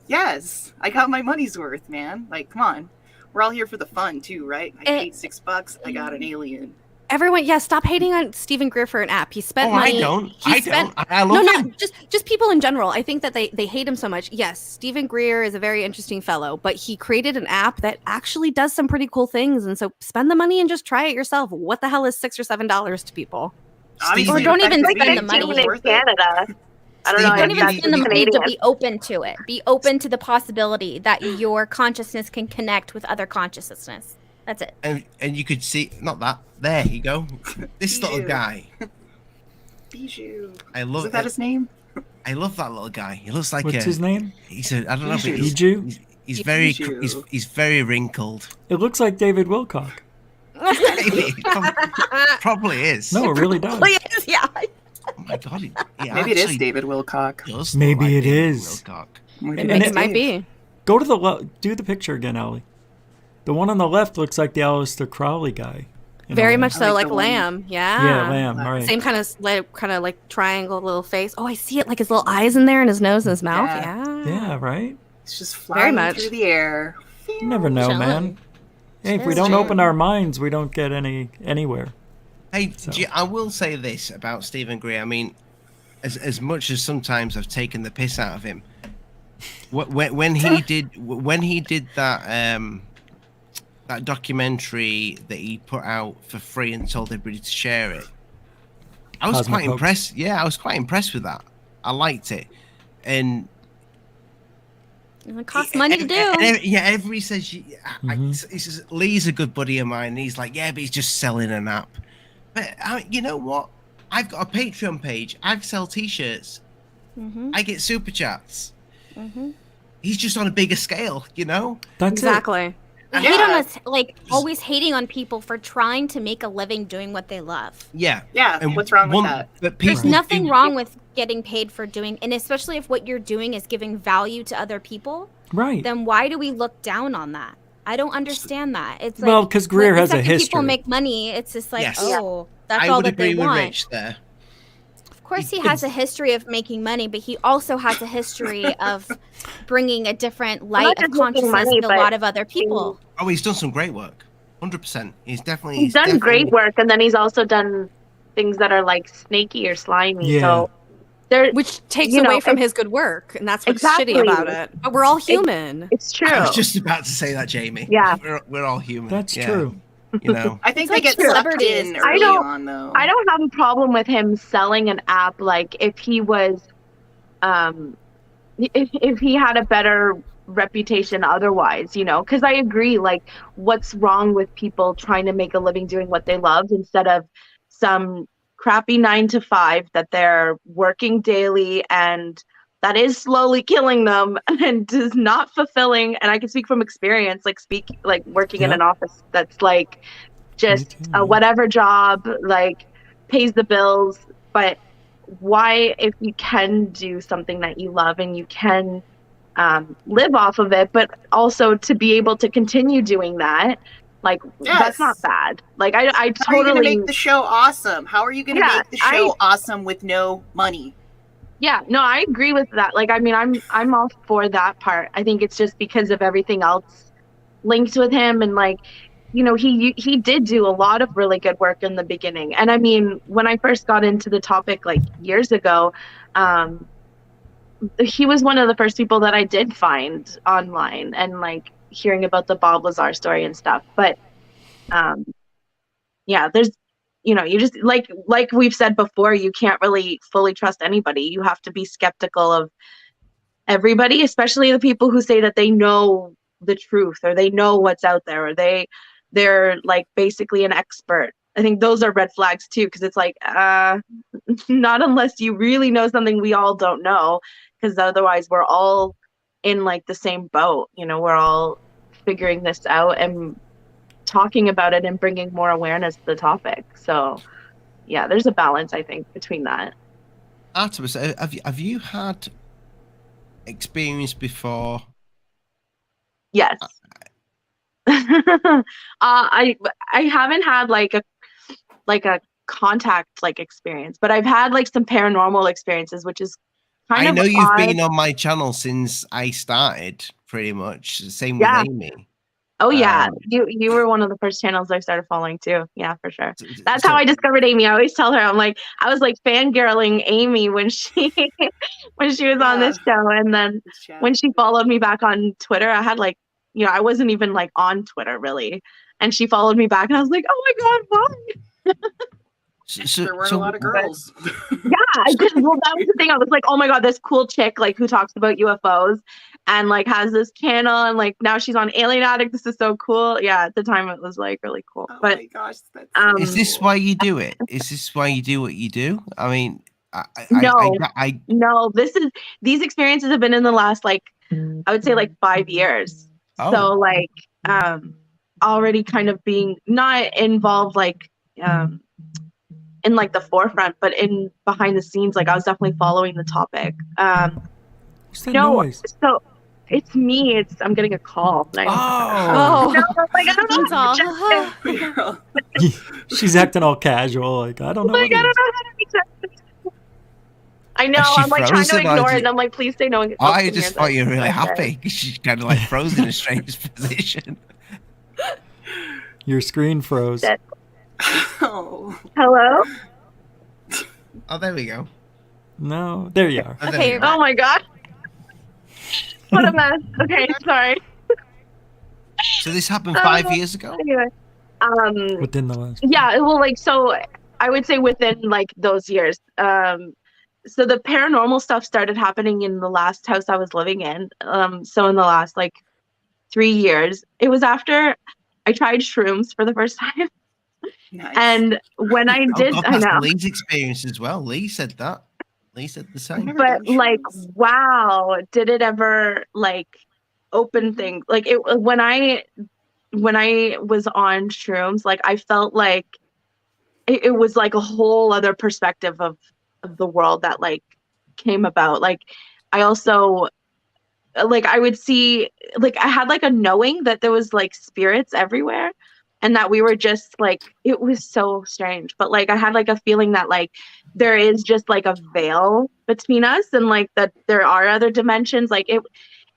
yes, I got my money's worth, man. Like, come on, we're all here for the fun too, right? I paid $6. I got an alien. Everyone, stop hating on Stephen Greer for an app. He spent money. I don't. he I spent- don't. I love No, him. not just people in general. I think that they hate him so much. Yes, Stephen Greer is a very interesting fellow, but he created an app that actually does some pretty cool things. And so spend the money and just try it yourself. What the hell is $6 or $7 to people? Obviously, Or the don't fact even that spend they the think money. it was Even in worth it. Canada. I don't know. Stephen, Don't if even that's spend the money to Canadian. be open to it. Be open to the possibility that your consciousness can connect with other consciousness. That's it. And you could see, not that. There you go. This little Bijou. guy. Bijou. I love Isn't that his name? I love that little guy. He looks like What's his name? He's a, I don't know. But Bijou. he's very Bijou. he's very wrinkled. It looks like David Wilcock. Maybe. Probably is. No, it really does. Please, yeah. Oh my god. Maybe it is David Wilcock. Maybe it is. Wilcock. Maybe And it's It might Dave. be. Go to the do the picture again, Allie. The one on the left looks like the Aleister Crowley guy. Very much I so, like like the one- Lamb. Yeah. Yeah, Lamb, right. Same kind of like triangle little face. Oh, I see it, like his little eyes in there, and his nose and his mouth. Yeah. Yeah. Yeah, right? It's just Very flying much. through the air. You never know, Chilling. man. Hey, if we don't Chilling. open our minds, we don't get anywhere. Hey, I will say this about Stephen Greer. I mean, as much as sometimes I've taken the piss out of him, when he did that that documentary that he put out for free and told everybody to share it, I was quite Cosmopoke. impressed. Yeah, I was quite impressed with that. I liked it, and It costs money to do. everybody says, he Mhm. says Lee's a good buddy of mine. And he's like, yeah, but he's just selling an app. But you know what? I've got a Patreon page. I sell T-shirts. Mm-hmm. I get super chats. Mm-hmm. He's just on a bigger scale, you know. That's Exactly. I hate on us, like always hating on people for trying to make a living doing what they love. Yeah. Yeah, And what's wrong with that? But There's people nothing do- wrong with getting paid for doing, and especially if what you're doing is giving value to other people, it. Right. then why do we look down on that? I don't understand that. It's like, Well, 'cause Greer when has a accepting history. People make money. It's just like, Yes. oh, that's I all would that agree they with want. Rich there. Of course, he has a history of making money, but he also has a history of bringing a different light not of just making consciousness money, to a but lot of other people. Oh, he's done some great work. 100%. He's definitely. He's done great work, and then he's also done things that are like snaky or slimy. Yeah. So there, Which takes You know, away from it's- his good work, and that's what's Exactly. shitty about it. But we're all human. it's true. I was just about to say that, Jamie. Yeah. We're all human. That's Yeah. true. You know. I think It's they like get sucked celebrities. in I early don't- on, though. I don't have a problem with him selling an app. Like if he was, if he had a better reputation otherwise, you know, because I agree. Like, what's wrong with people trying to make a living doing what they love instead of some crappy 9 to 5 that they're working daily and that is slowly killing them and is not fulfilling. And I can speak from experience, like working in Yep. an office that's like just Me too, a yeah. whatever job, like pays the bills. But why, if you can do something that you love and you can live off of it, but also to be able to continue doing that, like Yes. that's not bad. Like I How are you going to totally make the show awesome? How are you going to Yeah, make the show awesome with no money? Yeah, no, I agree with that. Like, I mean, I'm all for that part. I think it's just because of everything else linked with him, and like, you know, he did do a lot of really good work in the beginning. And I mean, when I first got into the topic like years ago, he was one of the first people that I did find online, and like hearing about the Bob Lazar story and stuff. But yeah, there's, you know, you just like we've said before, you can't really fully trust anybody. You have to be skeptical of everybody, especially the people who say that they know the truth, or they know what's out there, or they're like basically an expert. I think those are red flags too, because it's like, not unless you really know something we all don't know, because otherwise we're all in like the same boat. You know, we're all figuring this out and talking about it and bringing more awareness to the topic. So yeah, there's a balance, I think, between that. Artemis, have you had experience before? Yes. I haven't had like a contact like experience, but I've had like some paranormal experiences, which is kind of I know you've odd. been on my channel since I started, pretty much. Same with Amy. Oh yeah, you were one of the first channels I started following too. Yeah, for sure. That's how I discovered Amy. I always tell her, I'm like, I was like fangirling Amy when she was on this show, and then when she followed me back on Twitter, I had like, you know, I wasn't even like on Twitter really, and she followed me back, and I was like, oh my god, why? There weren't a lot of girls. Yeah, well, that was the thing. I was like, oh my god, this cool chick like who talks about UFOs and like has this channel, and like now she's on Alien Addict. This is so cool. Yeah, at the time it was like really cool. Oh but my gosh, that's is this why you do it? Is this why you do what you do? I mean, no. These experiences have been in the last like, I would say like 5 years. Oh. So like already kind of being not involved like in like the forefront, but in behind the scenes, like I was definitely following the topic. What's that noise? So it's me. I'm getting a call. Oh. No, like, I don't know. She's acting all casual, like I don't know. Like, I don't know how to reach out. I know. I'm like trying to ignore it. And I'm like, please say no. I just thought you were really happy because she's kind of like frozen in a strange position. Your screen froze. Oh. Hello? Oh, there we go. No, there you are. Okay. Oh my god. What a mess. Okay, sorry. So this happened 5 years ago? Anyway. Within the last. Yeah, well, like, so I would say within like those years. So the paranormal stuff started happening in the last house I was living in. So in the last like 3 years, it was after I tried shrooms for the first time. Nice. And when I did, God, I know. Lee's experience as well. Lee said that. Lee said the same. But like, wow, did it ever like open things? Like it when I was on shrooms, like I felt like it was like a whole other perspective of the world that like came about. Like I also like I would see like I had like a knowing that there was like spirits everywhere. And that we were just like, it was so strange. But like, I had like a feeling that like, there is just like a veil between us, and like that there are other dimensions. Like it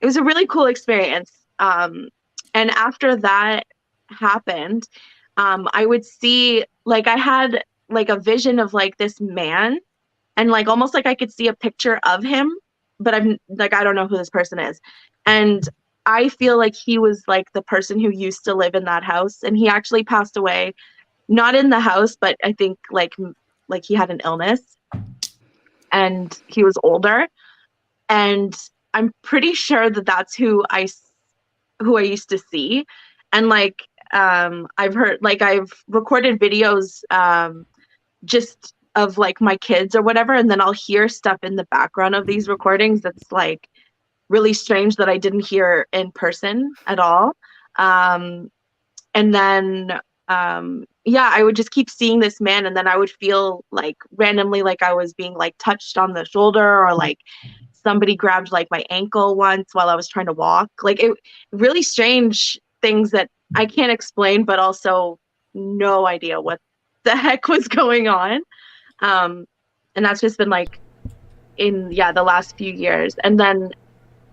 was a really cool experience. And after that happened, I would see, like I had like a vision of like this man, and like, almost like I could see a picture of him, but I'm like, I don't know who this person is. And I feel like he was like the person who used to live in that house, and he actually passed away, not in the house, but I think like he had an illness, and he was older, and I'm pretty sure that that's who I used to see. And like I've recorded videos just of like my kids or whatever, and then I'll hear stuff in the background of these recordings that's like really strange that I didn't hear in person at all. And then, I would just keep seeing this man, and then I would feel like randomly like I was being like touched on the shoulder, or like somebody grabbed like my ankle once while I was trying to walk. Like it really strange things that I can't explain, but also no idea what the heck was going on. And that's just been like in the last few years. And then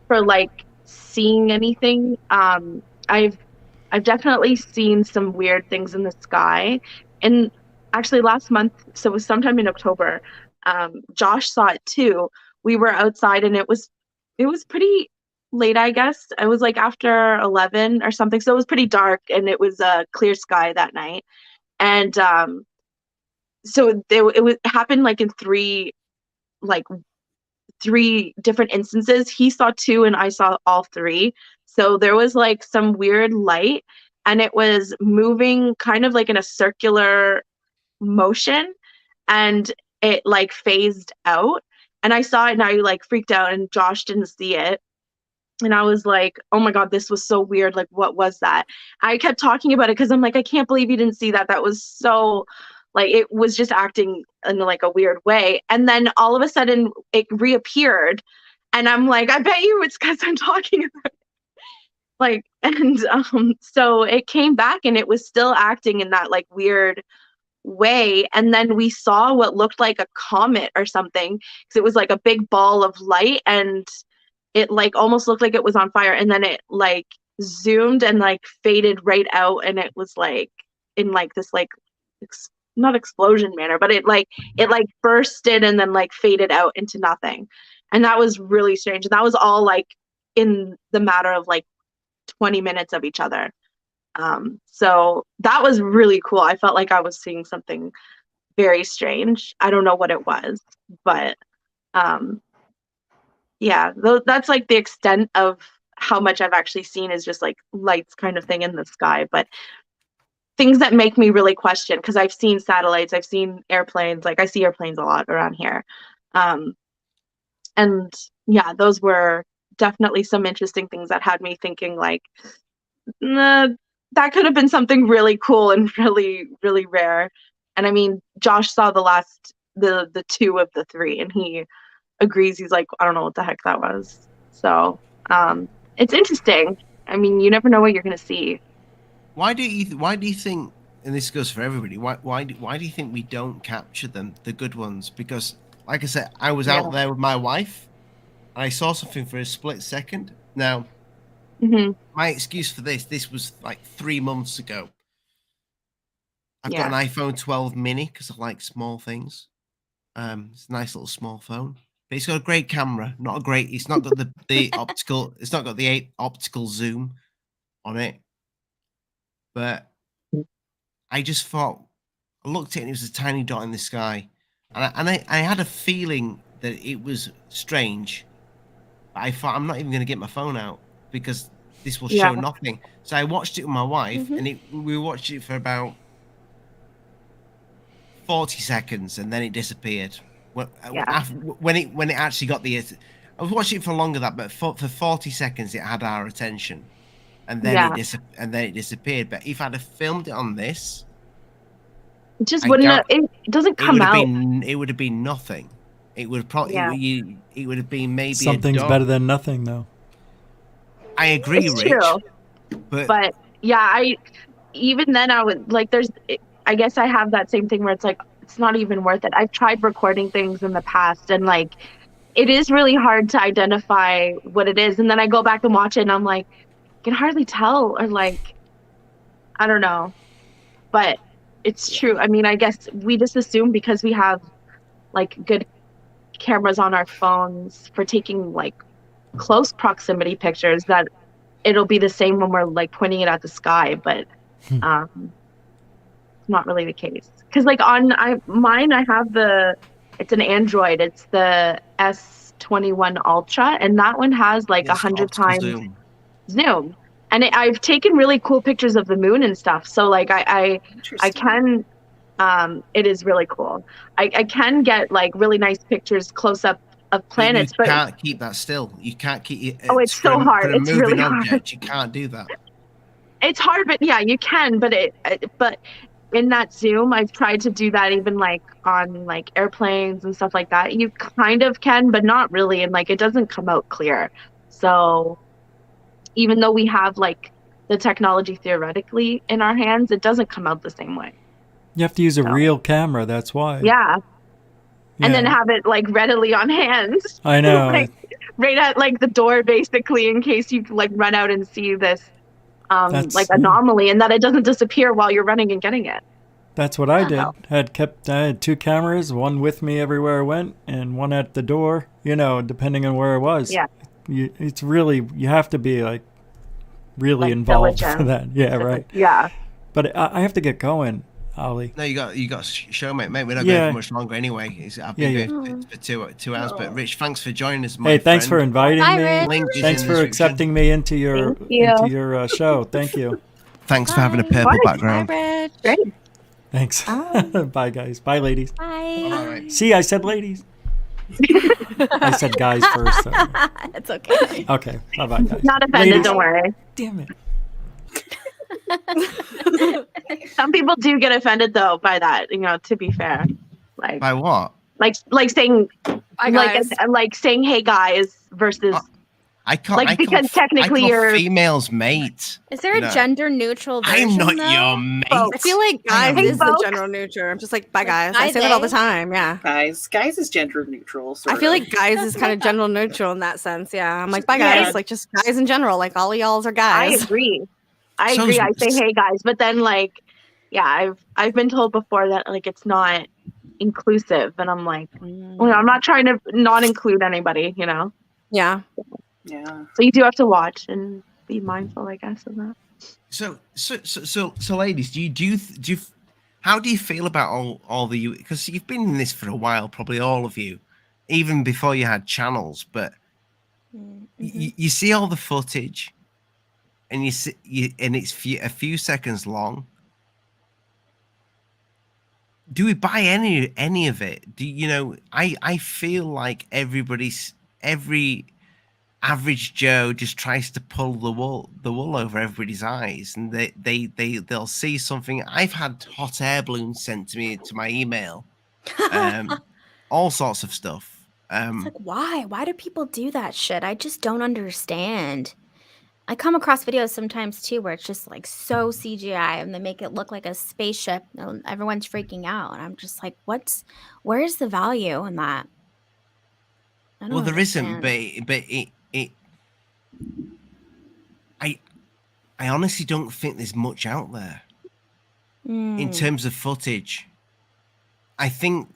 for like seeing anything, I've definitely seen some weird things in the sky. And actually last month, so it was sometime in October, Josh saw it too. We were outside and it was pretty late, I guess. It was like after 11 or something. So it was pretty dark and it was a clear sky that night. And so it happened like in three different instances. He saw two and I saw all three. So there was like some weird light and it was moving kind of like in a circular motion, and it like phased out. And I saw it and I like freaked out, and Josh didn't see it. And I was like, oh my God, this was so weird. Like, what was that? I kept talking about it because I'm like, I can't believe you didn't see that. That was so, like, it was just acting in like a weird way. And then all of a sudden it reappeared. And I'm like, I bet you it's because I'm talking about it. Like, and so it came back and it was still acting in that like weird way. And then we saw what looked like a comet or something, because it was like a big ball of light and it like almost looked like it was on fire, and then it like zoomed and like faded right out, and it was like in like this like not explosion manner, but it like bursted and then like faded out into nothing. And that was really strange. And that was all like in the matter of like 20 minutes of each other. So that was really cool. I felt like I was seeing something very strange. I don't know what it was, but yeah, that's like the extent of how much I've actually seen, is just like lights kind of thing in the sky. But things that make me really question, because I've seen satellites, I've seen airplanes, like I see airplanes a lot around here. And yeah, those were definitely some interesting things that had me thinking like, that could have been something really cool and really, really rare. And I mean, Josh saw the two of the three, and he agrees. He's like, I don't know what the heck that was. So it's interesting. I mean, you never know what you're going to see. Why do you think, and this goes for everybody, why do you think we don't capture them, the good ones? Because like I said, I was out there with my wife and I saw something for a split second. Now, my excuse for this was like 3 months ago. I've got an iPhone 12 mini because I like small things. It's a nice little small phone. But it's got a great camera. It's not got the optical. It's not got the optical zoom on it. But I just thought, I looked at it and it was a tiny dot in the sky, and I had a feeling that it was strange. But I thought, I'm not even going to get my phone out because this will show nothing. So I watched it with my wife, and we watched it for about 40 seconds, and then it disappeared. When it actually got I was watching it for longer than that, but for 40 seconds it had our attention, and then it disappeared. But if I'd have filmed it on this, it just wouldn't. It doesn't come out. It would have been nothing. It would probably. It would have been maybe something's better than nothing, though. I agree, it's Rich. True. But yeah, even then I would like. I guess I have that same thing where it's like, it's not even worth it. I've tried recording things in the past, and like, it is really hard to identify what it is. And then I go back and watch it and I'm like, I can hardly tell, or like, I don't know. But it's true. I mean, I guess we just assume because we have like good cameras on our phones for taking like close proximity pictures that it'll be the same when we're like pointing it at the sky. But not really the case, because like on mine I have it's an Android, it's the S21 Ultra, and that one has like 100 times zoom, and I've taken really cool pictures of the moon and stuff. So like I can it is really cool. I can get like really nice pictures close up of planets, but you can't keep that still. You can't keep it. Oh, it's so hard. It's really hard. You can't do that. It's hard, but yeah, you can. But in that zoom, I've tried to do that even like on like airplanes and stuff like that. You kind of can, but not really, and like it doesn't come out clear. So even though we have like the technology theoretically in our hands, it doesn't come out the same way. You have to use a real camera, that's why. Yeah. and then have it like readily on hand. I know. Like, right at like the door, basically, in case you like run out and see this like anomaly, and that it doesn't disappear while you're running and getting it. That's what I did. I had 2 cameras, one with me everywhere I went, and one at the door. You know, depending on where I was. Yeah. It's really, you have to be like really like involved for that. Yeah, right. Yeah. But I have to get going, Ollie. No, you got to show, mate. We're not going for much longer anyway. I've been going for 2 hours. But Rich, thanks for joining us. Hey, thanks for inviting me. Link thanks for accepting me into your show. Thank you. Thanks for having a purple background. Bye, Rich. Great. Thanks. Bye, guys. Bye, ladies. Bye. All right. See, I said ladies. I said guys first. So. It's okay. Okay. Bye-bye, guys. Not offended, ladies. don't worry. Damn it. Some people do get offended though by that, you know, to be fair. Like by what? Like saying guys. like saying hey guys versus I can't like because technically you're females mate. Is there a gender neutral version? I'm not though? your mate. I feel like guys is the folks. general neutral. I'm just like bye guys. Bye, I say that all the time. Yeah. Guys is gender neutral. I feel like guys is kind of general neutral in that sense. Yeah. I'm like bye guys. Like just guys in general. Like all of y'all's are guys. I agree. I say hey guys, but then like I've been told before that like it's not inclusive, and I'm like, well, I'm not trying to not include anybody, you know. Yeah. Yeah. So you do have to watch and be mindful, I guess, of that. So, ladies, do you how do you feel about all the because you've been in this for a while, probably all of you, even before you had channels, but you see all the footage, and it's a few seconds long. Do we buy any of it? Do you know? I feel like every average Joe just tries to pull the wool over everybody's eyes, and they'll see something. I've had hot air balloons sent to me to my email, all sorts of stuff. It's like why do people do that shit? I just don't understand. I come across videos sometimes too where it's just like so CGI and they make it look like a spaceship and everyone's freaking out, and I'm just like, where's the value in that? Well, there isn't, but I honestly don't think there's much out there in terms of footage. I think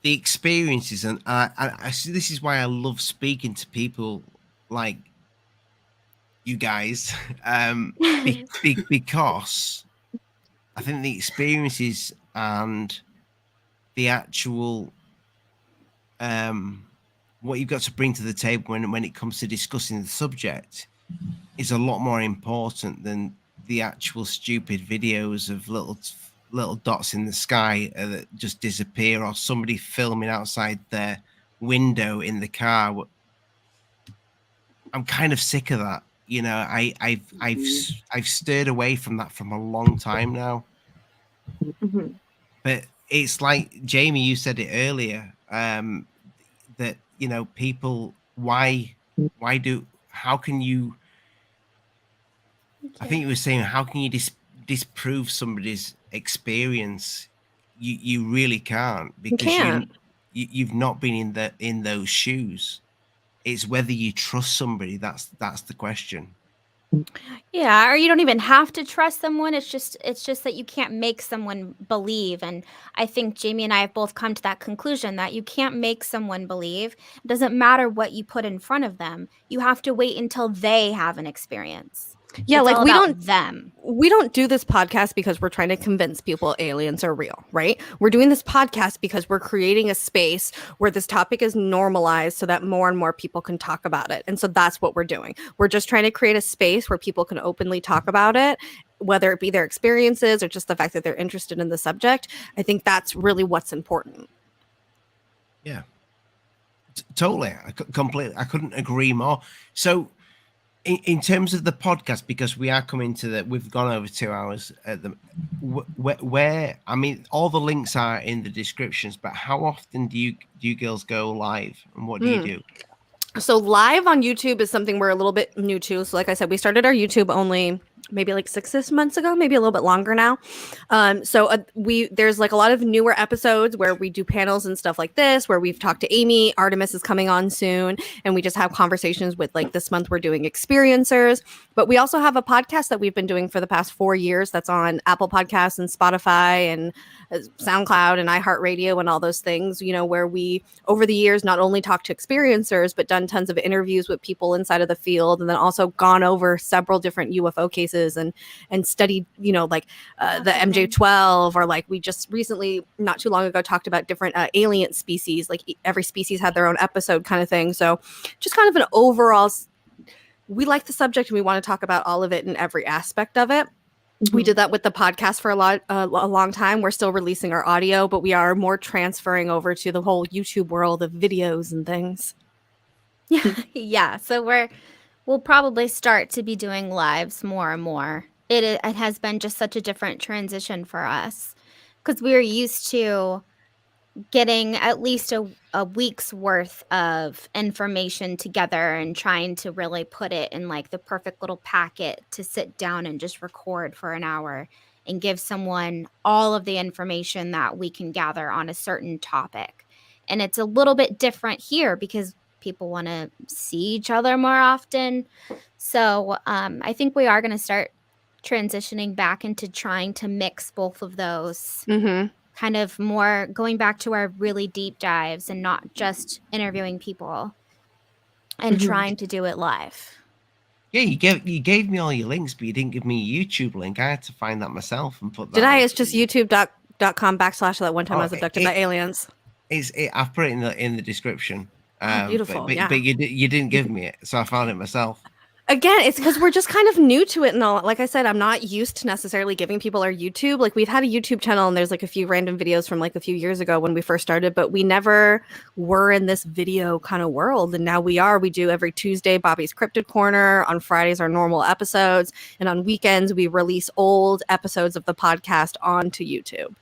the experiences, and I see this is why I love speaking to people like you guys, because I think the experiences and the actual what you've got to bring to the table when it comes to discussing the subject is a lot more important than the actual stupid videos of little dots in the sky that just disappear, or somebody filming outside their window in the car. I'm kind of sick of that. You know, I've steered away from that from a long time now. But it's like Jamie, you said it earlier, that you know, people, how can you? I think you were saying, how can you disprove somebody's experience? You really can't, because you've not been in those shoes. It's whether you trust somebody. That's the question. Yeah, or you don't even have to trust someone. It's just that you can't make someone believe. And I think Jamie and I have both come to that conclusion that you can't make someone believe. It doesn't matter what you put in front of them. You have to wait until they have an experience. Yeah, It's like all we about don't them. we don't do this podcast because we're trying to convince people aliens are real, right? We're doing this podcast because we're creating a space where this topic is normalized so that more and more people can talk about it. And so that's what we're doing. We're just trying to create a space where people can openly talk about it, whether it be their experiences or just the fact that they're interested in the subject. I think that's really what's important. Yeah, totally. I couldn't agree more. So in terms of the podcast, because we are coming to we've gone over 2 hours at the where I mean, all the links are in the descriptions, but how often do you girls go live, and what do you do? So live on YouTube is something we're a little bit new to. So like I said, we started our YouTube only maybe like 6 months ago, maybe a little bit longer now. There's like a lot of newer episodes where we do panels and stuff like this, where we've talked to Amy. Artemis is coming on soon, and we just have conversations with, like, this month we're doing experiencers. But we also have a podcast that we've been doing for the past 4 years that's on Apple Podcasts and Spotify and SoundCloud and iHeartRadio and all those things, you know, where we over the years not only talked to experiencers but done tons of interviews with people inside of the field, and then also gone over several different UFO cases and studied, you know, like the MJ12, or like we just recently not too long ago talked about different alien species, like every species had their own episode kind of thing. So just kind of an overall, we like the subject and we want to talk about all of it and every aspect of it. We did that with the podcast for a long time. We're still releasing our audio, but we are more transferring over to the whole YouTube world of videos and things. Yeah. So we'll probably start to be doing lives more and more. It has been just such a different transition for us, because we were used to getting at least a week's worth of information together and trying to really put it in like the perfect little packet to sit down and just record for an hour and give someone all of the information that we can gather on a certain topic. And it's a little bit different here because people want to see each other more often. So I think we are going to start transitioning back into trying to mix both of those. Kind of more going back to our really deep dives and not just interviewing people and trying to do it live. Yeah, you gave me all your links, but you didn't give me a YouTube link. I had to find that myself and put that. Did I? It's just youtube.com/ that one time I was abducted by aliens. I've put it in the description. Beautiful. But you didn't give me it, so I found it myself. Again, it's because we're just kind of new to it and all. Like I said, I'm not used to necessarily giving people our YouTube. Like, we've had a YouTube channel and there's like a few random videos from like a few years ago when we first started, but we never were in this video kind of world. And now we are. We do every Tuesday Bobby's Cryptid Corner. On Fridays, our normal episodes. And on weekends, we release old episodes of the podcast onto YouTube.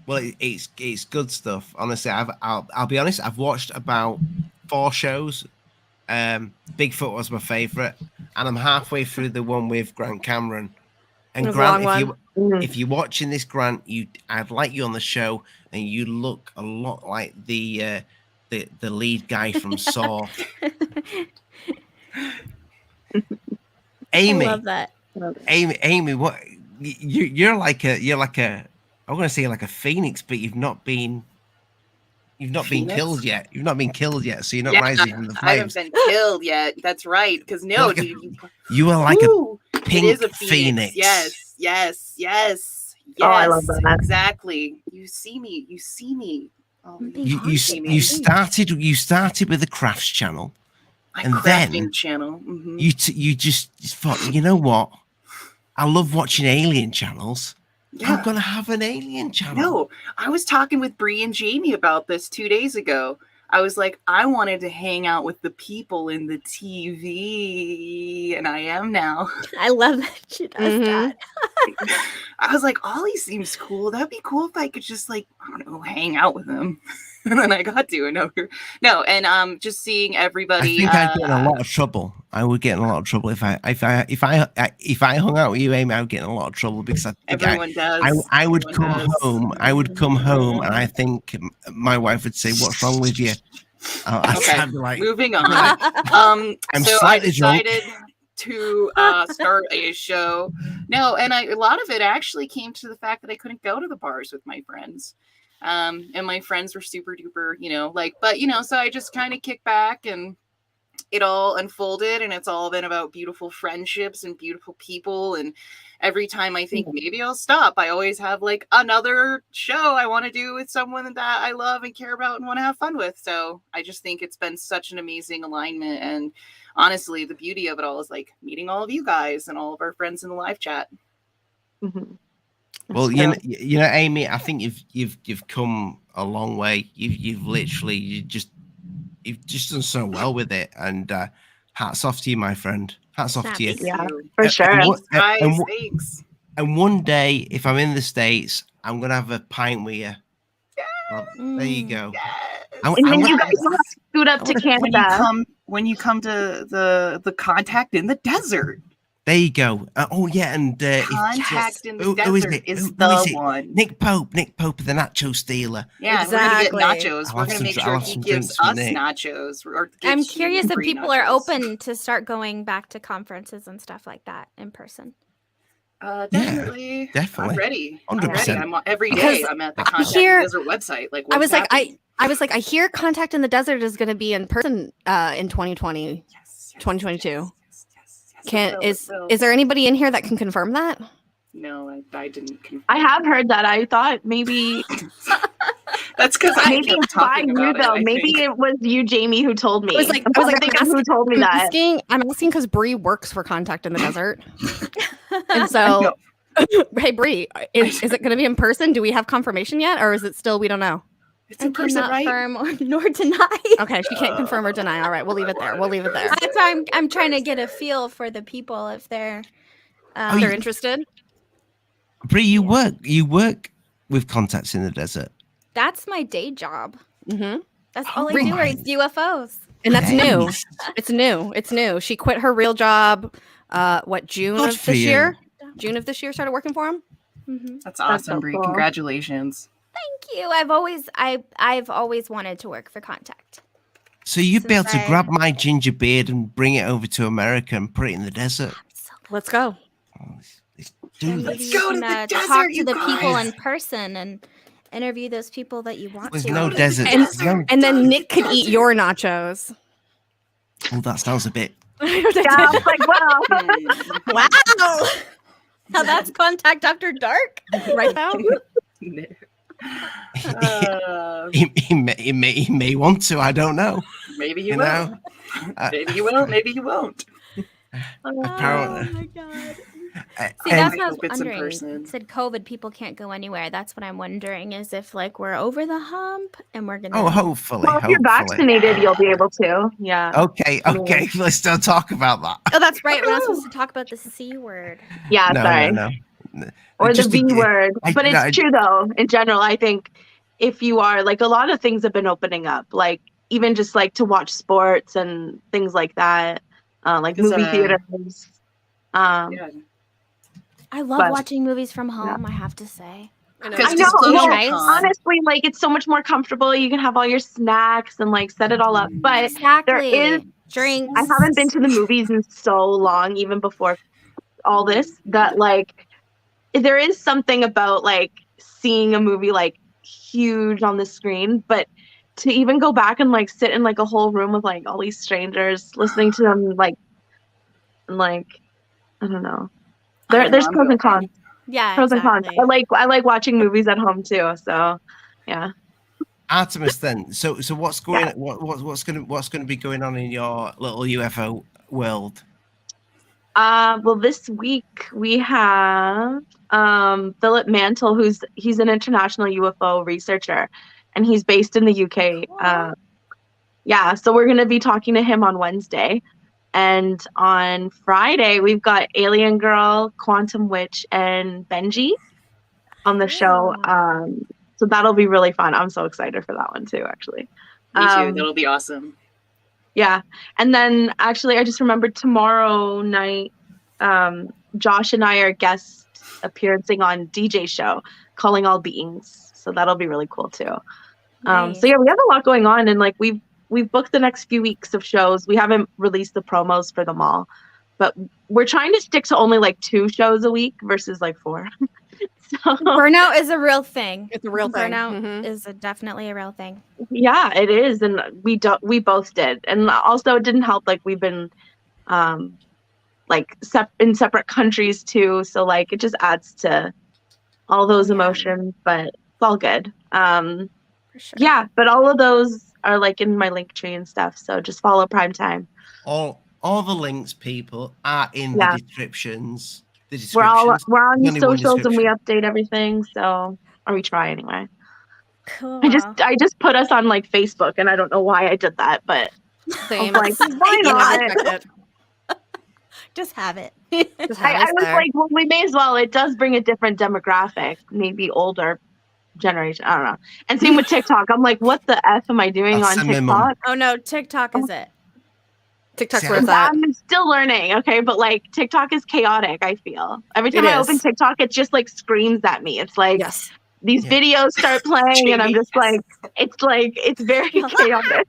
Well, it's good stuff. Honestly, I'll be honest. I've watched about 4 shows. Bigfoot was my favorite, and I'm halfway through the one with Grant Cameron. And Grant, if you're watching this, Grant, I'd like you on the show, and you look a lot like the lead guy from Saw. Amy, I love that. Amy, what you're like a I'm gonna say like a phoenix, but you've not been killed yet. You've not been killed yet, so you're not rising from the flames. I haven't been killed yet. That's right. Because you are like a pink phoenix. Yes. Oh, I love that. Exactly. You see me. Oh, you started with the crafts channel, and then channel. You just thought, you know what? I love watching alien channels. Yeah. I'm gonna have an alien channel. No, I was talking with Bree and Jamie about this 2 days ago. I was like, I wanted to hang out with the people in the TV, and I am now. I love that she does that. I was like, Ollie seems cool. That'd be cool if I could just, like, I don't know, hang out with him. And then I got to, and just seeing everybody. I think I'd get in a lot of trouble. I would get in a lot of trouble if I hung out with you, Amy. I would get in a lot of trouble because everyone does. I would come home. I would come home, and I think my wife would say, "What's wrong with you?" Okay, moving on. I decided to start a show. No, and a lot of it actually came to the fact that I couldn't go to the bars with my friends. And my friends were super duper, so I just kind of kicked back and it all unfolded, and it's all been about beautiful friendships and beautiful people. And every time I think maybe I'll stop, I always have like another show I want to do with someone that I love and care about and want to have fun with. So I just think it's been such an amazing alignment. And honestly, the beauty of it all is like meeting all of you guys and all of our friends in the live chat. Well, you know, Amy, I think you've come a long way. You've just done so well with it, and hats off to you, my friend. Hats off to you. Yeah, for sure. Thanks. And one day, if I'm in the States, I'm gonna have a pint with you. Well, there you go. Yes. And then you guys will have to scoot up to Canada when you come to the contact in the desert. There you go. Oh yeah, and Contact in the who Desert is the one. Nick Pope, the Nacho Stealer. Yeah, exactly. we're gonna get nachos. I'll We're have gonna some- make I'll sure have he some gives drinks for us Nick. nachos. Or I'm gives curious if free people are nachos. open to start going back to conferences and stuff like that in person. Definitely. definitely. I'm ready. 100%. I'm every Because day. I'm at the I Contact hear- in the Desert website. Like, I what's was like, happening? I was like, I hear Contact in the Desert is going to be in person in 2020, Yes, 2022. yes. Is there anybody in here that can confirm that? No, I didn't. Confirm. I have heard that. I thought maybe That's because I maybe kept it's by talking you about though. it. Maybe it was you, Jamie, who told me. I was like, I'm trying to think of who told me that. I'm asking because Bree works for Contact in the Desert, and so, hey Bree, is it going to be in person? Do we have confirmation yet, or is it still we don't know? It's in person, cannot right? affirm nor deny. Okay, she can't confirm or deny. All right, we'll leave it there. That's why I'm trying to get a feel for the people if they're They're interested. Bree, you work with Contacts in the Desert. That's my day job. Mm-hmm. That's all I Oh do my- is UFOs. And that's new. Nice. It's new. She quit her real job. June Good of for this you. year? June of this year, started working for him. Mm-hmm. That's awesome, so Bree. cool. Congratulations. Thank you. I've always wanted to work for Contact. So you'd be able to Since I- grab my ginger beard and bring it over to America and put it in the desert. Let's go. Let's do And that. maybe Let's you go to can, the desert, talk to you the people guys. in person and interview those people that you want There's to. no desert. And- No- And then Nick could eat your nachos. Oh, that sounds a bit. Yeah, I was like, wow. Wow. Now that's Contact After Dark. Right now? He may want to. I don't know. Maybe You you will. know. Maybe you will. Maybe you won't. Apparently. my god. And- See, that's what I I was hope it's in wondering. person. It said COVID, people can't go anywhere. That's what I'm wondering is if like we're over the hump and we're gonna. oh, hopefully. Well, if you're hopefully. vaccinated, you'll be able to. Yeah. Okay. Let's don't talk about that. Oh, that's right. Right, we're not supposed to talk about the C word. Yeah, sorry. No. Or Just the V word. But it's I- true though. In general, I think if you are like a lot of things have been opening up, like even just like to watch sports and things like that, like Because, movie theaters. Yeah. I love But- watching movies from home, I have to say. I Because know. disclosure Well, nice. con. honestly, like it's so much more comfortable. You can have all your snacks and like set it all up. But Exactly. is- Drinks. I haven't been to the movies in so long, even before all this, that like there is something about like seeing a movie like huge on the screen, but to even go back and like sit in like a whole room with like all these strangers, listening to them like I don't know. There's pros and cons. Yeah. Pros and cons. exactly. I like watching movies at home too. So yeah. Artemis, then. So what's going? What's going to be going on in your little UFO world? Well, this week we have Philip Mantle, he's an international UFO researcher, and he's based in the UK. Yeah, so we're gonna be talking to him on Wednesday, and on Friday we've got Alien Girl, Quantum Witch, and Benji on the show. So that'll be really fun. I'm so excited for that one too, actually. Me too. That'll be awesome. Yeah. And then actually I just remembered tomorrow night, Josh and I are guest appearancing on DJ's show, Calling All Beings. So that'll be really cool too. Nice. So yeah, we have a lot going on, and like we've booked the next few weeks of shows. We haven't released the promos for them all, but we're trying to stick to only like 2 shows a week versus like 4. So Burnout is a real thing. It's a real thing. Burnout Mhm. is definitely a real thing. yeah, it is, and we both did, and also it didn't help like we've been like in separate countries too, so like it just adds to all those Yeah. emotions, but it's all good. For sure. Yeah, but all of those are like in my link tree and stuff, so just follow Primetime. All the links, people, are in Yeah. the descriptions. The We're descriptions. on the Only one socials and we description. update everything, so or we try anyway. Cool. I just put us on like Facebook, and I don't know why I did that, but Same. like, why You know, I not? checked it. just have it. Just have I us was there. like, well, we may as well. It does bring a different demographic, maybe older generation. I don't know. And same with TikTok. I'm like, what the F am I doing That's on a memo. TikTok? Oh no, TikTok is it. TikTok's See, where it's at. I'm still learning, okay? But like TikTok is chaotic, I feel. Every time It I open is. TikTok, it just like screams at me. It's like Yes. these Yeah. videos start playing and I'm just like, it's very chaotic.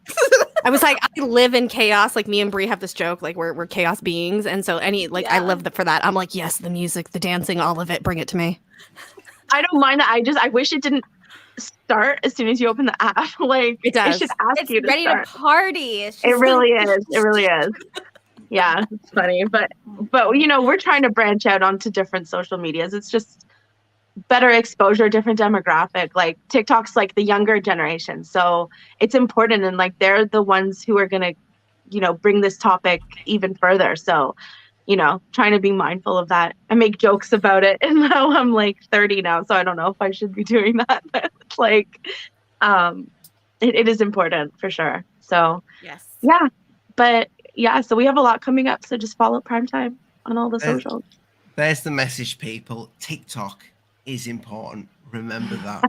I was like, I live in chaos. Like me and Brie have this joke, like we're chaos beings. And so I live for that. I'm like, yes, the music, the dancing, all of it, bring it to me. I don't mind that. I wish it didn't start as soon as you open the app. Like It does. should ask It's you to ready start. to party. It's It just really like- is. It really is. Yeah, it's funny, but you know, we're trying to branch out onto different social medias. It's just better exposure, different demographic. Like TikTok's like the younger generation, so it's important, and like they're the ones who are gonna, you know, bring this topic even further. So, you know, trying to be mindful of that. I make jokes about it, and now I'm like 30 now, so I don't know if I should be doing that. But it's like, it is important for sure. So Yes. yeah, but yeah, so we have a lot coming up. So just follow Primetime on all the socials. There's the message, people. TikTok is important. Remember that.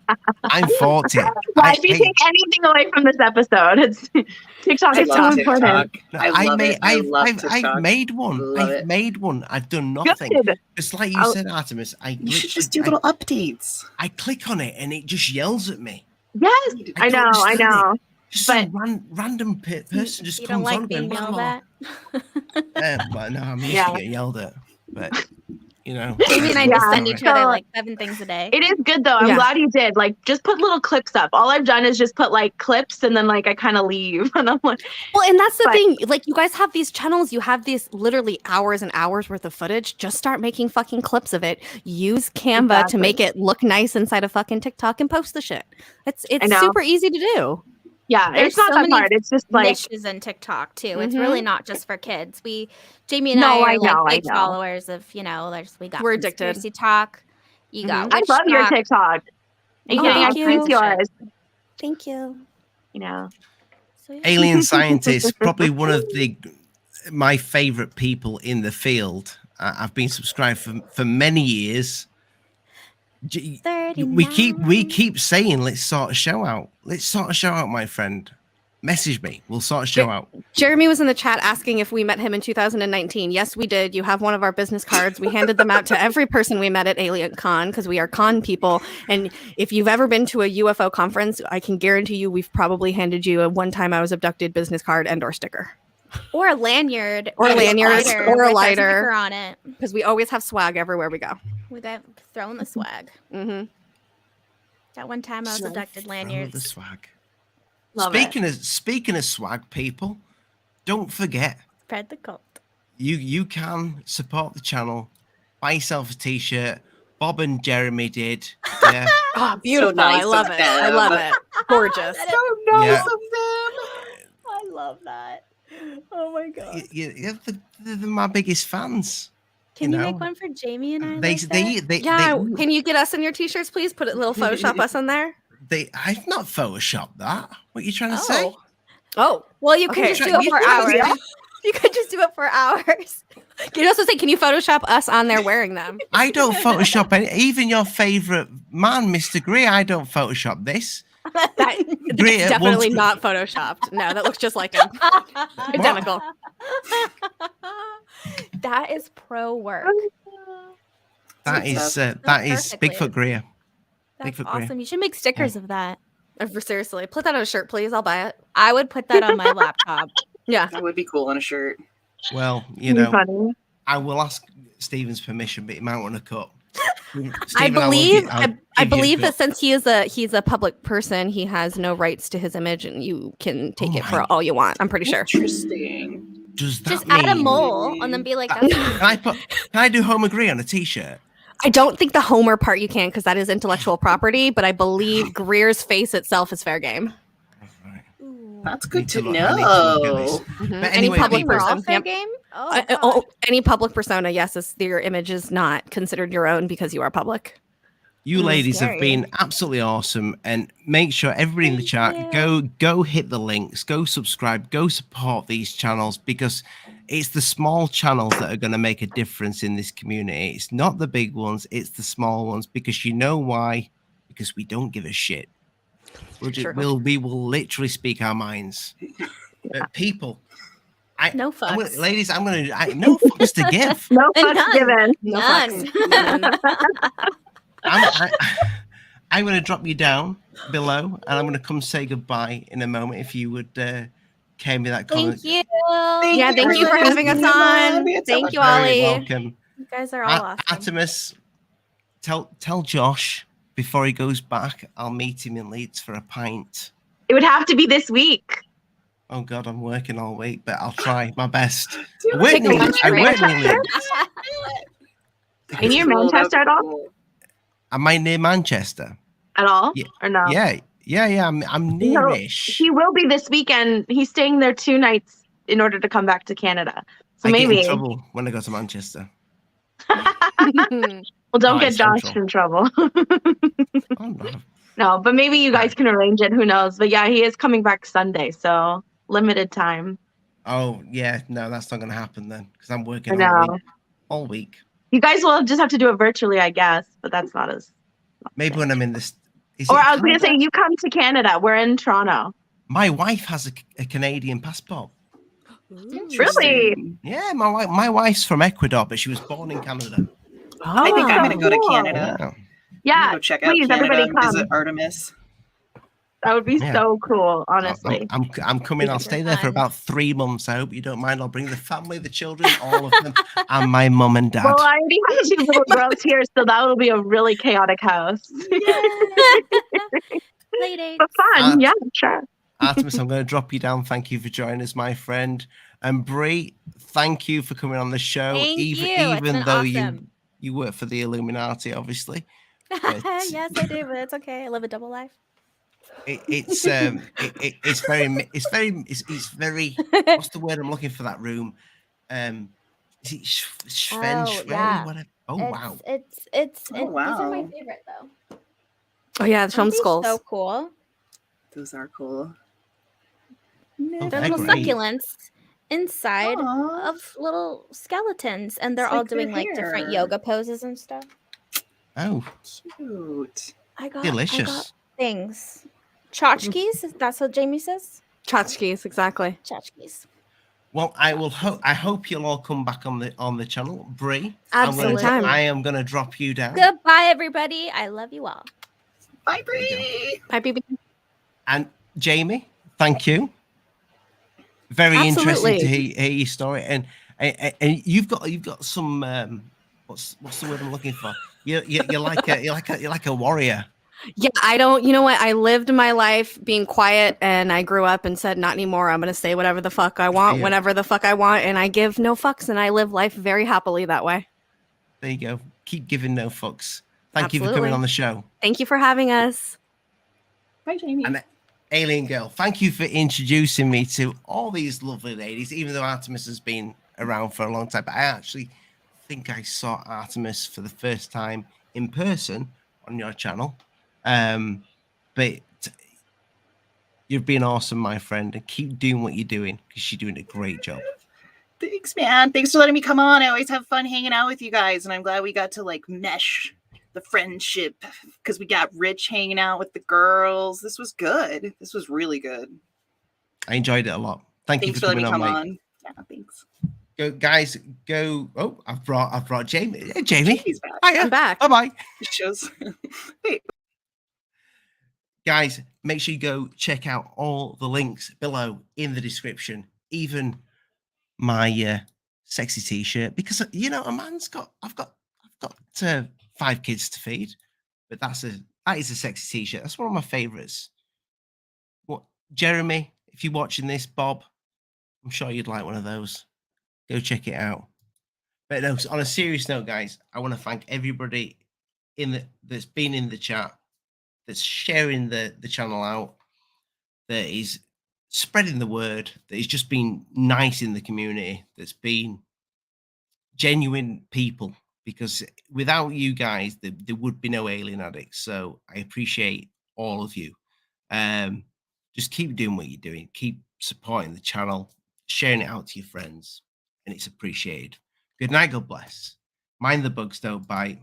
I'm 40. Why if you take anything away from this episode, it's TikTok is so important. I've made one. Love I've it. made one. I've done nothing. Good. Just like you said, Artemis. You should just do little updates. I click on it and it just yells at me. Yes, I don't know. understand it. Just But- some random person just You don't comes like on being going, yelled blah, at? well, no, I'm used Yeah. to getting yelled at. But, you know. Jamie and I Yeah. just send each other So- like 7 things a day. It is good though. I'm Yeah. glad you did. Like, just put little clips up. All I've done is just put like clips, and then like I kind of leave, and I'm like, Well, and that's the But- thing. Like, you guys have these channels, you have these literally hours and hours worth of footage. Just start making fucking clips of it. Use Canva to Exactly. make it look nice inside of fucking TikTok and post the shit. It's I know. super easy to do. yeah, There's it's not so that many hard. It's just like, Niches in TikTok too. It's really not just for kids. Jamie and No, I I are know, like big I know. followers of, you know, we got We're addicted. conspiracy talk. You got I witch love your talk. TikTok. Are you Oh, kidding? I thank you. tweet yours. Thank you. You know, So, yeah. Alien scientist, probably one of my favorite people in the field. I've been subscribed for many years. We keep saying, let's sort a show out. Let's sort a show out, my friend. Message me. We'll sort a show out. Jeremy was in the chat asking if we met him in 2019. Yes, we did. You have one of our business cards. We handed them out to every person we met at Alien Con because we are con people. And if you've ever been to a UFO conference, I can guarantee you we've probably handed you a one time I was abducted business card and or sticker. Or a lanyard. Or lanyards, or a with our lighter. sticker on it. Because we always have swag everywhere we go. We got throwing the swag. Mm-hmm. That one time I was abducted The lanyards. swag. love Speaking of swag, people, don't forget Spread the cult. you can support the channel. Buy yourself a t-shirt. Bob and Jeremy did. Yeah. Oh, beautiful. nice I love of it. I them. love it. Gorgeous. Yeah. I love that. Oh my god. They're my biggest fans. Can you know, make one for Jamie and I? They, like they, that? they, Yeah, can you get us in your t-shirts, please? Put a little Photoshop us on there. I've not photoshopped that. What are you trying to say? Oh, Well, you Okay. can just do it You for trying to hours. You could just do it for hours. can you also say, can you Photoshop us on there wearing them? I don't Photoshop any. Even your favorite man, Mr. Gray, I don't Photoshop this. That's Great, definitely once- not Photoshopped. No, that looks just like him. Identical. That is pro work. That is perfectly. Bigfoot Greer. That's Bigfoot Greer. awesome. You should make stickers of that. Seriously, put that on a shirt, please. I'll buy it. I would put that on my laptop. Yeah. That would be cool on a shirt. Well, you It'd be know, funny. I will ask Stephen's permission, but he might want to cut. I believe I believe that that since he's a public person, he has no rights to his image, and you can take Oh it for my- all you want. I'm pretty sure. Interesting. does that Just mean, add a mole and then be like, Can that's I do home agree on a t-shirt? I don't think the Homer part you can because that is intellectual property, but I believe Greer's face itself is fair game. Right. That's Need good to look- I need to look at this. know. Mhm. But Any anyway, public we're all person, fair yep. game. Oh, Oh, any public persona, yes, your image is not considered your own because you are public. You ladies have scary. been absolutely awesome, and make sure everybody in the chat go hit the links, go subscribe, go support these channels, because it's the small channels that are going to make a difference in this community. It's not the big ones, it's the small ones, because you know why? Because we don't give a shit. We will literally speak our minds. But people, No I'm fucks. ladies, no fucks to give. No fucks None. given. No None. fucks. I'm going to drop you down below, and I'm going to come say goodbye in a moment. If you would carry me that comment. Thank you. Yeah, thank you for having us on. Thank you, Very Ollie. welcome. You guys are all awesome. Artemis, tell Josh before he goes back, I'll meet him in Leeds for a pint. It would have to be this week. Oh God, I'm working all week, but I'll try my best. Take a lunch break. Are you near Manchester at all? Am I near Manchester? At all? Yeah. Or no? Yeah. I'm nearish. He will be this weekend. He's staying there 2 nights in order to come back to Canada. So I maybe get in trouble when I go to Manchester. Well, don't get Josh in trouble. Oh, no. No, but maybe you guys can arrange it. Who knows? But yeah, he is coming back Sunday, so limited time. Oh yeah, no, that's not going to happen then because I'm working all week. You guys will just have to do it virtually, I guess, but that's not as. Maybe when I'm in this. Or I was going to say, you come to Canada. We're in Toronto. My wife has a Canadian passport. Really? Yeah, my wife's from Ecuador, but she was born in Canada. I think I'm going to go to Canada. Yeah. Yeah, Go check out please, Canada everybody and come. visit Artemis. That would be so cool, honestly. I'm coming. I'll stay there for about 3 months. I hope you don't mind. I'll bring the family, the children, all of them, and my mum and dad. Well, I already have 2 little girls here, so that will be a really chaotic house. Lady. But fun, yeah, sure. Artemis, I'm going to drop you down. Thank you for joining us, my friend. And Bree, thank you for coming on the show. Thank you. Even It's been though awesome. you work for the Illuminati, obviously. But Yes, I do, but it's okay. I live a double life. it's very what's the word I'm looking for that room? Is it Sven? Yeah. Whatever. Wow. It's these are my favorite though. Oh yeah, it's from Aren't these skulls. so cool. Those are cool. Oh, They're they're little great. succulents inside of little skeletons, and they're It's all like their doing like different hair. yoga poses and stuff. Oh, Cute. I got delicious. things. Tchotchkes, that's what Jamie says. Tchotchkes, exactly. Tchotchkes. Well, I hope you'll all come back on the channel, Bree. Absolutely. I am gonna drop you down. Goodbye, everybody. I love you all. Bye, Bree. Bye, baby. And Jamie, thank you. Very Absolutely. interesting to hear your story, and you've got some what's the word I'm looking for? You're like a warrior. Yeah, I don't, you know what? I lived my life being quiet and I grew up and said, not anymore. I'm going to say whatever the fuck I want, whenever the fuck I want. And I give no fucks and I live life very happily that way. There you go. Keep giving no fucks. Thank you for Absolutely. coming on the show. Thank you for having us. Bye, Jamie. And Alien Girl, thank you for introducing me to all these lovely ladies, even though Artemis has been around for a long time. But I actually think I saw Artemis for the first time in person on your channel. But you've been awesome, my friend, and keep doing what you're doing because you're doing a great job. Thanks, man. Thanks for letting me come on. I always have fun hanging out with you guys, and I'm glad we got to like mesh the friendship because we got Rich hanging out with the girls. This was good. This was really good. I enjoyed it a lot. Thanks you for letting me coming come on, mate. on. Yeah, thanks. Go, guys. Go. Oh, I've brought Jamie. Hey, Jamie. Jamie's back. I'm back. Bye. Shows. Wait. Guys, make sure you go check out all the links below in the description, even my sexy t-shirt, because you know I've got 5 kids to feed, but that is a sexy t-shirt. That's one of my favorites. What, Jeremy, if you're watching this, Bob, I'm sure you'd like one of those. Go check it out. But no, on a serious note, guys, I want to thank everybody that's been in the chat, that's sharing the channel out, that is spreading the word, that is just being nice in the community, that's been genuine people, because without you guys, there would be no Alien Addicts. So I appreciate all of you. Just keep doing what you're doing. Keep supporting the channel, sharing it out to your friends, and it's appreciated. Good night, God bless. Mind the bugs don't bite.